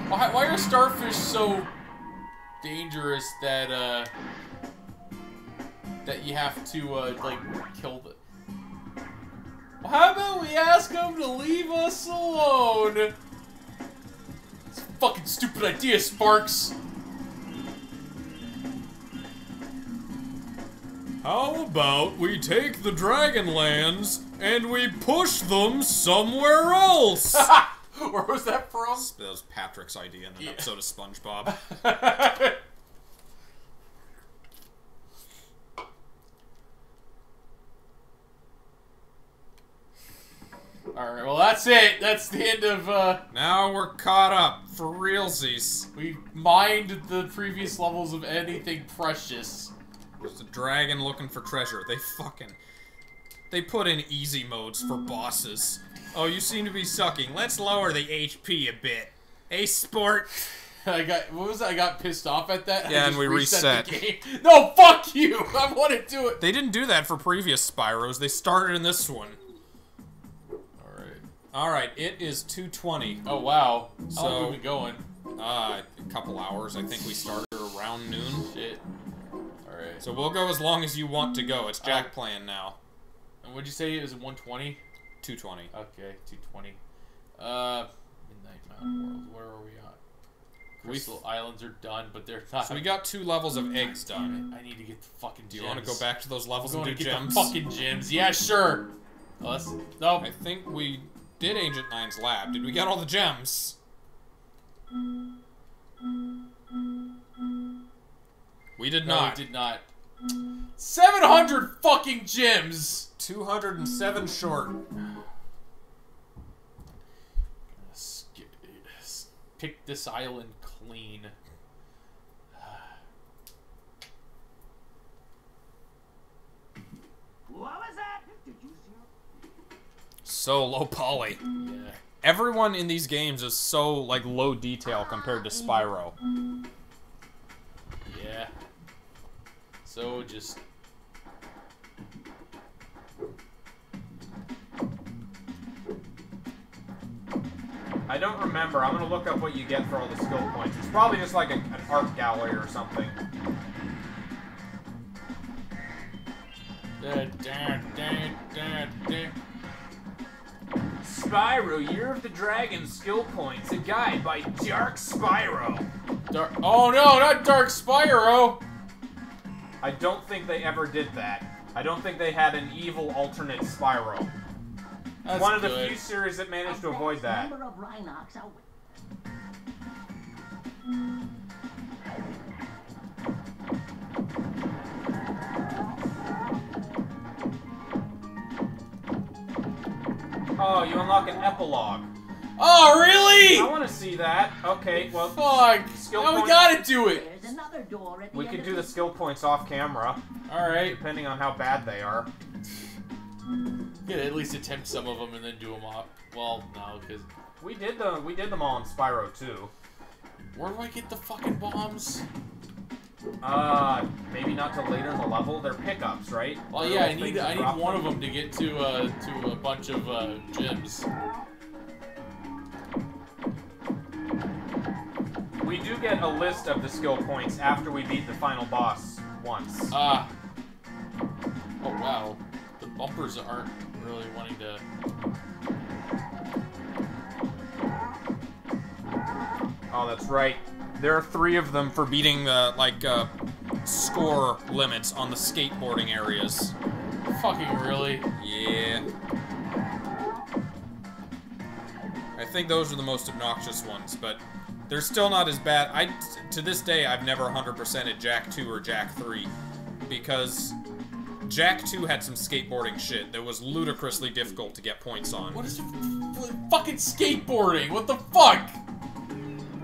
Why are starfish so dangerous that that you have to like kill them? Well, how about we ask them to leave us alone? Fucking stupid idea, Sparx. How about we take the Dragonlands and we push them somewhere else? Where was that from? That was Patrick's idea in an episode of SpongeBob. Alright, well that's it. That's the end of, Now we're caught up, for realsies. We mined the previous levels of anything precious. There's a dragon looking for treasure. They put in easy modes for bosses. Oh, you seem to be sucking. Let's lower the HP a bit. Hey, sport. I got pissed off at that. Yeah, I and just we reset. the game. No, fuck you! I want to do it. They didn't do that for previous Spyros. They started in this one. Alright, it is 2:20. Oh, wow. So, How long have we been going? A couple hours. I think we started around noon. Shit. Alright. So we'll go as long as you want to go. It's Jack playing now. And what'd you say? Is it 120? 2:20. Okay, 2:20. Midnight Mountain World. Where are we at? Crystal Islands are done, but they're not. So we got 2 levels of eggs done. I need to get the fucking gems. Do you want to go back to those levels and do get gems? the fucking gems. Yeah, sure. Oh, nope. I think we did Agent 9's lab. Did we get all the gems? We did not. We did not. 700 fucking gems! 207 short. Pick this island clean. What was that? Did you see? So low poly. Yeah. Everyone in these games is so, like, low detail compared to Spyro. Yeah. So just... I don't remember. I'm gonna look up what you get for all the skill points. It's probably just like an art gallery or something. Spyro, Year of the Dragon skill points. A guide by Dark Spyro. Oh no, not Dark Spyro! I don't think they ever did that. I don't think they had an evil alternate Spyro. That's one of the good. few series that managed to avoid that. Member of Rhinox, Oh, you unlock an epilogue. Oh, really? I want to see that. Okay, well, fuck. Skill Now we point- gotta do it. There's another door at the we end could of do the this- skill points off camera, Alright. depending on how bad they are. Yeah, at least attempt some of them and then do them off. Well, no, because... We did them all in Spyro too. Where do I get the fucking bombs? Maybe not till later in the level. They're pickups, right? Well, They're yeah, I little need things that drop one of them to get to a bunch of gems. We do get a list of the skill points after we beat the final boss once. Oh wow, the bumpers aren't really wanting to. Oh, that's right. There are 3 of them for beating the, score limits on the skateboarding areas. Fucking really? Yeah. I think those are the most obnoxious ones, but they're still not as bad. To this day, I've never 100%ed Jack 2 or Jack 3, because Jack 2 had some skateboarding shit that was ludicrously difficult to get points on. What is fucking skateboarding? What the fuck?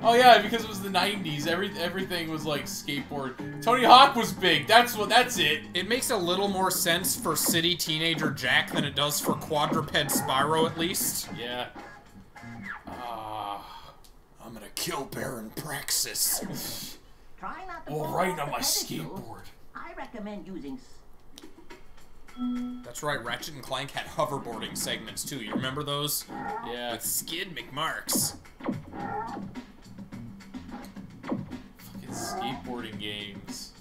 Oh yeah, because it was the 90s. Everything was like skateboard. Tony Hawk was big. That's it. It makes a little more sense for city teenager Jack than it does for quadruped Spyro, at least. Yeah. I'm gonna kill Baron Praxis. Try not to Well, fall right off on the my pedestal. skateboard. I recommend using... That's right, Ratchet and Clank had hoverboarding segments too. You remember those? Yeah. With Skid McMarks. Fucking skateboarding games.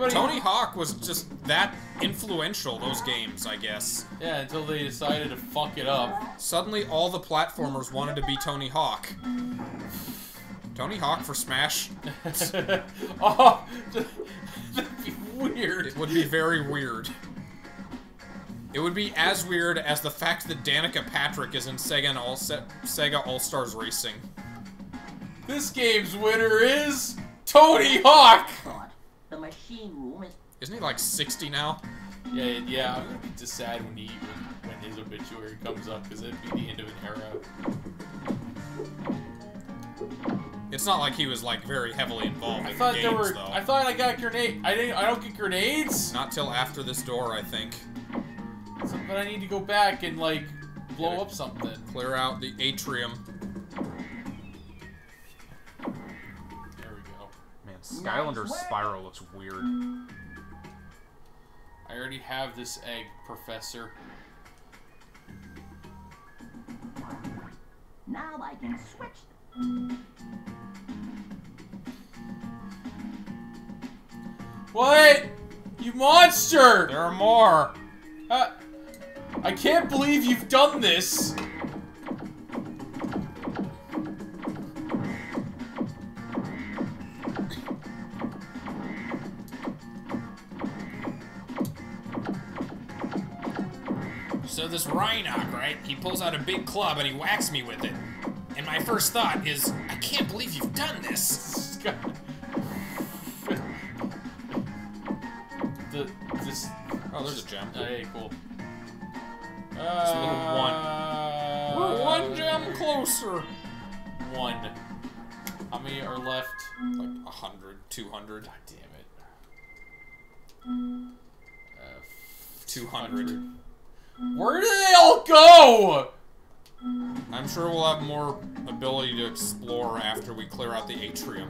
Tony Hawk was just that influential, those games, I guess. Yeah, until they decided to fuck it up. Suddenly, all the platformers wanted to be Tony Hawk. Tony Hawk for Smash? Oh, that'd be weird. It would be very weird. It would be as weird as the fact that Danica Patrick is in Sega All-Stars Racing. This game's winner is Tony Hawk! The machine room is... Isn't he like 60 now? Yeah, I'm gonna be just sad when his obituary comes up, because it'd be the end of an era. It's not like he was like very heavily involved in thought the there games, were. though. I thought I got grenade. I don't get grenades. Not till after this door, I think. But I need to go back and like blow Yeah. up something. Clear out the atrium. Skylander's Spyro looks weird. I already have this egg, Professor. Now I can switch. What? You monster! There are more. I can't believe you've done this. So this Rhinoc, right? He pulls out a big club and he whacks me with it. And my first thought is, I can't believe you've done this. Oh, there's a gem. Hey, cool. Just a little one. We're one gem closer. One. How many are left? Like 100, 200. God damn it. 200. Where do they all go? I'm sure we'll have more ability to explore after we clear out the atrium.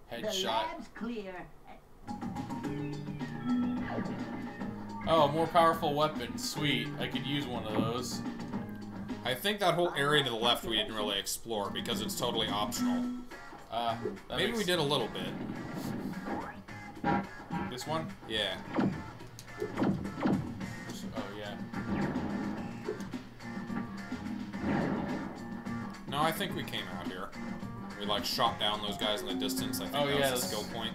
The Headshot. lab's clear. Oh, more powerful weapon. Sweet. I could use one of those. I think that whole area to the left we didn't really explore because it's totally optional. Maybe we did a little bit. This one? Yeah. Oh, yeah. No, I think we came out here. We like shot down those guys in the distance. I think Oh, that yeah, was the that's- skill point.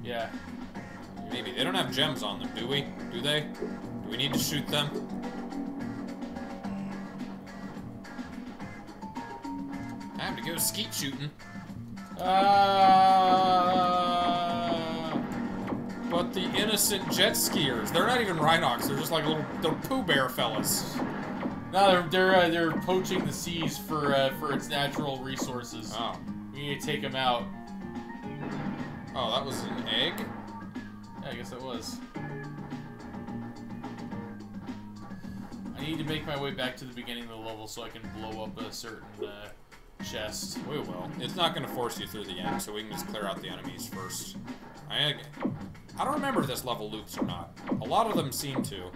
Yeah. Maybe. They don't have gems on them, do we? Do they? Do we need to shoot them? Time to go skeet shooting. But the innocent jet skiers, they're not even Rhinocs, they're just like they're Pooh Bear fellas. No, they're poaching the seas for its natural resources. Oh. We need to take them out. Oh, that was an egg? Yeah, I guess it was. I need to make my way back to the beginning of the level so I can blow up a certain chest. We will. It's not going to force you through the end, so we can just clear out the enemies first. I don't remember if this level loops or not. A lot of them seem to.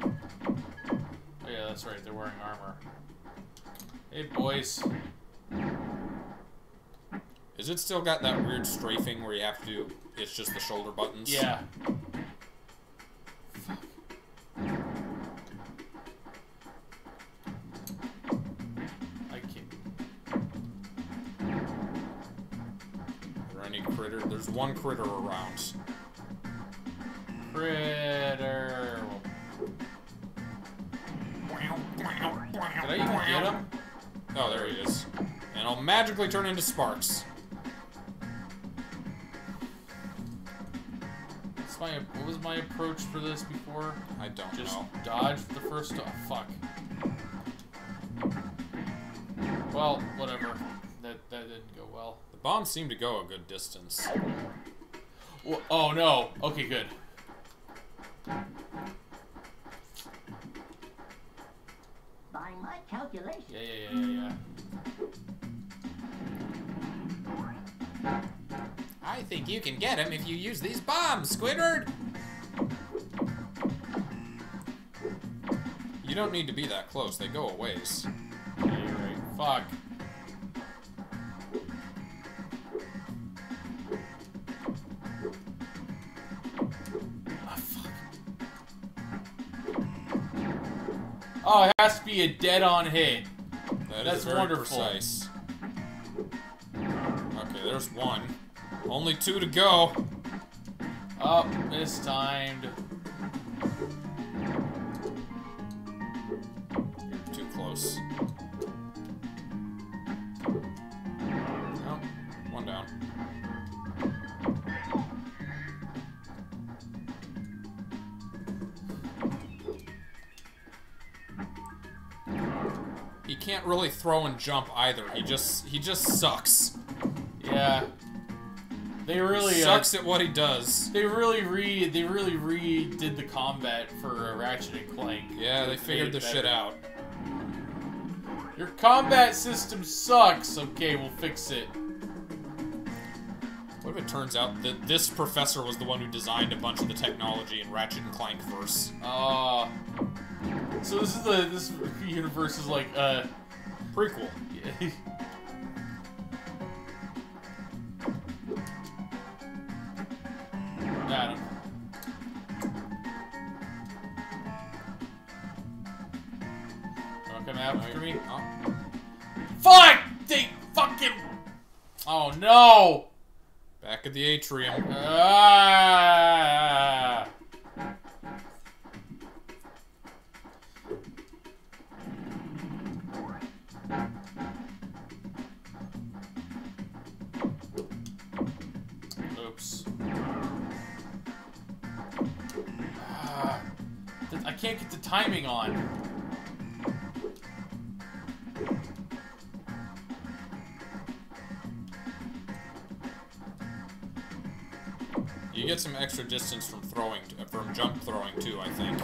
Oh yeah, that's right. They're wearing armor. Hey, boys. Is it still got that weird strafing where you have to do... It's just the shoulder buttons? Yeah. I can't. Is there any critter? There's one critter around. Critter. Did I even get him? Oh, there he is. And I'll magically turn into Sparx. What was my approach for this before? I don't Just know. dodge the first... Oh, fuck. Well, whatever. That didn't go well. The bombs seem to go a good distance. Well, oh, no. Okay, good. By my calculation. Yeah. I think you can get him if you use these bombs, Squidward! You don't need to be that close. They go a ways. Yeah, you're right. Fuck. Oh, fuck. Oh, it has to be a dead-on hit. That's That's very wonderful. precise. Okay, there's one. Only two to go. Oh, mistimed. You're too close. Oh, one down. He can't really throw and jump either. He just sucks. Yeah. They really Sucks at what he does. They really redid the combat for Ratchet and Clank. Yeah, they figured the shit out. Your combat system sucks. Okay, we'll fix it. What if it turns out that this professor was the one who designed a bunch of the technology in Ratchet and Clank verse? So this universe is like Prequel. Got him. Don't come after me. Oh. Fuck! They fucking. Oh no! Back at the atrium. Ah! Oops. I can't get the timing on. You get some extra distance from jump throwing too, I think.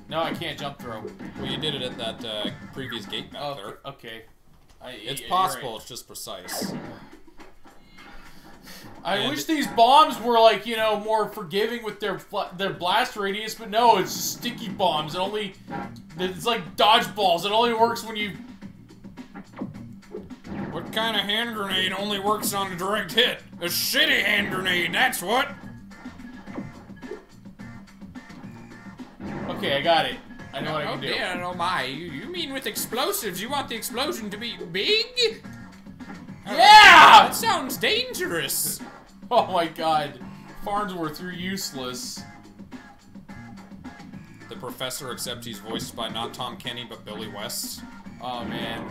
No, I can't jump throw. Well, you did it at that previous gate back there. Okay. It's possible, it's just precise. I wish these bombs were like, you know, more forgiving with their blast radius, but no, it's just sticky bombs. It's like dodgeballs. It only works when you. What kind of hand grenade only works on a direct hit? A shitty hand grenade, that's what! Okay, I got it. I know what I can do. Yeah, oh my. You mean with explosives, you want the explosion to be big? Yeah! That sounds dangerous. Oh my god. Farnsworth, you're useless. The professor, except he's voiced by not Tom Kenny, but Billy West. Oh man.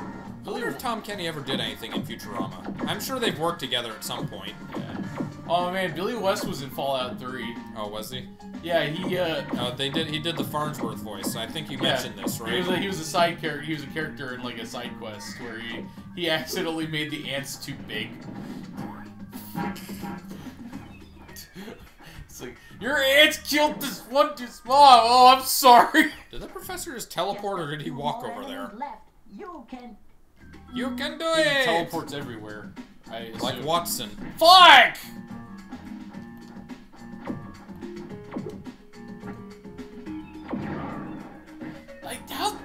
I wonder if Tom Kenny ever did anything in Futurama. I'm sure they've worked together at some point. Yeah. Oh man, Billy West was in Fallout 3. Oh, was he? Yeah, he he did the Farnsworth voice. I think you mentioned this, right? He was a side character. He was a character in like a side quest where he accidentally made the ants too big. It's like, your ants killed this one too small. Oh, I'm sorry. Did the professor just teleport, or did he walk over there? You can do He it! teleports everywhere. Like Watson. Fuck! Like, how...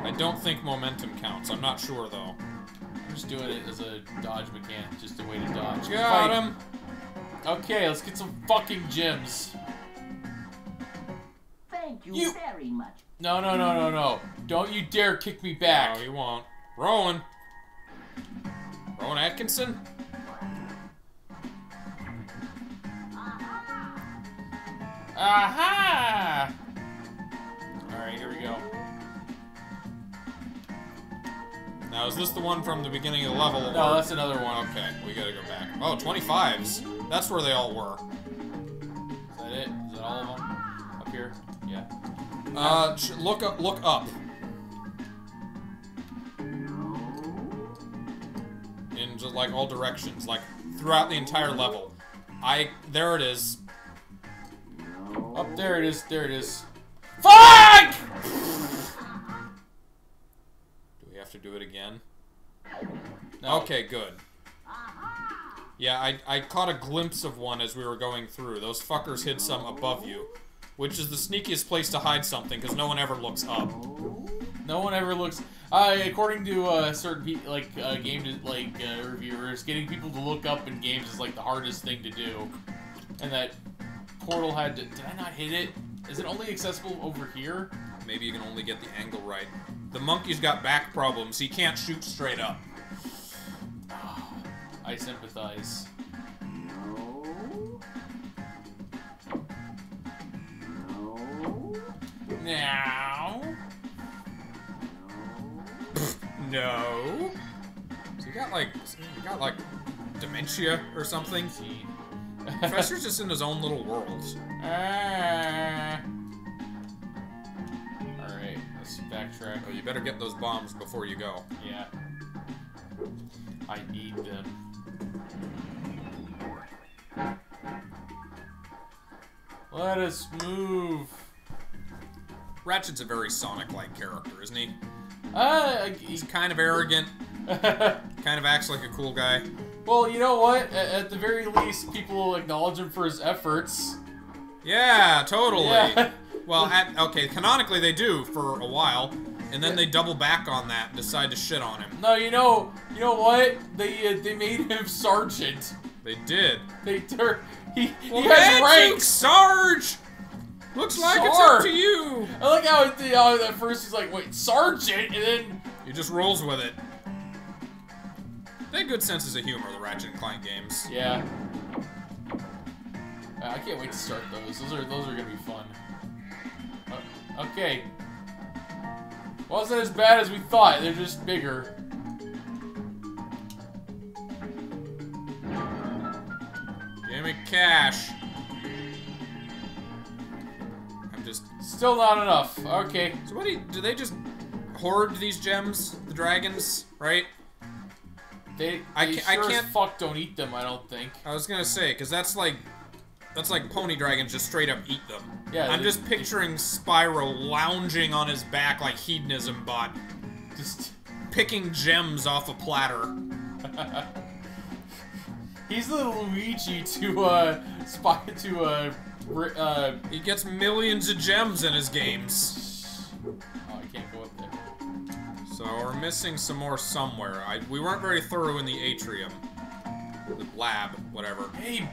I don't think momentum counts. I'm not sure, though. I'm just doing it as a dodge mechanic, just a way to dodge. Got him! Okay, let's get some fucking gems. Thank you very much. No, no, no, no, no. Don't you dare kick me back. No, you won't. Rowan. Rowan Atkinson? Aha! Alright, here we go. Now, is this the one from the beginning of the level? No, that's another one. Okay, we gotta go back. Oh, 25s. That's where they all were. Is that it? Is that all of them? Up here? Yeah. Look up. In just like all directions, like throughout the entire level. There it is. Up there it is. There it is. Fuck! Do we have to do it again? No. Okay, good. Yeah, I caught a glimpse of one as we were going through. Those fuckers hid some above you. Which is the sneakiest place to hide something, because no one ever looks up. No one ever looks... according to certain game reviewers, getting people to look up in games is like the hardest thing to do. And that portal had to... Did I not hit it? Is it only accessible over here? Maybe you can only get the angle right. The monkey's got back problems. He can't shoot straight up. I sympathize. Now. No. So you got like dementia or something? Professor's just in his own little world. Alright, let's backtrack. Oh, you better get those bombs before you go. Yeah. I need them. Let us move. Ratchet's a very Sonic-like character, isn't he? He's He's kind of arrogant, kind of acts like a cool guy. well, you know what? At the very least, people will acknowledge him for his efforts. Yeah, totally. Yeah. Well, okay, canonically they do for a while, and then they double back on that and decide to shit on him. No, you know what? They made him sergeant. They did. He Well, has magic, ranks. Sarge! Looks like it's up to you! I like how at first he's like, wait, sergeant, and then He just rolls with it. They have good senses of humor, the Ratchet and Clank games. yeah. I can't wait to start those. Those are gonna be fun. Okay. Wasn't as bad as we thought. They're just bigger. Give me cash. I'm just... Still not enough. Okay. So what do they just hoard these gems? The dragons, right? They I sure can't- as fuck don't eat them, I don't think. I was gonna say, because that's like pony dragons just straight up eat them. Yeah, I'm just picturing Spyro lounging on his back like hedonism bot, Just picking gems off a platter. he's the Luigi to He gets millions of gems in his games. Oh, I can't go up there. So we're missing some more somewhere. We weren't very thorough in the atrium. The lab, whatever. Hey,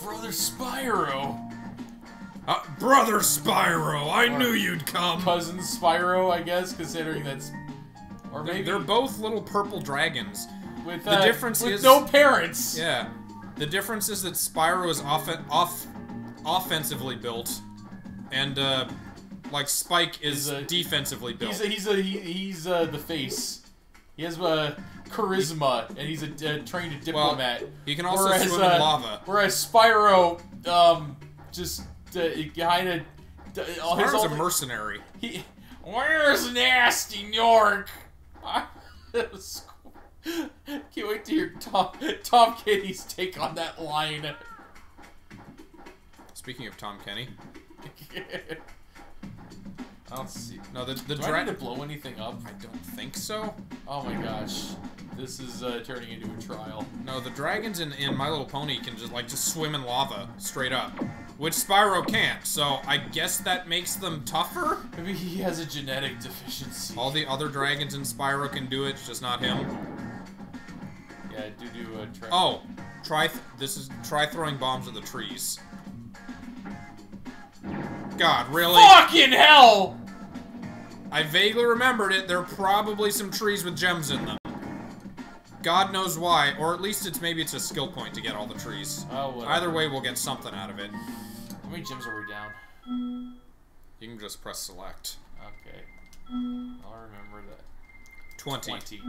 brother Spyro. Brother Spyro, I knew you'd come. Cousin Spyro, I guess, considering that's... Or maybe... They're both little purple dragons. With, the difference with is... no parents! Yeah. The difference is that Spyro is offensively built, and, like, Spike is defensively built. He's the face. He has charisma, and he's a trained diplomat. Well, he can also swim in lava. Whereas Spyro, just kind of... Spyro's a mercenary. Where's Nasty York? Can't wait to hear Tom Kenny's take on that line. Speaking of Tom Kenny. I don't see. No, the Do I need to blow anything up? I don't think so. Oh my gosh. This is turning into a trial. No, the dragons in My Little Pony can just swim in lava, straight up. Which Spyro can't, so I guess that makes them tougher? Maybe he has a genetic deficiency. All the other dragons in Spyro can do it, just not him. Yeah, do a try. Oh, try throwing bombs at the trees. God, really? Fucking hell! I vaguely remembered it. There are probably some trees with gems in them. God knows why, or at least maybe it's a skill point to get all the trees. Oh, whatever. Either way, we'll get something out of it. How many gems are we down? You can just press select. Okay. I'll remember that. 20.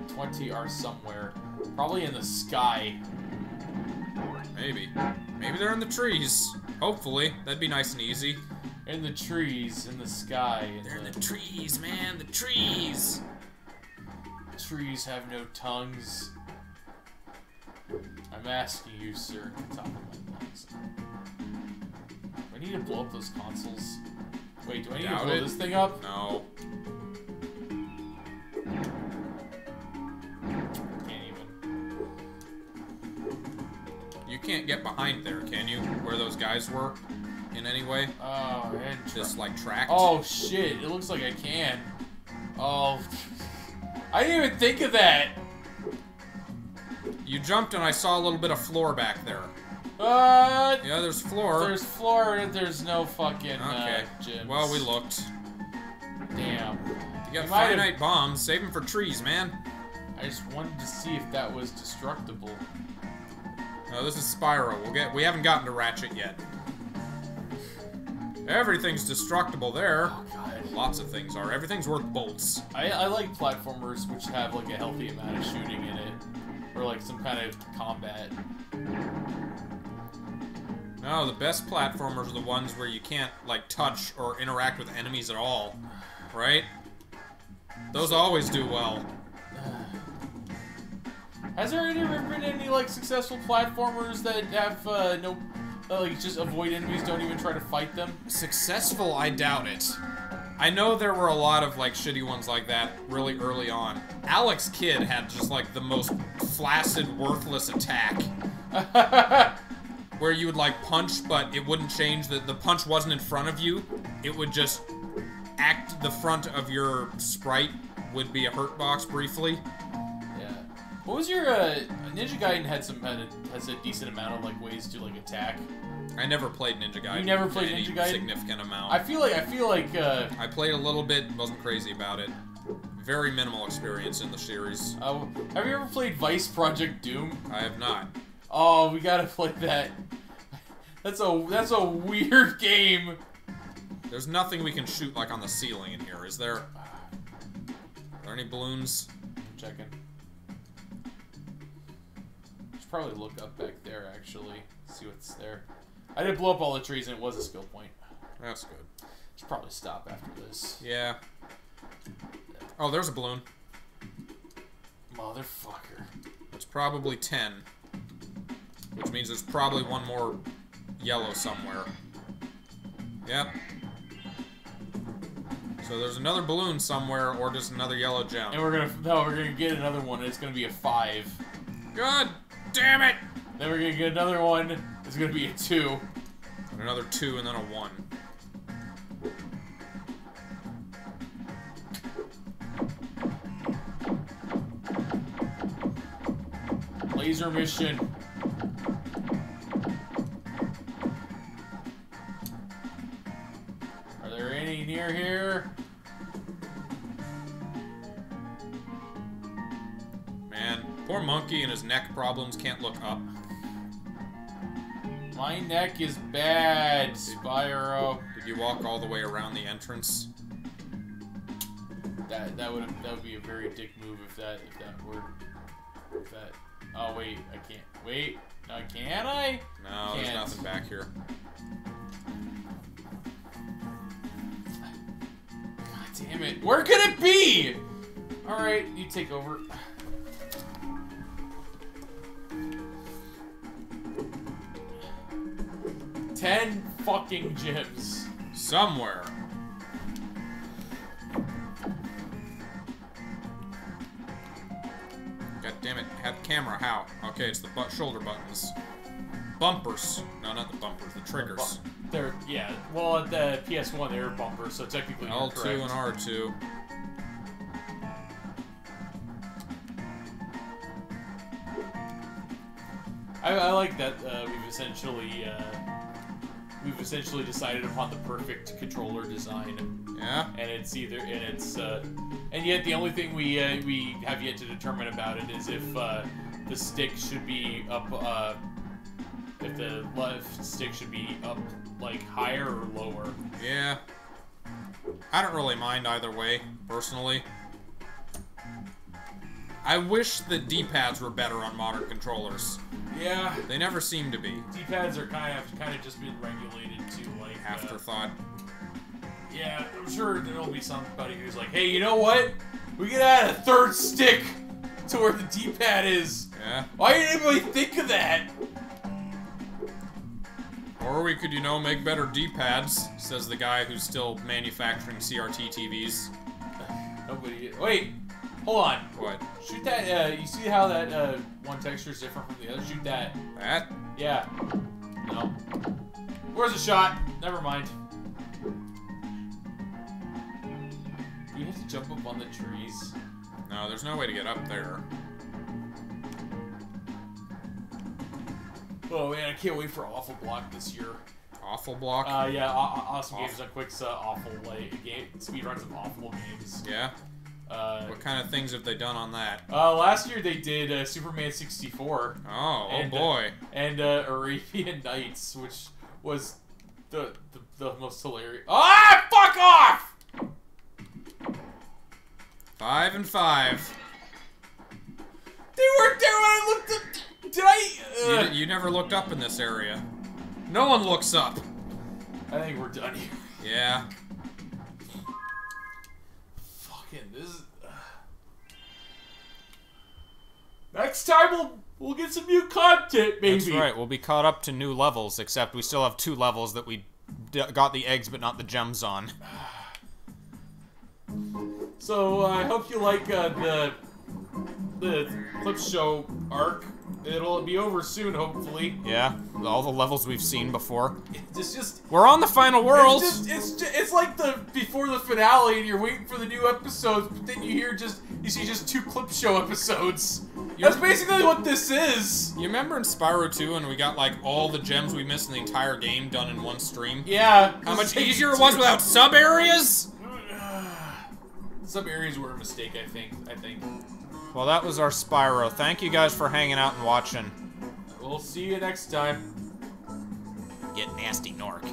20 are somewhere. Probably in the sky. Maybe. Maybe they're in the trees. Hopefully. That'd be nice and easy. In the trees, in the sky. They're in the trees, man. The trees. Trees have no tongues. I'm asking you, sir, at the top of my lungs. Do I need to blow up those consoles? Wait, do I need to blow this thing up? No. Can't even. You can't get behind there, can you? Where those guys were? In any way? Oh, and Just like tracked? oh shit, it looks like I can. Oh. I didn't even think of that! You jumped and I saw a little bit of floor back there. Yeah, there's floor. There's floor and there's no fucking gyms. Well, we looked. Damn. You got finite bombs. Save them for trees, man. I just wanted to see if that was destructible. No, this is Spyro. We haven't gotten to Ratchet yet. Everything's destructible there. Oh god. Lots of things are. Everything's worth bolts. I like platformers which have like a healthy amount of shooting in it. Or like some kind of combat. No, the best platformers are the ones where you can't, like, touch or interact with enemies at all. Right? Those always do well. Has there ever been any, like, successful platformers that have, no Like, just avoid enemies, don't even try to fight them? Successful, I doubt it. I know there were a lot of, like, shitty ones like that really early on. Alex Kidd had just, like, the most flaccid, worthless attack. Where you would, like, punch, but it wouldn't change. The punch wasn't in front of you. It would just act the front of your sprite would be a hurt box briefly. Yeah. What was your, Ninja Gaiden has a decent amount of, like, ways to, like, attack. I never played Ninja Gaiden. You never played Ninja Gaiden? Significant amount. I feel like, I played a little bit, wasn't crazy about it. Very minimal experience in the series. Have you ever played Vice Project Doom? I have not. Oh, we gotta play that. That's a weird game. There's nothing we can shoot, like, on the ceiling in here, is there? Are there any balloons? I'm checking. Should probably look up back there, actually. See what's there. I did blow up all the trees, and it was a skill point. That's good. Should probably stop after this. Yeah. Oh, there's a balloon. Motherfucker. It's probably 10. Which means there's probably one more yellow somewhere. Yep. So there's another balloon somewhere, or just another yellow gem. And we're gonna get another one, and it's gonna be a 5. God damn it! Then we're gonna get another one, it's gonna be a 2. And another 2, and then a 1. Laser mission. Are there any near here? Man, poor monkey and his neck problems can't look up. My neck is bad, Spyro. Did you walk all the way around the entrance? That would be a very dick move if that oh wait, I can't. Wait, can I? No, there's nothing back here. God damn it. Where could it be? Alright, you take over. Ten fucking gems. Somewhere. God damn it. Have camera. How? Okay, it's the shoulder buttons. Bumpers. No, not the bumpers. The triggers. They're, yeah. Well, at the PS1, they were bumpers, so technically you're L2 correct. and R2. I like that we've essentially decided upon the perfect controller design. Yeah. And and yet the only thing we have yet to determine about it is if the stick should be up, if the left stick should be up, like, higher or lower. Yeah. I don't really mind either way, personally. I wish the D-pads were better on modern controllers. Yeah. They never seem to be. D-pads are kind of just been regulated to, like, Afterthought. Yeah, I'm sure there'll be somebody who's like, hey, you know what? We could add a third stick to where the D-pad is. Yeah. Why didn't anybody think of that? Or we could, you know, make better D-pads, says the guy who's still manufacturing CRT TVs. Nobody. Wait, hold on. What? Shoot that. You see how that one texture is different from the other? Shoot that. That? Yeah. No. Where's the shot? Never mind. Do you have to jump up on the trees? No, there's no way to get up there. Oh man, I can't wait for Awful Block this year. Awful Block? Yeah, Awesome Games on Quick's awful, like, game speedruns of awful games. Yeah? What kind of things have they done on that? Last year they did Superman 64. Oh boy. And Arabian Nights, which was the most hilarious. Ah, fuck off! 5 and 5. They weren't there when I looked up. Did I? You never looked up in this area. No one looks up. I think we're done here. Yeah. Fucking this. Next time we'll We'll get some new content, maybe. That's right. We'll be caught up to new levels, except we still have 2 levels that we got the eggs but not the gems on. So I hope you like the clip show arc. It'll be over soon, hopefully. Yeah, all the levels we've seen before. It's just We're on the final world. it's like the before the finale, and you're waiting for the new episodes, but then you see just 2 clip show episodes. That's basically what this is. You remember in Spyro 2 when we got like all the gems we missed in the entire game done in one stream? Yeah. How much easier it was without sub areas? Some areas were a mistake, I think. Well, that was our Spyro. Thank you guys for hanging out and watching. We'll see you next time. Get nasty, Nork.